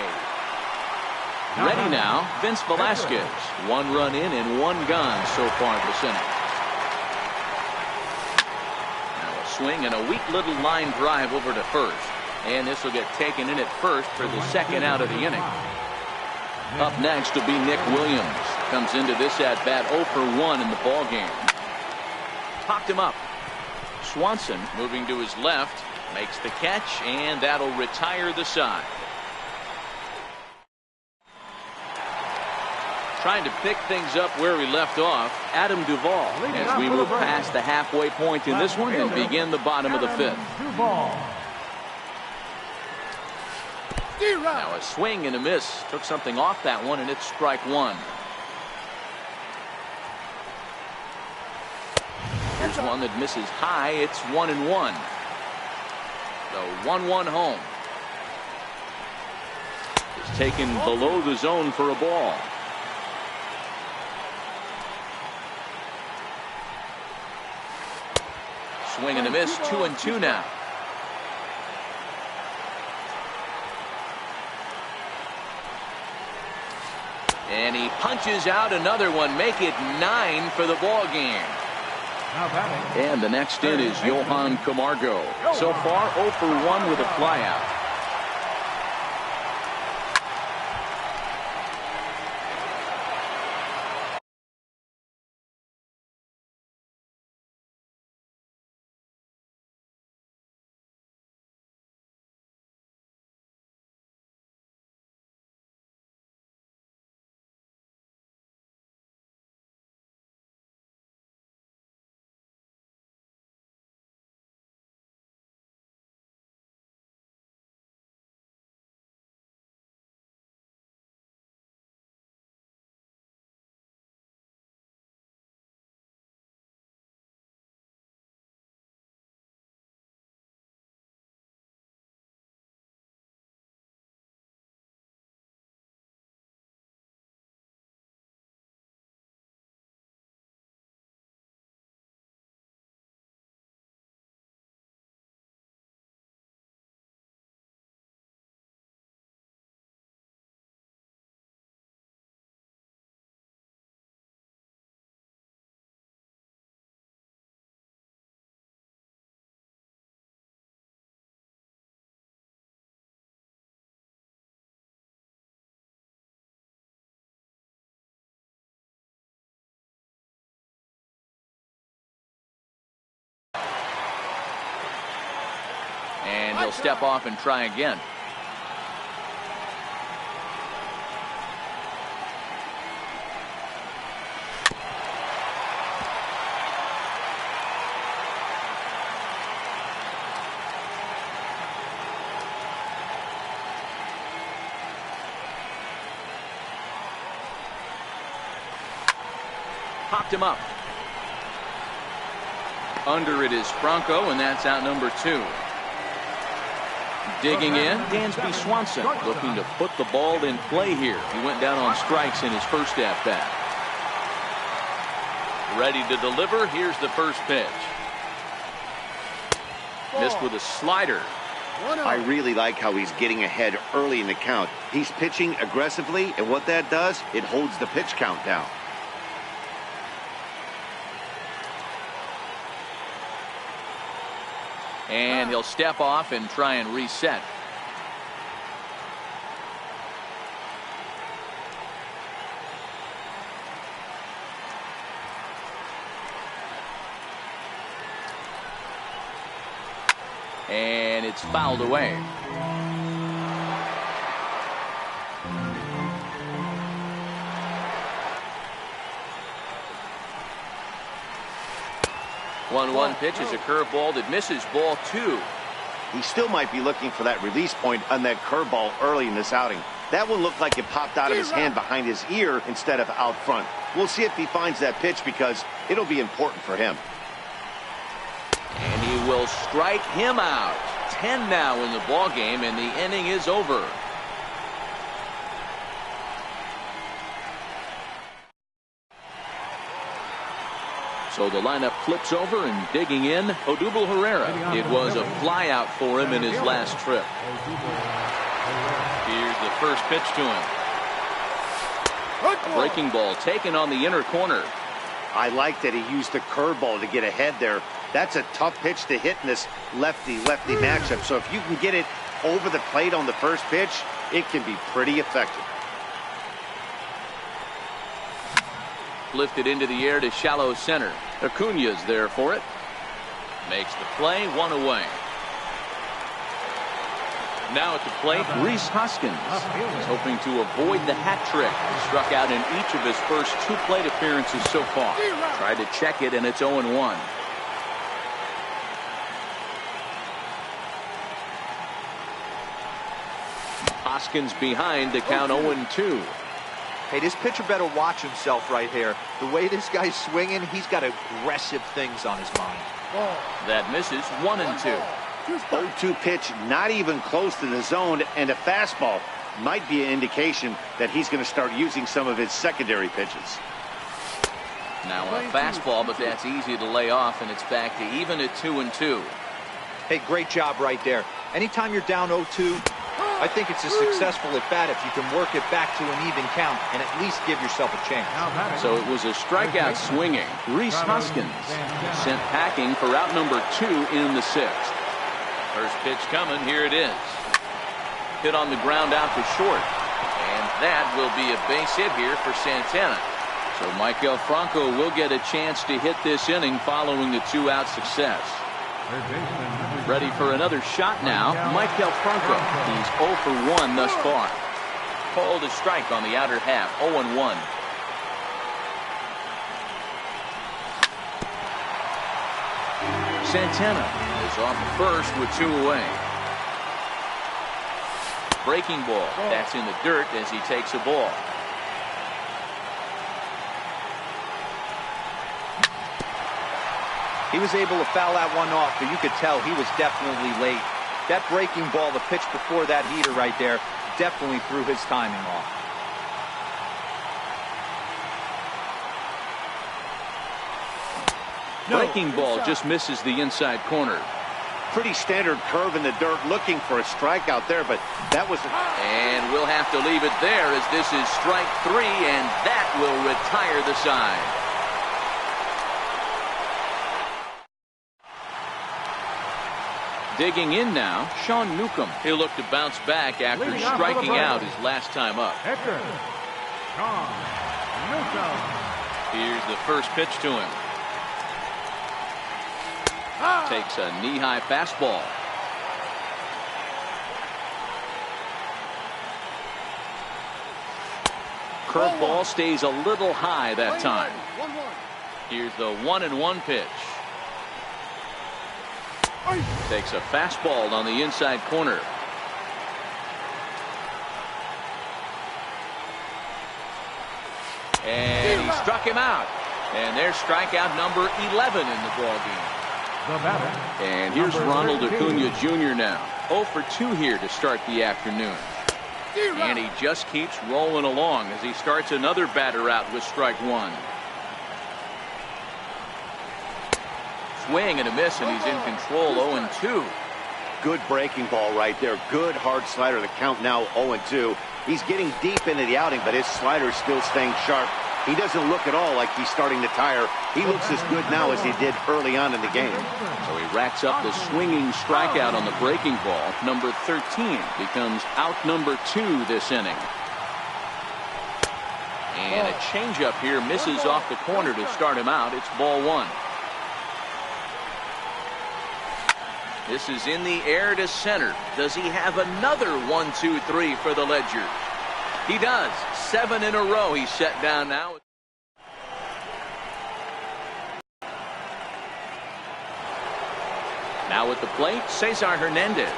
Ready now, Vince Velasquez. 1 run in and 1 gone so far this inning. Now a swing and a weak little line drive over to first. And this will get taken in at first for the second out of the inning. Up next will be Nick Williams. Comes into this at bat 0 for 1 in the ball game. Popped him up. Swanson moving to his left. Makes the catch, and that'll retire the side. Trying to pick things up where we left off, Adam Duvall, as we move past the halfway point in this one and begin the bottom of the fifth. Now a swing and a miss. Took something off that one, and it's strike one. Here's one that misses high. It's 1-1. The 1-1 home. It's taken below the zone for a ball. Swing and a miss. 2-2 now. And he punches out another one. Make it 9 for the ball game. And the next in is Johan Camargo. So far 0 for 1 with a flyout. And he'll step off and try again. Popped him up. Under it is Franco, and that's out number 2. Digging in, Dansby Swanson looking to put the ball in play here. He went down on strikes in his first at-bat. Ready to deliver. Here's the first pitch. Missed with a slider. I really like how he's getting ahead early in the count. He's pitching aggressively, and what that does, it holds the pitch count down. And he'll step off and try and reset. And it's fouled away. One pitch is a curveball that misses, ball 2. He still might be looking for that release point on that curveball early in this outing. That one looked like it popped out of his hand behind his ear instead of out front. We'll see if he finds that pitch because it'll be important for him. And he will strike him out. 10 now in the ball game, and the inning is over. So the lineup flips over, and digging in, Odubel Herrera. It was a flyout for him in his last trip. Here's the first pitch to him. A breaking ball taken on the inner corner. I like that he used the curveball to get ahead there. That's a tough pitch to hit in this lefty-lefty matchup. So if you can get it over the plate on the first pitch, it can be pretty effective. Lifted into the air to shallow center. Acuna's there for it. Makes the play, one away. Now at the plate, Rhys Hoskins is hoping to avoid the hat trick. He struck out in each of his first 2 plate appearances so far. Tried to check it, and it's 0-1. Hoskins behind to count 0-2. Hey, this pitcher better watch himself right here. The way this guy's swinging, he's got aggressive things on his mind. That misses, 1-2. 0-2 pitch, not even close to the zone, and a fastball might be an indication that he's going to start using some of his secondary pitches. Now a fastball, but that's easy to lay off, and it's back to even at 2-2. Hey, great job right there. Anytime you're down 0-2, I think it's a successful at bat if you can work it back to an even count and at least give yourself a chance. So it was a strikeout swinging. Rhys Hoskins sent packing for out number 2 in the 6th. First pitch coming, here it is. Hit on the ground out to short. And that will be a base hit here for Santana. So Maikel Franco will get a chance to hit this inning following the 2-out success. Ready for another shot now, Maikel Franco. He's 0 for 1 thus far. Called a strike on the outer half, 0-1. Santana is off first with 2 away. Breaking ball. That's in the dirt as he takes a ball. He was able to foul that one off, but you could tell he was definitely late. That breaking ball, the pitch before that heater right there, definitely threw his timing off. Breaking ball just misses the inside corner. Pretty standard curve in the dirt, looking for a strikeout there, but that was... And we'll have to leave it there as this is strike 3, and that will retire the side. Digging in now, Sean Newcomb. He'll look to bounce back after striking out his last time up. Here's the first pitch to him. Takes a knee-high fastball. Curveball stays a little high that time. Here's the 1-1 pitch. Takes a fastball on the inside corner. And he struck him out. And there's strikeout number 11 in the ballgame. And here's Ronald Acuna Jr. now. 0 for 2 here to start the afternoon. And he just keeps rolling along as he starts another batter out with strike 1. Swing and a miss, and he's in control. 0-2. Good breaking ball right there. Good hard slider. The count now 0-2. He's getting deep into the outing, but his slider is still staying sharp. He doesn't look at all like he's starting to tire. He looks as good now as he did early on in the game. So he racks up the swinging strikeout on the breaking ball. Number 13 becomes out number 2 this inning. And a changeup here misses off the corner to start him out. It's ball 1. This is in the air to center. Does he have another 1-2-3 for the Ledger? He does. 7 in a row. He's set down now. Now at the plate, Cesar Hernandez.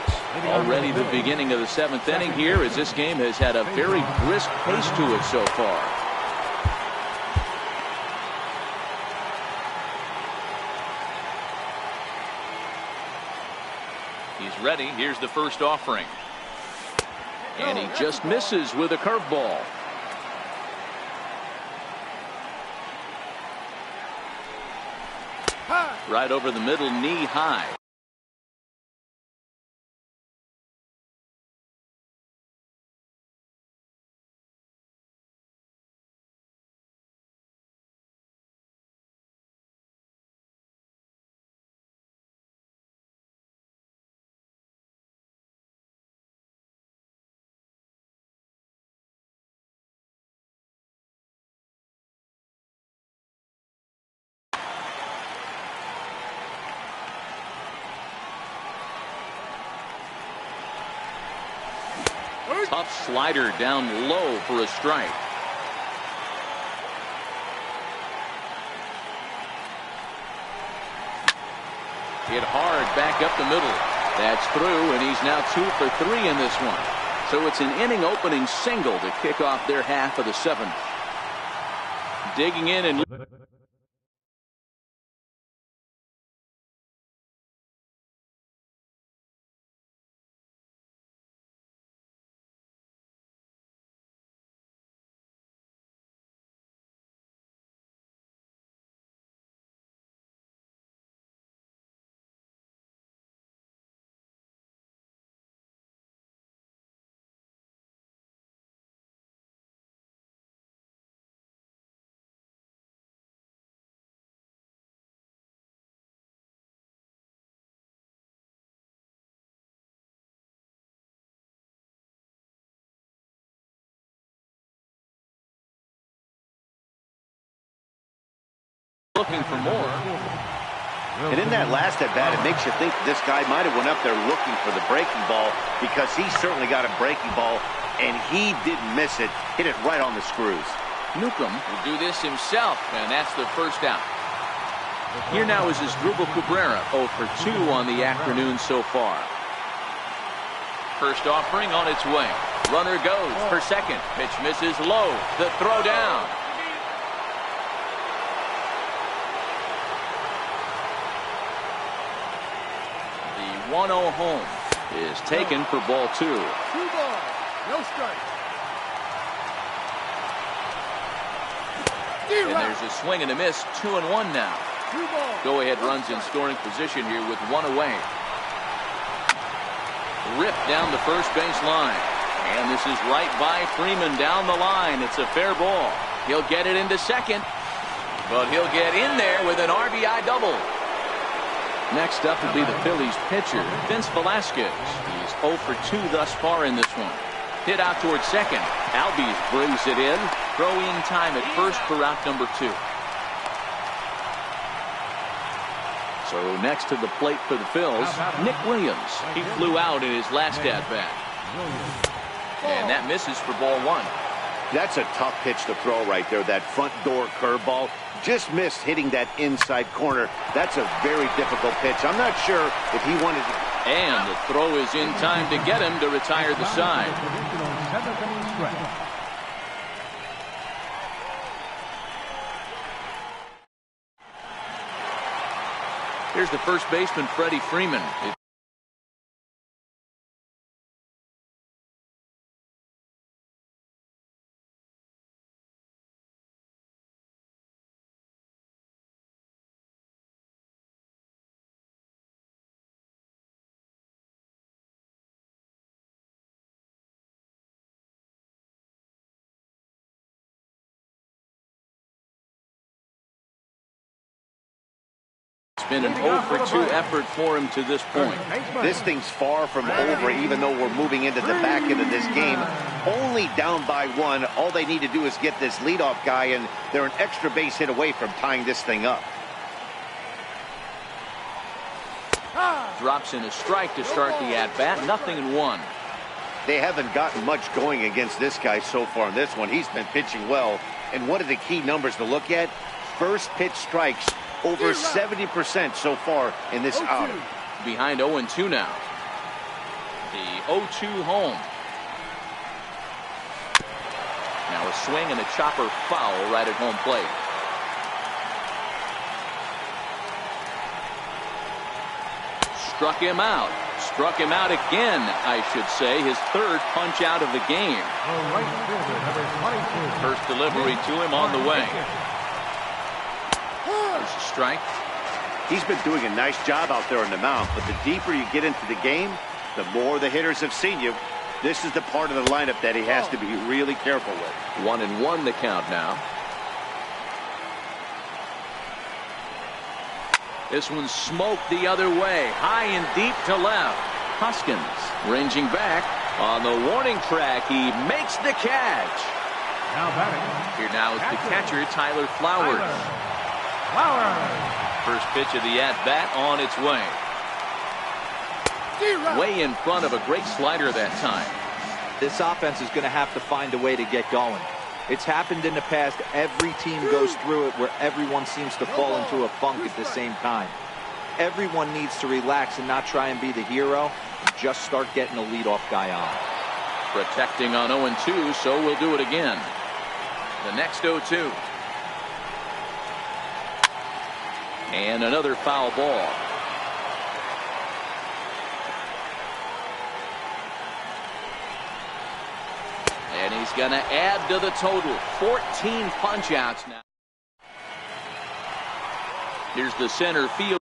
Already the beginning of the 7th inning here, as this game has had a very brisk pace to it so far. He's ready. Here's the first offering. And he just misses with a curveball. Right over the middle, knee high. Tough slider down low for a strike. Hit hard back up the middle. That's through, and he's now 2 for 3 in this one. So it's an inning opening single to kick off their half of the 7th. Digging in and looking for more. And in that last at bat, it makes you think this guy might have went up there looking for the breaking ball, because he certainly got a breaking ball, and he didn't miss it. Hit it right on the screws. Newcomb will do this himself, and that's the first out. Here now is Asdrubal Cabrera, 0 for 2 on the afternoon so far. First offering on its way. Runner goes for second. Pitch misses low. The throw down. The 1-0 home is taken for ball 2. 2 balls, no strikes. And there's a swing and a miss. 2-1 now. 2 balls. Go-ahead runs in scoring position here with 1 away. Ripped down the first base line. And this is right by Freeman down the line. It's a fair ball. He'll get it into second. But he'll get in there with an RBI double. Next up will be the Phillies pitcher, Vince Velasquez. He's 0 for 2 thus far in this one. Hit out towards second. Albies brings it in. Throw in time at first for out number 2. So next to the plate for the Phils, Nick Williams. He flew out in his last at-bat. And that misses for ball 1. That's a tough pitch to throw right there. That front door curveball just missed hitting that inside corner. That's a very difficult pitch. I'm not sure if he wanted to. And the throw is in time to get him to retire the side. Here's the first baseman, Freddie Freeman. Been an 0 for 2 effort for him to this point. This thing's far from over, even though we're moving into the back end of this game. Only down by 1. All they need to do is get this leadoff guy, and they're an extra base hit away from tying this thing up. Drops in a strike to start the at-bat. 0-1. They haven't gotten much going against this guy so far in this one. He's been pitching well, and one of the key numbers to look at, first pitch strikes, over 70% so far in this outing. Behind 0-2 now. The 0-2 home. Now a swing and a chopper foul right at home plate. Struck him out. Struck him out again, I should say. His 3rd punch out of the game. First delivery to him on the way. There's a strike. He's been doing a nice job out there on the mound, but the deeper you get into the game, the more the hitters have seen you. This is the part of the lineup that he has to be really careful with. 1-1 the count now. This one's smoked the other way, high and deep to left. Hoskins ranging back on the warning track. He makes the catch. Now batting. Here now is the catcher, Tyler Flowers. First pitch of the at-bat on its way. Way in front of a great slider that time. This offense is going to have to find a way to get going. It's happened in the past. Every team goes through it where everyone seems to fall into a funk at the same time. Everyone needs to relax and not try and be the hero. Just start getting the leadoff guy on. Protecting on 0-2, so we'll do it again. The next 0-2. And another foul ball. And he's going to add to the total. 14 punch-outs now. Here's the center field.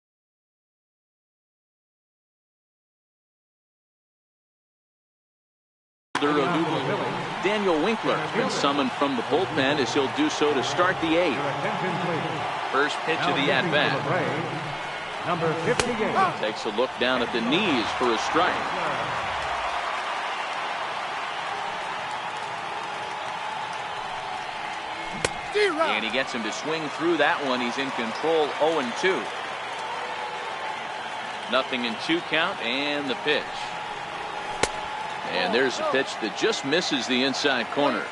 Daniel Winkler has been summoned from the bullpen as he'll do so to start the 8th. First pitch of the at-bat. Number 58. Takes a look down at the knees for a strike. And he gets him to swing through that one. He's in control. 0-2. Nothing in 2 count, and the pitch. And there's a pitch that just misses the inside corner.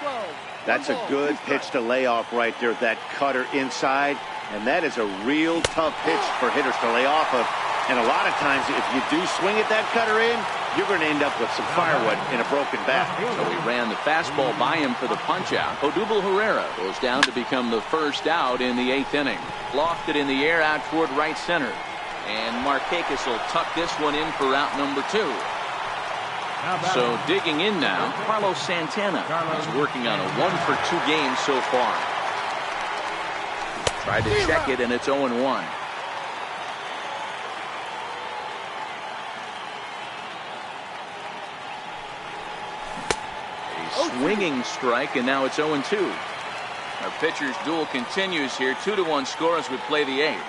That's a good pitch to lay off right there. That cutter inside. And that is a real tough pitch for hitters to lay off of. And a lot of times, if you do swing at that cutter in, you're going to end up with some firewood in a broken bat. So he ran the fastball by him for the punch-out. Odubel Herrera goes down to become the first out in the 8th inning. Lofted in the air out toward right center. And Markakis will tuck this one in for out number 2. So digging in now, Carlos Santana is working on a 1-for-2 game so far. Tried to check it, and it's 0-1. A swinging strike, and now it's 0-2. Our pitcher's duel continues here. 2-1 score as we play the 8th.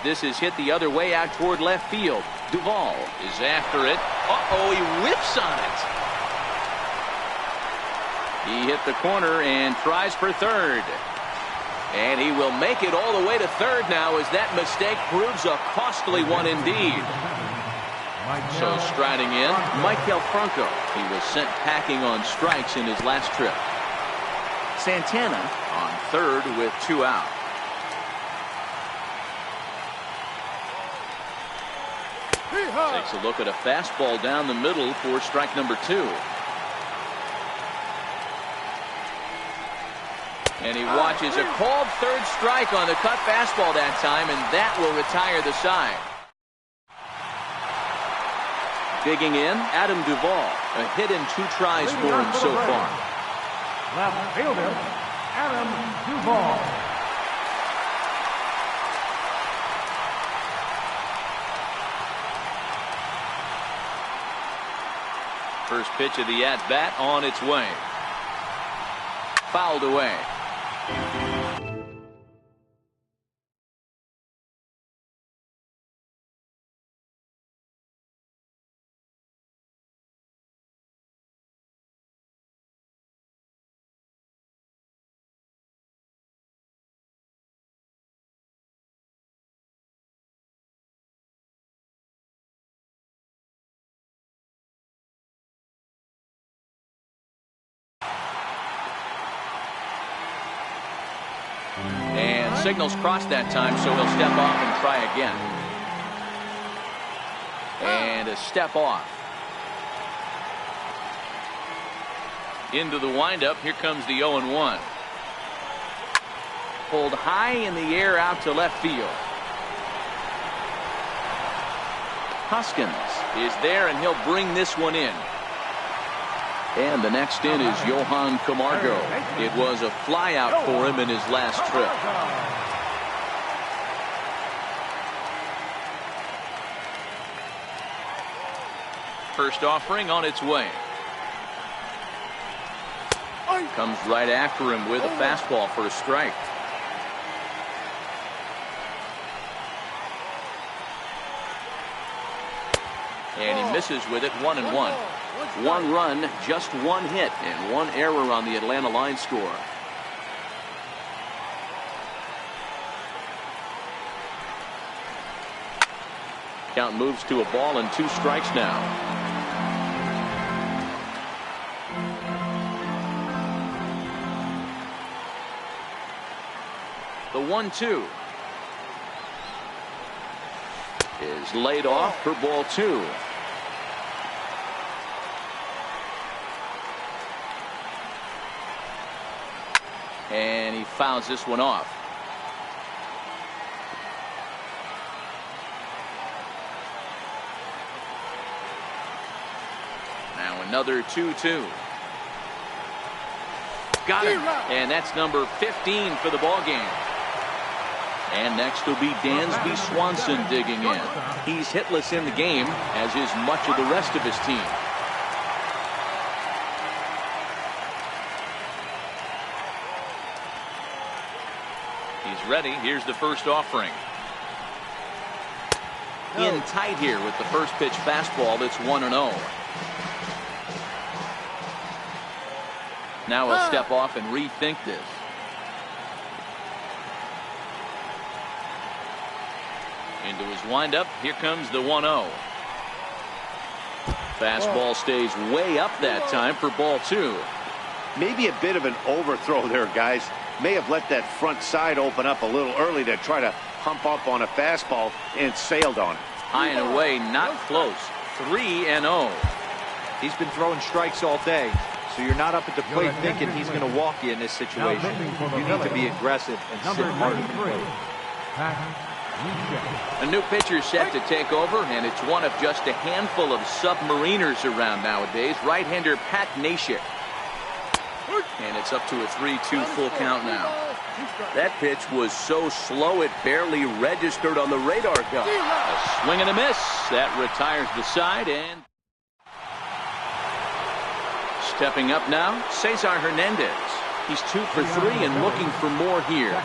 This is hit the other way out toward left field. Duvall is after it. Uh-oh, he whips on it. He hit the corner and tries for third. And he will make it all the way to third now as that mistake proves a costly one indeed. So striding in, Michael Franco. He was sent packing on strikes in his last trip. Santana on third with 2 out. Takes a look at a fastball down the middle for strike number 2. And he watches a called third strike on the cut fastball that time, and that will retire the side. Digging in, Adam Duvall. A hit in 2 tries for him so far. Left fielder, Adam Duvall. First pitch of the at-bat on its way. Fouled away. And signals crossed that time, so he'll step off and try again. And a step off. Into the windup. Here comes the 0-1. Pulled high in the air out to left field. Hoskins is there, and he'll bring this one in. And the next in is Johan Camargo. It was a fly out for him in his last trip. First offering on its way. Comes right after him with a fastball for a strike. And he misses with it. 1-1. 1 run, just 1 hit, and 1 error on the Atlanta line score. Count moves to a ball and 2 strikes now. The 1-2 is laid off for ball 2. And he fouls this one off. Now another 2-2. Got it. And that's number 15 for the ball game. And next will be Dansby Swanson digging in. He's hitless in the game, as is much of the rest of his team. He's ready. Here's the first offering. In tight here with the first pitch fastball. That's 1-0. Now he'll step off and rethink this. Into his windup. Here comes the 1-0. Fastball stays way up that time for ball 2. Maybe a bit of an overthrow there, guys. May have let that front side open up a little early to try to hump up on a fastball and sailed on it. High and away, not close. 3-0. He's been throwing strikes all day, so you're not up at the plate thinking he's going to walk you in this situation. You need to be aggressive and sit hard at the plate. A new pitcher set to take over, and it's one of just a handful of submariners around nowadays. Right-hander Pat Nashik. And it's up to a 3-2 full count now. That pitch was so slow it barely registered on the radar gun. A swing and a miss. That retires the side. And stepping up now, Cesar Hernandez. He's 2 for 3 and looking for more here.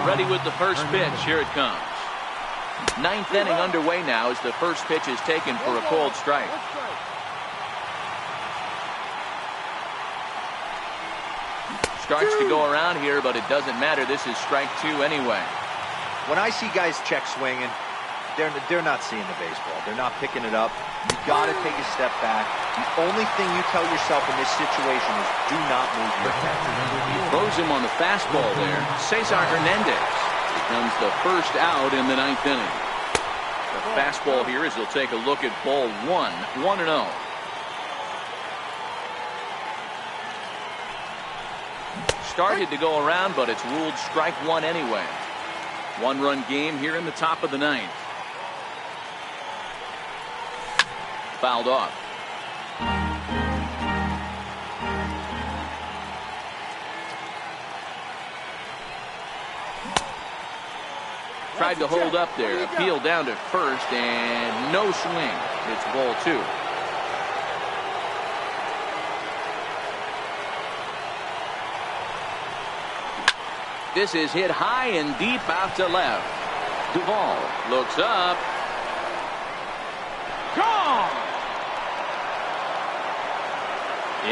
Ready with the first pitch. Here it comes. 9th inning underway now as the first pitch is taken for a cold strike. Starts to go around here, but it doesn't matter. This is strike 2 anyway. When I see guys check swinging, they're not seeing the baseball. They're not picking it up. You got to take a step back. The only thing you tell yourself in this situation is do not move your head. He throws him on the fastball there. Cesar Hernandez becomes the first out in the 9th inning. The fastball here as he'll take a look at ball 1. 1-0. Started to go around, but it's ruled strike 1 anyway. 1-run game here in the top of the 9th. Fouled off. Tried to hold up there. Appeal down to first, and no swing. It's ball 2. This is hit high and deep out to left. Duvall looks up. Gone!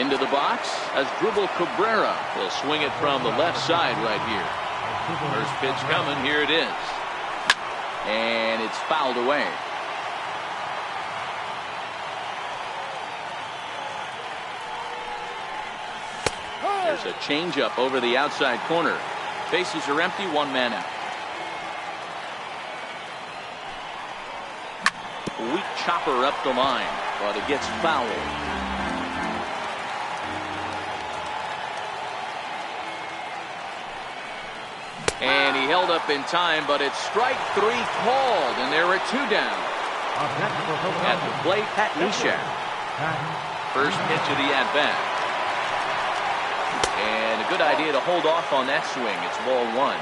Into the box as Dribble Cabrera will swing it from the left side right here. First pitch coming. Here it is. And it's fouled away. There's a changeup over the outside corner. Bases are empty, 1 man out. A weak chopper up the line, but it gets fouled. And he held up in time, but it's strike 3 called, and there are 2 down. At the plate, Pat Neshek. First pitch of the at-bat. And a good idea to hold off on that swing. It's ball 1.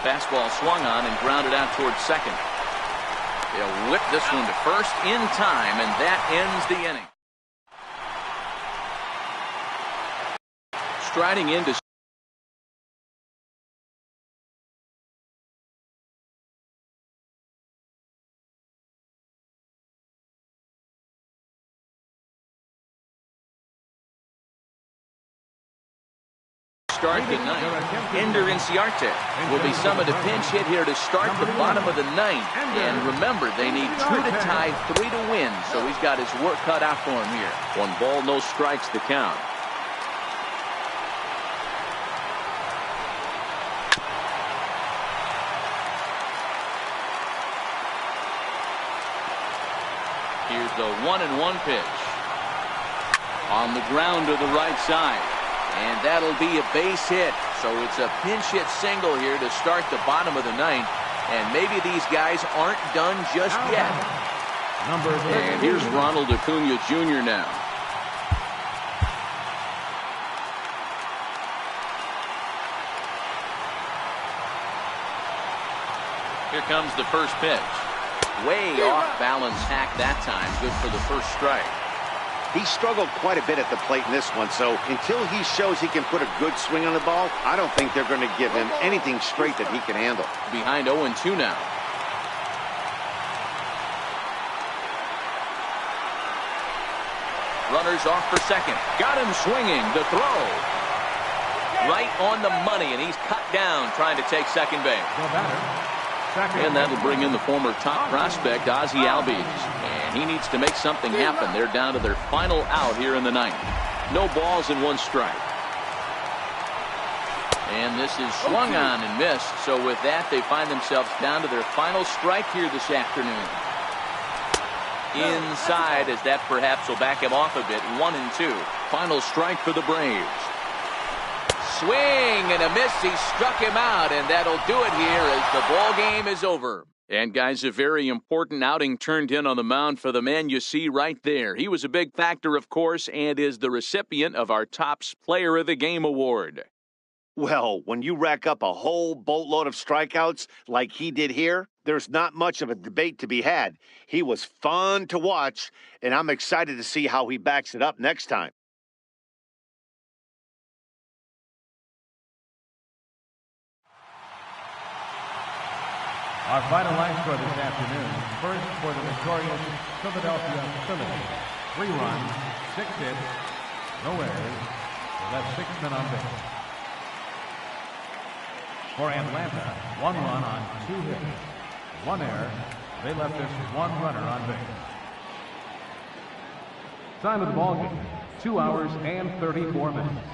Fastball swung on and grounded out towards second. They'll whip this one to first in time, and that ends the inning. Striding into start the ninth. Ender Inciarte will be summoned to pinch hit here to start the bottom of the ninth. And remember, they need 2 to tie, 3 to win, so he's got his work cut out for him here. 1 ball, no strikes the count. Here's the 1-1 pitch. On the ground to the right side. And that'll be a base hit. So it's a pinch hit single here to start the bottom of the ninth. And maybe these guys aren't done just yet. And here's Ronald Acuna Jr. now. Here comes the first pitch. Way off balance hack that time. Good for the first strike. He struggled quite a bit at the plate in this one, so until he shows he can put a good swing on the ball, I don't think they're going to give him anything straight that he can handle. Behind 0-2 now. Runners off for second. Got him swinging. The throw. Right on the money, and he's cut down trying to take second base. And that'll bring in the former top prospect, Ozzie Albies. And he needs to make something happen. They're down to their final out here in the ninth. No balls and 1 strike. And this is swung on and missed. So with that, they find themselves down to their final strike here this afternoon. Inside, as that perhaps will back him off a bit. 1-2. Final strike for the Braves. Swing and a miss. He struck him out, and that'll do it here as the ball game is over. And guys, a very important outing turned in on the mound for the man you see right there. He was a big factor, of course, and is the recipient of our Topps Player of the Game award. Well, when you rack up a whole boatload of strikeouts like he did here, there's not much of a debate to be had. He was fun to watch, and I'm excited to see how he backs it up next time. Our final line score this afternoon. First for the victorious Philadelphia Phillies. 3 runs, 6 hits, no errors. They left 6 men on base. For Atlanta, 1 run on 2 hits, 1 error. They left just 1 runner on base. Time of the ball game, 2 hours and 34 minutes.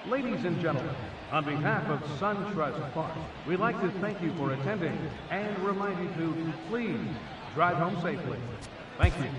Ladies and gentlemen, on behalf of SunTrust Park, we'd like to thank you for attending and remind you to please drive home safely. Thank you.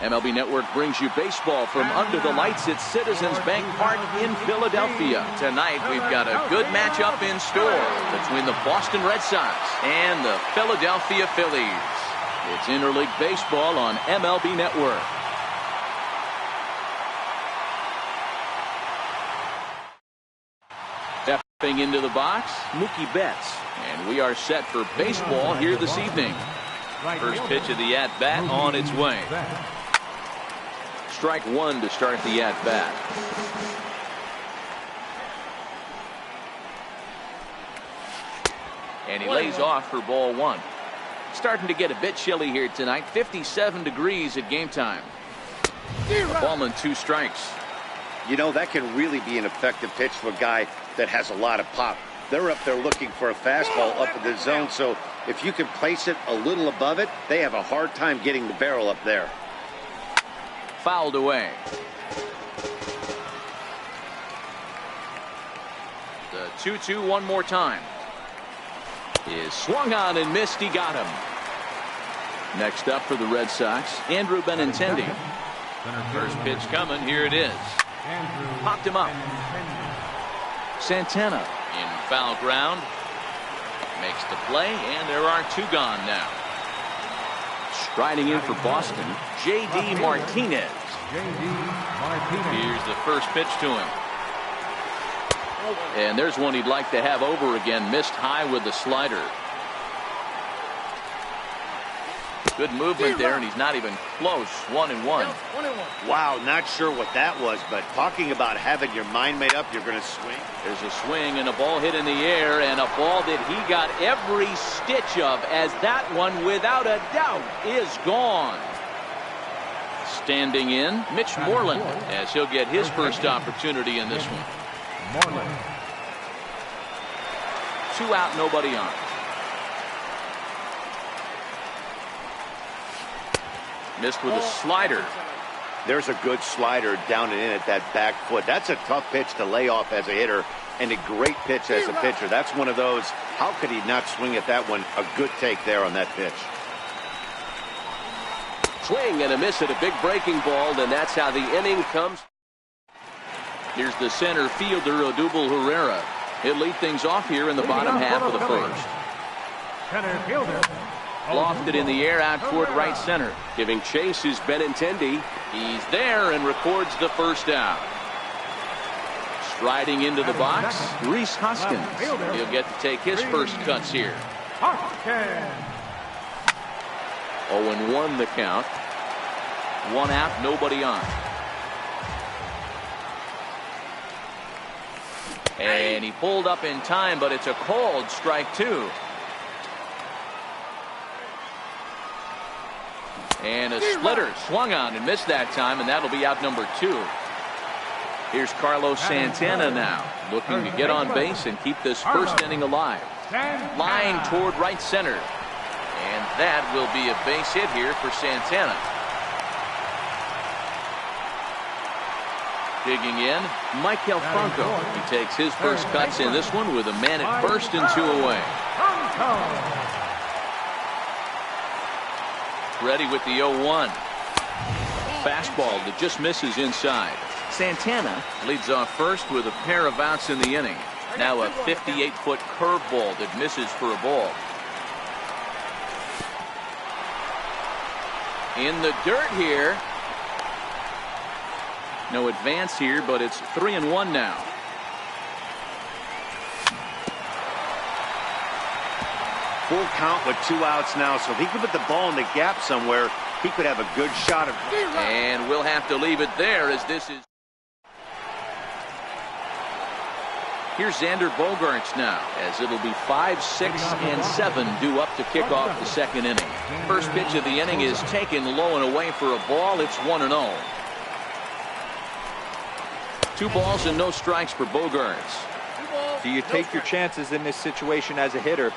MLB Network brings you baseball from under the lights at Citizens Bank Park in Philadelphia. Tonight, we've got a good matchup in store between the Boston Red Sox and the Philadelphia Phillies. It's interleague baseball on MLB Network. Stepping into the box, Mookie Betts. And we are set for baseball here this evening. First pitch of the at-bat on its way. Strike one to start the at-bat. And he lays off for ball one. Starting to get a bit chilly here tonight. 57 degrees at game time. A ball and 2 strikes. You know, that can really be an effective pitch to a guy that has a lot of pop. They're up there looking for a fastball up in the zone, so if you can place it a little above it, they have a hard time getting the barrel up there. Fouled away. The 2-2 one more time. Is swung on and missed. He got him. Next up for the Red Sox, Andrew Benintendi. First pitch coming. Here it is. Popped him up. Santana in foul ground. Makes the play, and there are 2 gone now. Striding in for Boston, J.D. Martinez. Here's the first pitch to him. And there's one he'd like to have over again. Missed high with the slider. Good movement there, and he's not even close. 1-1. Wow, not sure what that was, but talking about having your mind made up, you're going to swing. There's a swing and a ball hit in the air, and a ball that he got every stitch of, as that one, without a doubt, is gone. Standing in, Mitch Moreland, as he'll get his first opportunity in this one. 2 out, nobody on. Missed with a slider. There's a good slider down and in at that back foot. That's a tough pitch to lay off as a hitter, and a great pitch as a pitcher. That's one of those, how could he not swing at that one? A good take there on that pitch. Swing and a miss at a big breaking ball, and that's how the inning comes. Here's the center fielder, Odubel Herrera. He'll lead things off here in the bottom half of the first. Center fielder. Lofted in the air out toward right center. Giving chase is Benintendi. He's there and records the first out. Striding into the box, Rhys Hoskins. He'll get to take his first cuts here. 0-1 the count. 1 out, nobody on. And he pulled up in time, but it's a called strike 2. And a splitter swung on and missed that time, and that'll be out number 2. Here's Carlos Santana now, looking to get on base and keep this first inning alive. Line toward right center. And that will be a base hit here for Santana. Digging in, Michael Franco. He takes his first cuts in this one with a man at first and 2 away. Ready with the 0-1. Fastball that just misses inside. Santana leads off first with a pair of outs in the inning. Now a 58-foot curveball that misses for a ball. In the dirt here. No advance here, but it's 3-1 now. Full count with 2 outs now, so if he could put the ball in the gap somewhere, he could have a good shot of. And we'll have to leave it there, as this is. Here's Xander Bogaerts now, as it'll be 5, 6, and 7 due up to kick off the second inning. First pitch of the inning is taken low and away for a ball. It's 1-0. 2 balls and no strikes for Bogaerts. Do you take your chances in this situation as a hitter,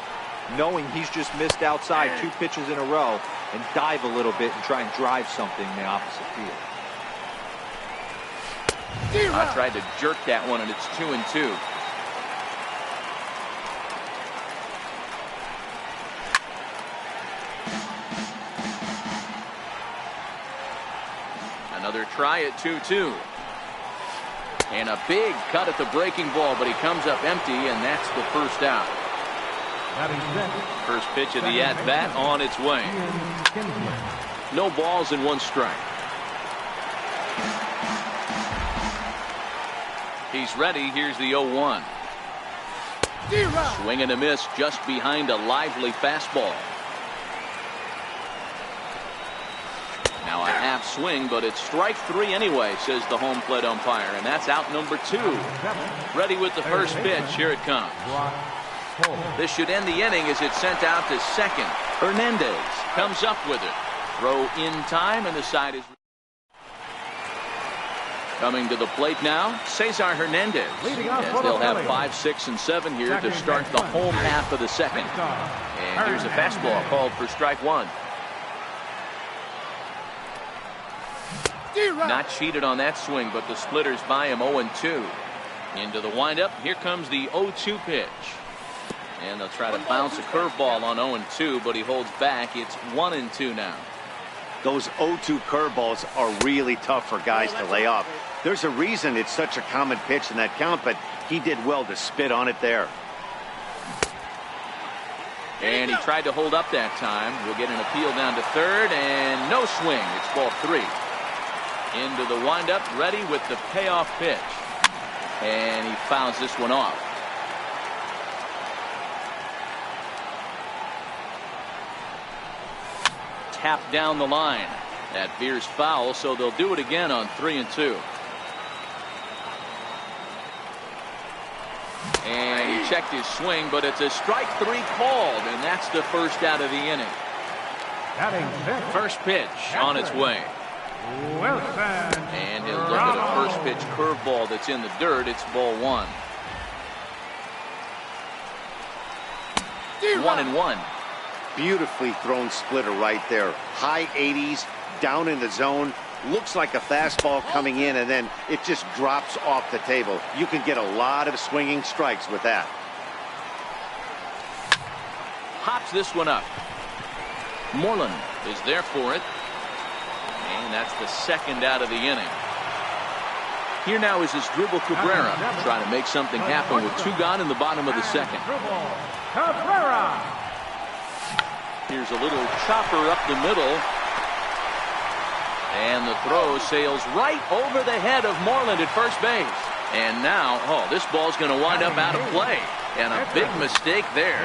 knowing he's just missed outside 2 pitches in a row, and dive a little bit and try and drive something in the opposite field? I tried to jerk that one, and it's 2-2. Another try at 2-2. And a big cut at the breaking ball, but he comes up empty, and that's the first out. First pitch of the at-bat on its way. No balls and 1 strike. He's ready. Here's the 0-1. Swing and a miss just behind a lively fastball. Now a half swing, but it's strike 3 anyway, says the home plate umpire, and that's out number 2. Ready with the first pitch. Here it comes. This should end the inning as it's sent out to second. Hernandez comes up with it. Throw in time, and the side is coming to the plate now. Cesar Hernandez, as they'll have 5, 6, and 7 here to start the home half of the second. And here's a fastball called for strike 1. Not cheated on that swing, but the splitters by him 0-2. Into the windup. Here comes the 0-2 pitch. And they'll try to bounce a curveball on 0-2, but he holds back. It's 1-2 now. Those 0-2 curveballs are really tough for guys to lay off. There's a reason it's such a common pitch in that count, but he did well to spit on it there. And he tried to hold up that time. We'll get an appeal down to third, and no swing. It's ball 3. Into the windup, ready with the payoff pitch. And he fouls this one off. Tap down the line. That veers foul, so they'll do it again on 3-2. And he checked his swing, but it's a strike 3 called, and that's the first out of the inning. First pitch on its way. And he'll look at a first pitch curveball that's in the dirt. It's ball 1. 1-1. Beautifully thrown splitter right there. High 80s, down in the zone. Looks like a fastball coming in, and then it just drops off the table. You can get a lot of swinging strikes with that. Pops this one up. Moreland is there for it. And that's the second out of the inning. Here now is Asdrubal Cabrera trying to make something happen with 2 gone in the bottom of the second. Here's a little chopper up the middle. And the throw sails right over the head of Moreland at first base. And now, this ball's going to wind up out of play. And a big mistake there.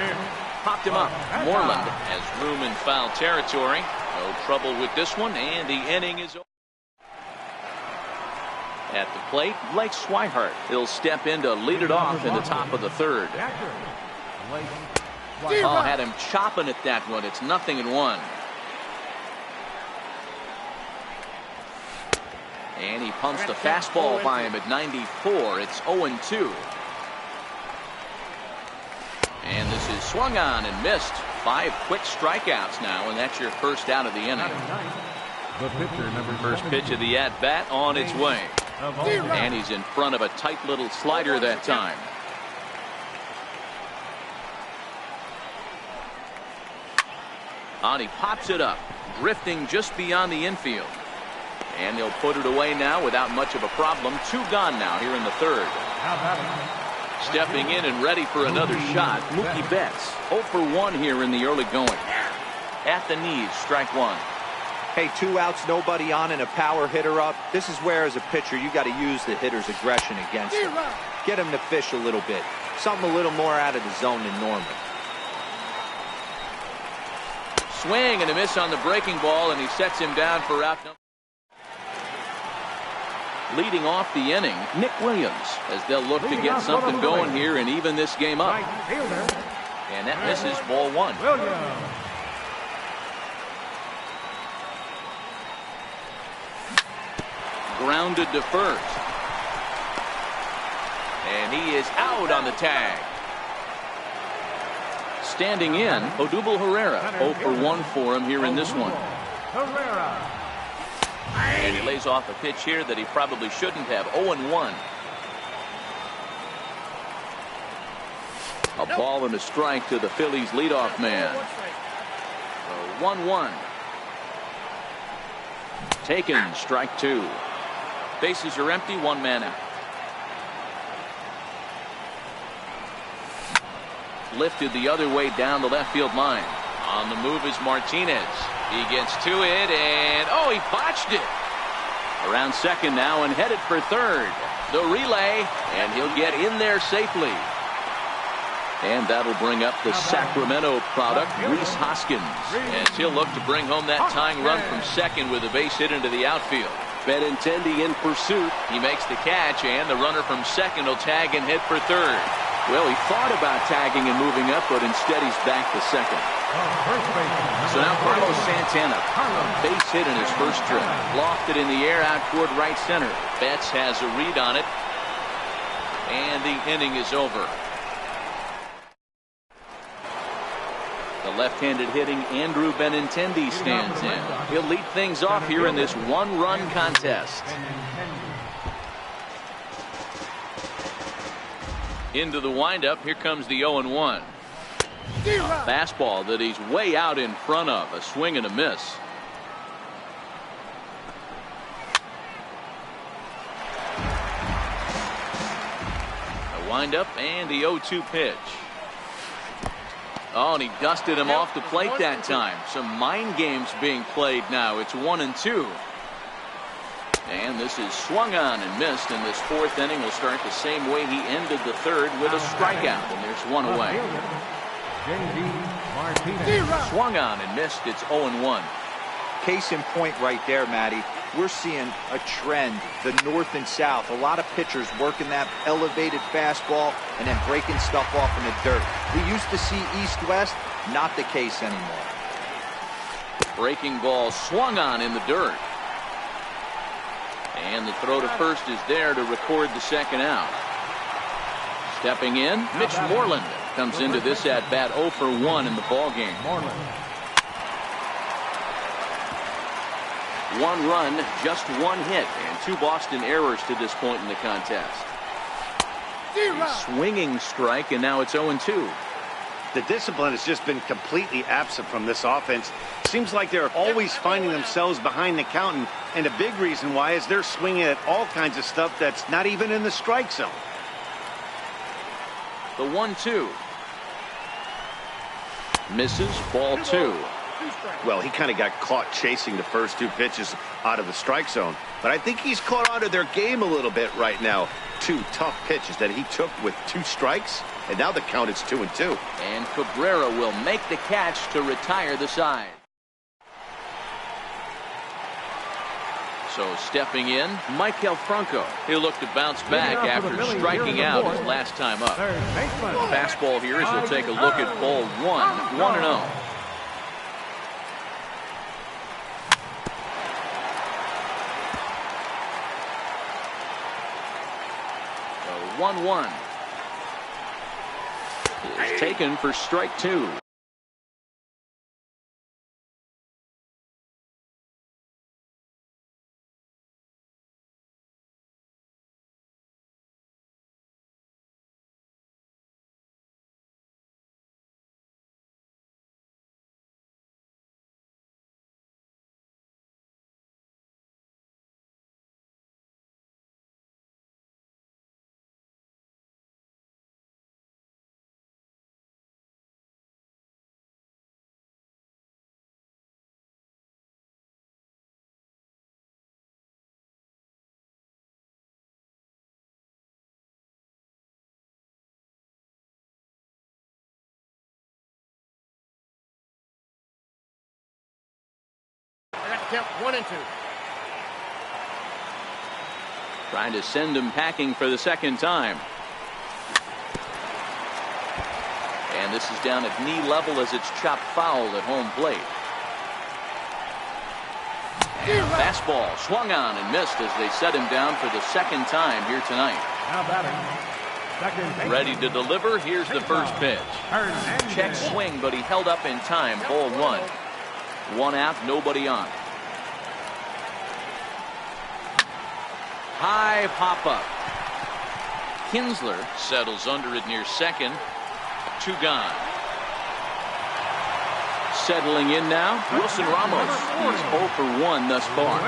Popped him up. Moreland has room in foul territory. No trouble with this one, and the inning is over. At the plate, Blake Swihart. He'll step in to lead it off in the top of the third. Had him chopping at that one. It's 0-1. And he pumps the fastball by him at 94. It's 0-2. And this is swung on and missed. 5 quick strikeouts now, and that's your first out of the inning. First pitch of the at-bat on its way. And he's in front of a tight little slider that time. And he pops it up, drifting just beyond the infield. And they'll put it away now without much of a problem. 2 gone now here in the third. Stepping in and ready for another shot, Mookie Betts. 0 for 1 here in the early going. At the knees, strike 1. Hey, 2 outs, nobody on, and a power hitter up. This is where, as a pitcher, you got to use the hitter's aggression against him. Get him to fish a little bit. Something a little more out of the zone than normal. Swing and a miss on the breaking ball, and he sets him down for out number. Leading off the inning, Nick Williams, as they'll look to get something going here and even this game up. And that misses, ball 1. Grounded to first. And he is out on the tag. Standing in, Odubel Herrera. 0 for 1 for him here in this one. And he lays off a pitch here that he probably shouldn't have. 0-1. A ball and a strike to the Phillies leadoff man. 1-1. Taken, strike two. Bases are empty, one man out. Lifted the other way down the left field line. On the move is Martinez. He gets to it, and oh, he botched it. Around second now and headed for third. The relay, and he'll get in there safely. And that'll bring up the Sacramento product, Rhys Hoskins, as he'll look to bring home that tying run from second with a base hit into the outfield. Benintendi in pursuit. He makes the catch, and the runner from second will tag and head for third. Well, he thought about tagging and moving up, but instead he's back to second. So now Carlos Santana, a base hit in his first trip. Lofted in the air out toward right center. Betts has a read on it, and the inning is over. The left-handed hitting Andrew Benintendi stands in. He'll lead things off here in this one-run contest. Into the windup, here comes the 0-1. Fastball that he's way out in front of. A swing and a miss. A windup and the 0-2 pitch. Oh, and he dusted him off the plate that time. Some mind games being played now. It's 1-2. And this is swung on and missed, and this fourth inning will start the same way he ended the third with a strikeout, and there's one away. Swung on and missed. It's 0-1. Case in point right there, Matty. We're seeing a trend, the north and south. A lot of pitchers working that elevated fastball and then breaking stuff off in the dirt. We used to see east-west, not the case anymore. Breaking ball swung on in the dirt. And the throw to first is there to record the second out. Stepping in, Mitch Moreland comes into this at-bat 0 for 1 in the ballgame. One run, just one hit, and two Boston errors to this point in the contest. Swinging strike, and now it's 0-2. The discipline has just been completely absent from this offense. Seems like they're always finding themselves behind the count, and a big reason why is they're swinging at all kinds of stuff that's not even in the strike zone. The 1-2. Misses, ball two. Well, he kind of got caught chasing the first two pitches out of the strike zone, but I think he's caught onto their game a little bit right now. Two tough pitches that he took with two strikes, and now the count is 2-2. And Cabrera will make the catch to retire the side. So stepping in, Maikel Franco. He'll look to bounce back after striking out his last time up. Fastball here as he'll take a look at ball 1-0. 1-1 is taken for strike two. Count 1-2. Trying to send him packing for the second time. And this is down at knee level as it's chopped foul at home plate. Fastball swung on and missed as they set him down for the second time here tonight. Now batting. Second. Ready to deliver. Here's the first pitch. Check swing, but he held up in time. Ball one. One out, nobody on. High pop up. Kinsler settles under it near second. Two gone. settling in now, Wilson Ramos. He's 0 for 1 thus far.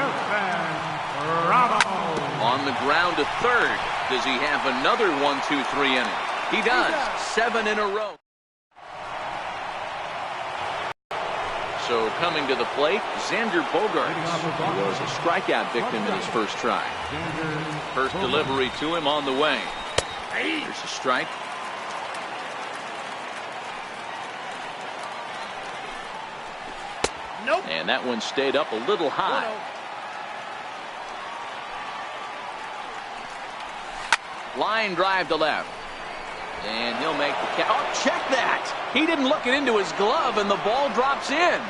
On the ground to third. Does he have another 1-2-3 inning? He does. 7 in a row. So coming to the plate, Xander Bogaerts. He was a strikeout victim in his first try. First delivery to him on the way. Here's a strike. Nope. And that one stayed up a little high. Line drive to left. And he'll make the catch. Oh, check that. He didn't look it into his glove, and the ball drops in.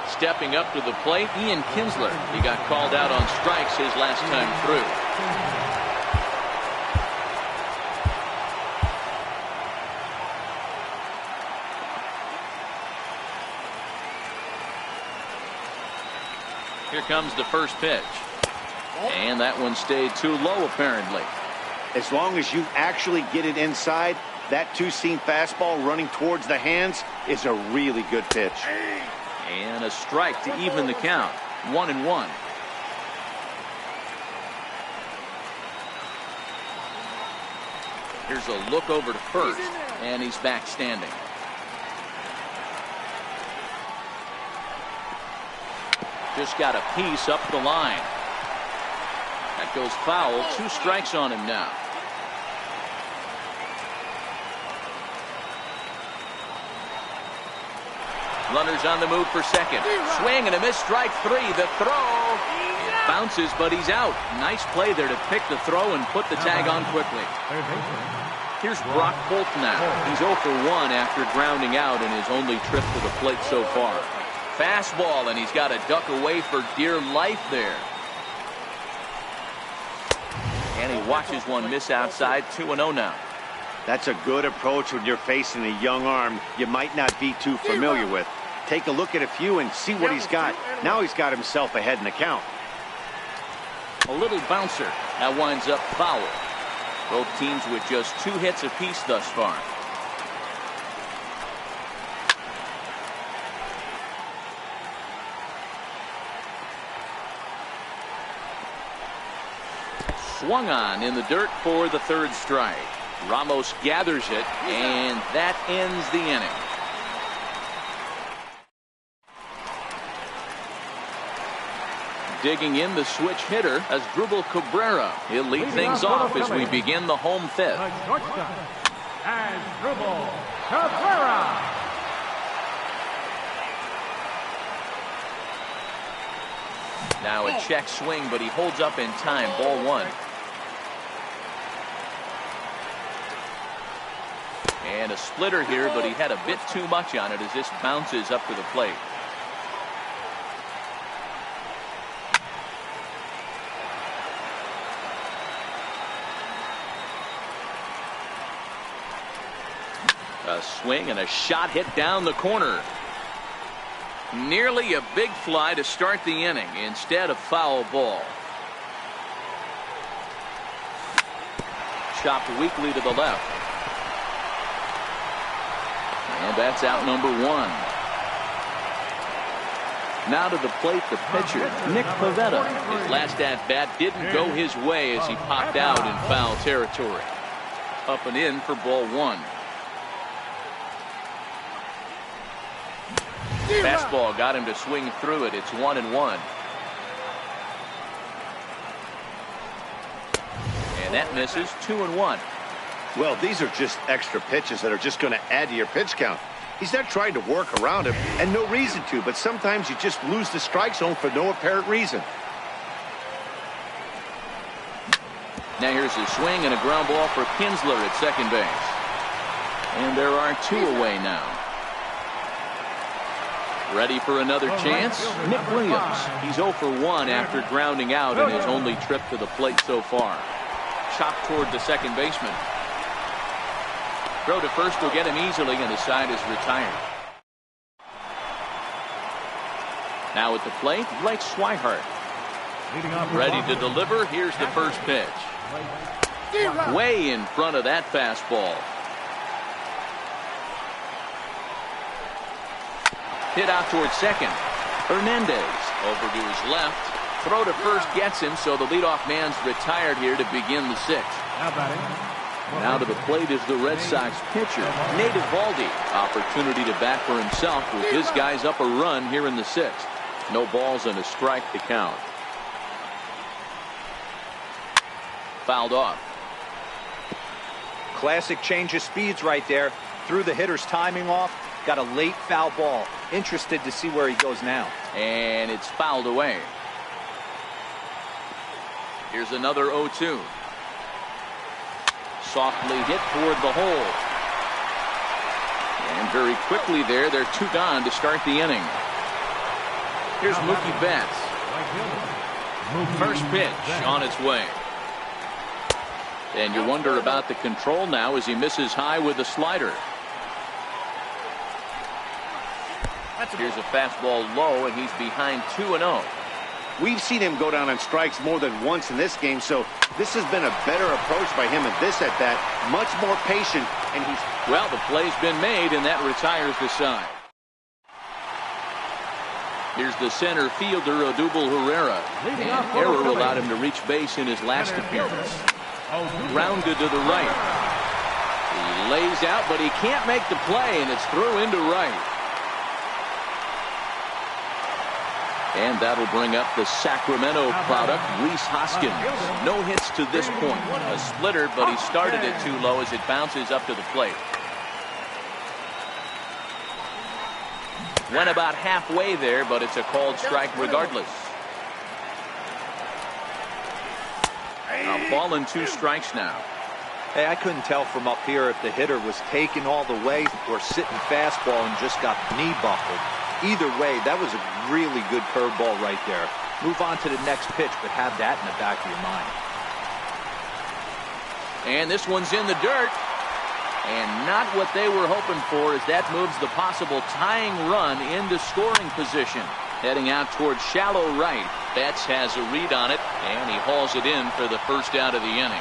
Stepping up to the plate, Ian Kinsler. He got called out on strikes his last time through. Here comes the first pitch. And that one stayed too low, apparently. As long as you actually get it inside, that two-seam fastball running towards the hands is a really good pitch. And a strike to even the count. 1-1. Here's a look over to first, and he's back standing. Just got a piece up the line. That goes foul. 2 strikes on him now. Runners on the move for second. Swing and a miss, strike 3. The throw. It bounces, but he's out. Nice play there to pick the throw and put the tag on quickly. Here's Brock Holt now. He's 0 for 1 after grounding out in his only trip to the plate so far. Fastball, and he's got to duck away for dear life there. And he watches one miss outside. 2-0 now. That's a good approach when you're facing a young arm you might not be too familiar with. Take a look at a few and see what he's got. Now he's got himself ahead in the count. A little bouncer. That winds up foul. Both teams with just 2 hits apiece thus far. Swung on in the dirt for the 3rd strike. Ramos gathers it, and that ends the inning. Digging in the switch hitter as Asdrubal Cabrera. He'll lead things off as we begin the home 5th. The shortstop, Asdrubal Cabrera. Now a check swing, but he holds up in time. Ball 1. And a splitter here, but he had a bit too much on it as this bounces up to the plate. A swing and a shot hit down the corner. Nearly a big fly to start the inning instead of foul ball. Chopped weakly to the left. And that's out number 1. Now to the plate, the pitcher, Nick Pivetta. His last at-bat didn't go his way as he popped out in foul territory. Up and in for ball 1. Fastball got him to swing through it. It's 1-1. And that misses. 2-1. Well, these are just extra pitches that are just going to add to your pitch count. He's not trying to work around him, and no reason to, but sometimes you just lose the strike zone for no apparent reason. Now here's a swing and a ground ball for Kinsler at second base. And there are 2 away now. Ready for another chance? Nick Williams. He's 0 for 1 after grounding out in his only trip to the plate so far. Chopped toward the second baseman. Throw to first will get him easily, and the side is retired. Now at the plate, Blake Swihart. Ready to deliver. Here's the first pitch. Way in front of that fastball. Hit out towards second. Hernandez over to his left. Throw to first gets him, so the leadoff man's retired here to begin the sixth. Now to the plate is the Red Sox pitcher, Nate Eovaldi. Opportunity to bat for himself with his guys up a run here in the sixth. No balls and a strike to count. Fouled off. Classic change of speeds right there. Threw the hitter's timing off. Got a late foul ball. Interested to see where he goes now. And it's fouled away. Here's another 0-2. Softly hit toward the hole. And very quickly there, they're 2 gone to start the inning. Here's Mookie Betts. First pitch on its way. And you wonder about the control now as he misses high with the slider. Here's a fastball low, and he's behind 2-0. We've seen him go down on strikes more than once in this game, so this has been a better approach by him at this at-bat. Much more patient, and he's... Well, the play's been made, and that retires the side. Here's the center fielder, Odubel Herrera. And error allowed him to reach base in his last appearance. Grounded to the right. He lays out, but he can't make the play, and it's through into right. And that'll bring up the Sacramento product, Rhys Hoskins. No hits to this point. A splitter, but he started it too low as it bounces up to the plate. Went about halfway there, but it's a called strike regardless. A ball and 2 strikes now. Hey, I couldn't tell from up here if the hitter was taking all the way or sitting fastball and just got knee buckled. Either way, that was a really good curveball right there. Move on to the next pitch, but have that in the back of your mind. And this one's in the dirt. And not what they were hoping for, as that moves the possible tying run into scoring position. Heading out towards shallow right. Betts has a read on it, and he hauls it in for the first out of the inning.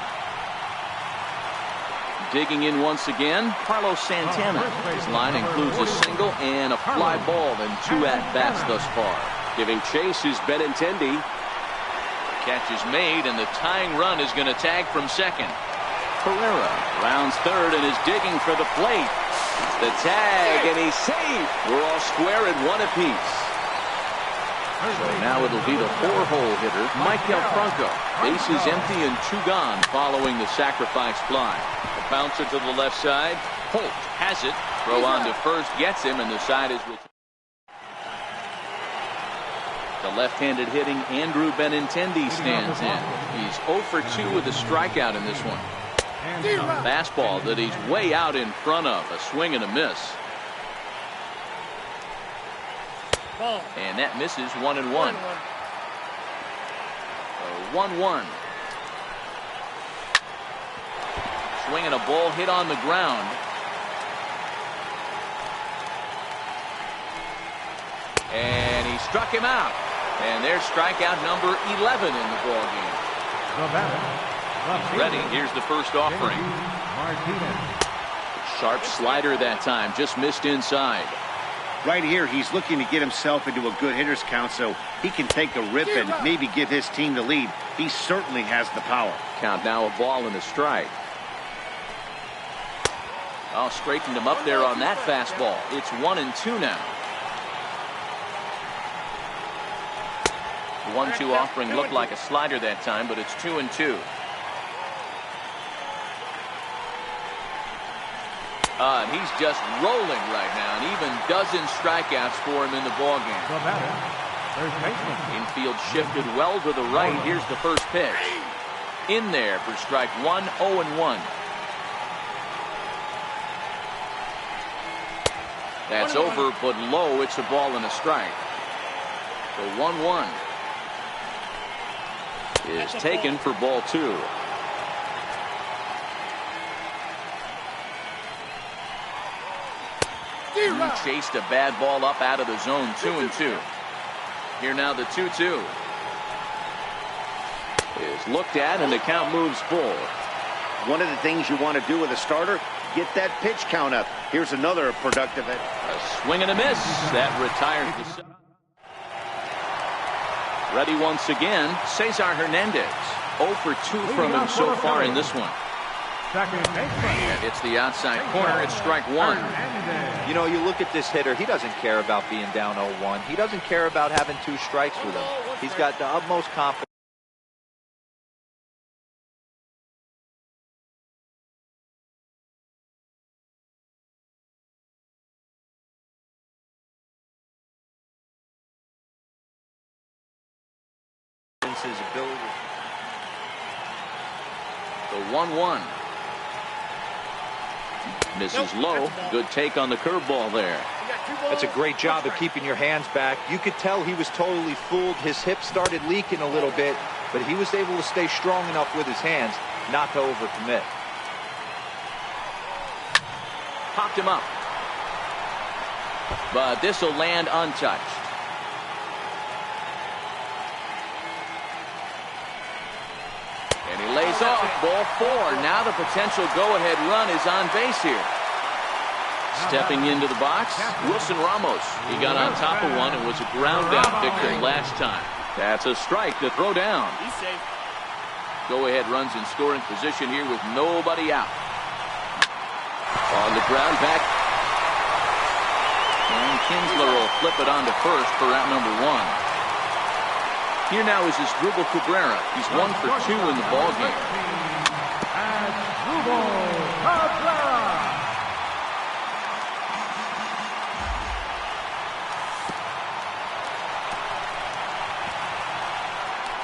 Digging in once again, Carlos Santana. His line includes a single and a fly ball and 2 at-bats thus far. Giving chase is Benintendi. Catch is made, and the tying run is going to tag from second. Herrera rounds third and is digging for the plate. The tag, and he's safe. We're all square at 1 apiece. So now it'll be the 4-hole hitter, Maikel Franco. Base is empty and 2 gone following the sacrifice fly. A bouncer to the left side. Holt has it. Throw on to first gets him, and the side is returned. The left-handed hitting Andrew Benintendi stands in. He's 0 for 2 with a strikeout in this one. A fastball that he's way out in front of. A swing and a miss. And that misses 1-1. 1-1. Swinging a ball hit on the ground. And he struck him out. And there's strikeout number 11 in the ball game. He's ready. Here's the first offering. Sharp slider that time. Just missed inside. Right here, he's looking to get himself into a good hitter's count so he can take a rip and maybe give his team the lead. He certainly has the power. Count now, a ball and a strike. Oh, straightened him up there on that fastball. It's 1-2 now. 1-2 offering looked like a slider that time, but it's 2-2. And he's just rolling right now, and even dozen strikeouts for him in the ballgame. Infield shifted well to the right. Here's the first pitch. In there for strike 1, 0-1. That's over, but low. It's a ball and a strike. The 1-1 is taken for ball 2. He chased a bad ball up out of the zone. 2-2. Here now the 2-2 is looked at, and the count moves full. One of the things you want to do with a starter, get that pitch count up. Here's another productive hit. A swing and a miss. That retires the... Ready once again, Cesar Hernandez. 0 for 2 from him so far in this one. And it's the outside corner. It's strike one. You know, you look at this hitter, he doesn't care about being down 0-1. He doesn't care about having 2 strikes with him. He's got the utmost confidence. His ability. The 1-1. Misses low. Good take on the curveball there. That's a great job of keeping your hands back. You could tell he was totally fooled. His hip started leaking a little bit, but he was able to stay strong enough with his hands not to overcommit. Popped him up. But this will land untouched. And he lays off. Ball 4. Now the potential go-ahead run is on base here. Stepping into the box, Wilson Ramos. He got on top of one and was a ground-down victim last time. That's a strike to throw down. He's safe. Go-ahead runs in scoring position here with nobody out. On the ground back. And Kinsler will flip it on to first for out number 1. Here now is Asdrubal Cabrera. He's 1 for 2 in the ballgame. Asdrubal Cabrera.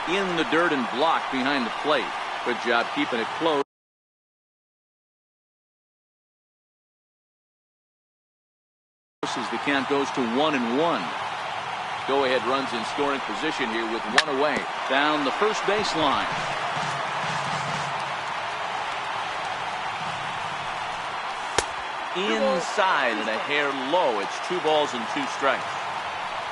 In the dirt and blocked behind the plate. Good job keeping it close. As the count goes to 1-1. Go-ahead runs in scoring position here with 1 away. Down the first baseline. Inside and a hair low. It's 2 balls and 2 strikes.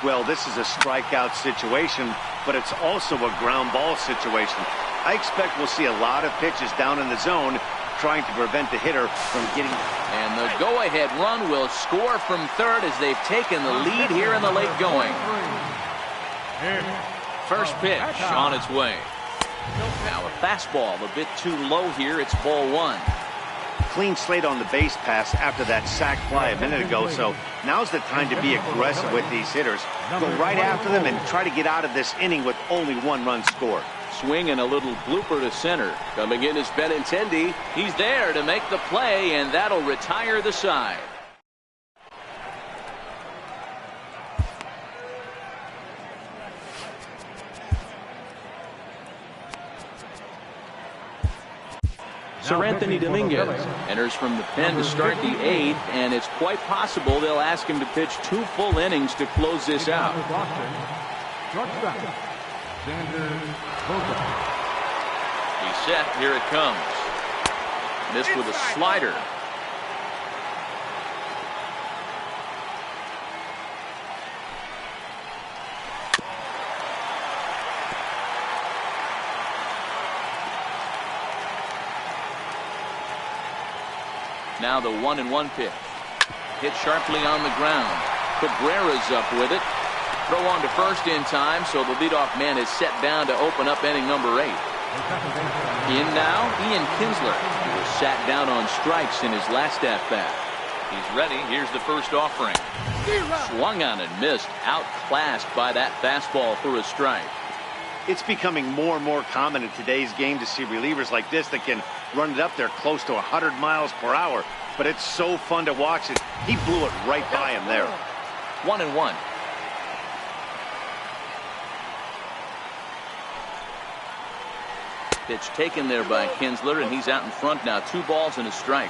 Well, this is a strikeout situation, but it's also a ground ball situation. I expect we'll see a lot of pitches down in the zone trying to prevent the hitter from getting... And the go-ahead run will score from third as they've taken the lead here in the late going. First pitch on its way. Now a fastball a bit too low here. It's ball 1. Clean slate on the base pass after that sac fly a minute ago, so now's the time to be aggressive with these hitters. Go right after them and try to get out of this inning with only 1 run scored. Swing and a little blooper to center. Coming in is Benintendi. He's there to make the play, and that'll retire the side. Sir Anthony Dominguez enters from the pen to start the 8th, and it's quite possible they'll ask him to pitch 2 full innings to close this out. He's set. Here it comes. Missed with a slider. Now the 1-1 pitch. Hit sharply on the ground. Cabrera's up with it. Throw on to first in time, so the leadoff man is set down to open up inning number 8. In now, Ian Kinsler, who was sat down on strikes in his last at-bat. He's ready. Here's the first offering. Swung on and missed. Outclassed by that fastball for a strike. It's becoming more and more common in today's game to see relievers like this that can run it up there close to 100 miles per hour. But it's so fun to watch it. He blew it right by him there. 1-1. Pitch taken there by Kinsler, and he's out in front now. 2 balls and a strike.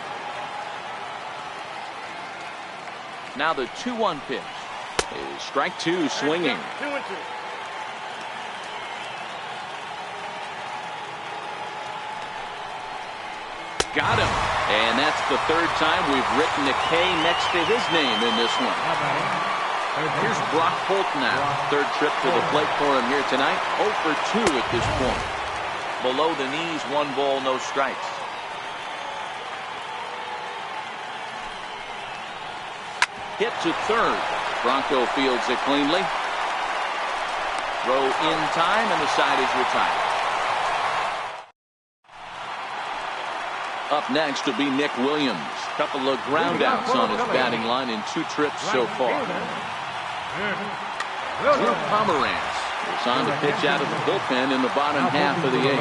Now the 2-1 pitch is strike 2, swinging. 2-2. Got him. And that's the 3rd time we've written a K next to his name in this one. Here's Brock Holt now. 3rd trip to the plate for him here tonight. 0 for 2 at this point. Below the knees, 1 ball, no strikes. Hit to third. Bronco fields it cleanly. Throw in time, and the side is retired. Up next will be Nick Williams. Couple of groundouts on his batting line in 2 trips so far. Drew Pomerantz is on to pitch out of the bullpen in the bottom half of the 8th.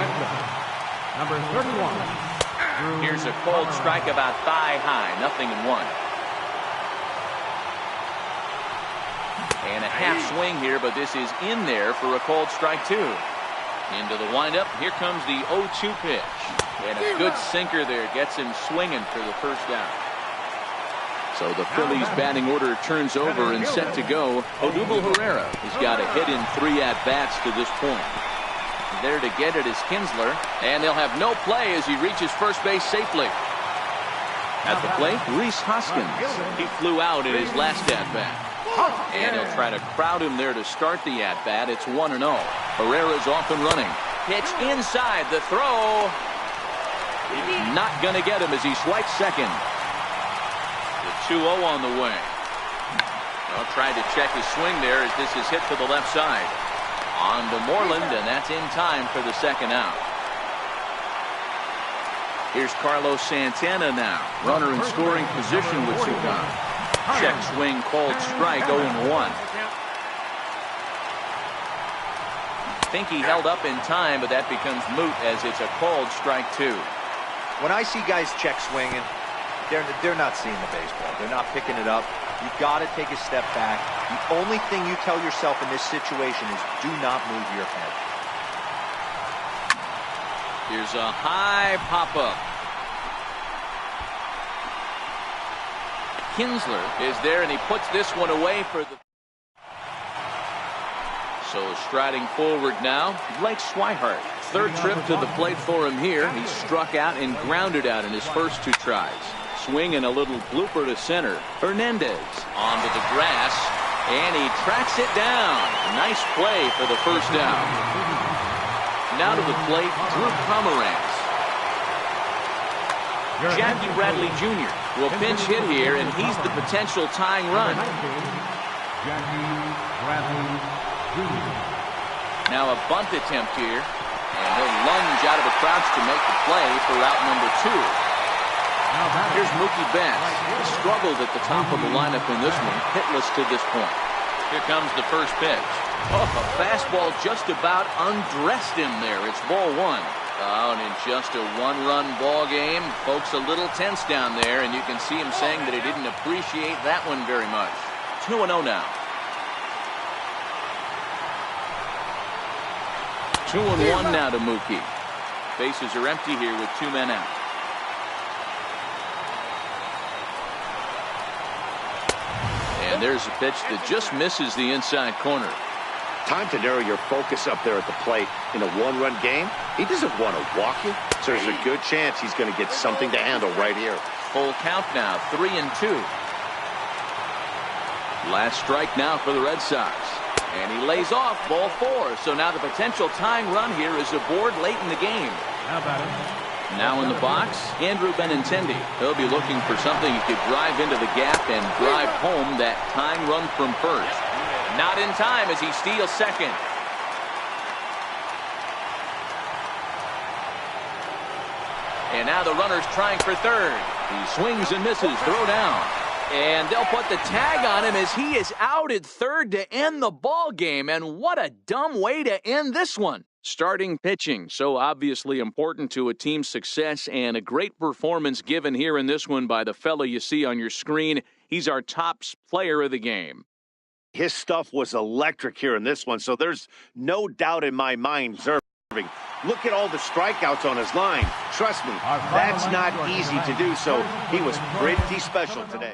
Number 31. Here's a cold strike about thigh high, 0-1. And a half swing here, but this is in there for a cold strike 2. Into the windup, here comes the 0-2 pitch. And a good sinker there gets him swinging for the first out. So the Phillies batting order turns over and set to go. Odubel Herrera has got a hit in 3 at-bats to this point. There to get it is Kinsler, and they'll have no play as he reaches first base safely. At the plate, Rhys Hoskins. He flew out in his last at-bat. And he'll try to crowd him there to start the at-bat. It's 1-0. Herrera's off and running. Pitch inside. The throw. Not going to get him as he swipes second. The 2-0 on the way. Well, tried to check his swing there as this is hit to the left side. On to Moreland, and that's in time for the second out. Here's Carlos Santana now. Runner in scoring position with 2 down. Check swing, called strike, 0-1. Think he held up in time, but that becomes moot as it's a called strike 2. When I see guys check swinging, they're not seeing the baseball. They're not picking it up. You've got to take a step back. The only thing you tell yourself in this situation is do not move your head. Here's a high pop-up. Kinsler is there, and he puts this one away for the... So striding forward now, Blake Swihart. 3rd trip to the plate for him here. He struck out and grounded out in his first 2 tries. Swing and a little blooper to center. Hernandez onto the grass, and he tracks it down. Nice play for the first down. Now to the plate, Drew Pomerantz. Jackie Bradley Jr. will pinch hit here, and he's the potential tying run. Jackie Bradley Jr. Now a bunt attempt here, and he'll lunge out of the crouch to make the play for route number 2. Here's Mookie Betts. He struggled at the top of the lineup in this one, hitless to this point. Here comes the first pitch. Oh, a fastball just about undressed him there. It's ball 1. Oh, and in just a 1-run ball game, folks a little tense down there, and you can see him saying that he didn't appreciate that one very much. 2-0 now. 2-1 now to Mookie. Bases are empty here with 2 men out. And there's a pitch that just misses the inside corner. Time to narrow your focus up there at the plate. In a 1-run game, he doesn't want to walk you, so there's a good chance he's going to get something to handle right here. Full count now, 3-2. Last strike now for the Red Sox. And he lays off, ball 4. So now the potential tying run here is aboard late in the game. Now in the box, Andrew Benintendi. He'll be looking for something he could drive into the gap and drive home that tying run from first. Not in time as he steals second. And now the runner's trying for third. He swings and misses, throw down. And they'll put the tag on him as he is out at third to end the ball game. And what a dumb way to end this one. Starting pitching, so obviously important to a team's success, and a great performance given here in this one by the fella you see on your screen. He's our top player of the game. His stuff was electric here in this one, so there's no doubt in my mind. Look at all the strikeouts on his line. Trust me, that's not easy to do, so he was pretty special today.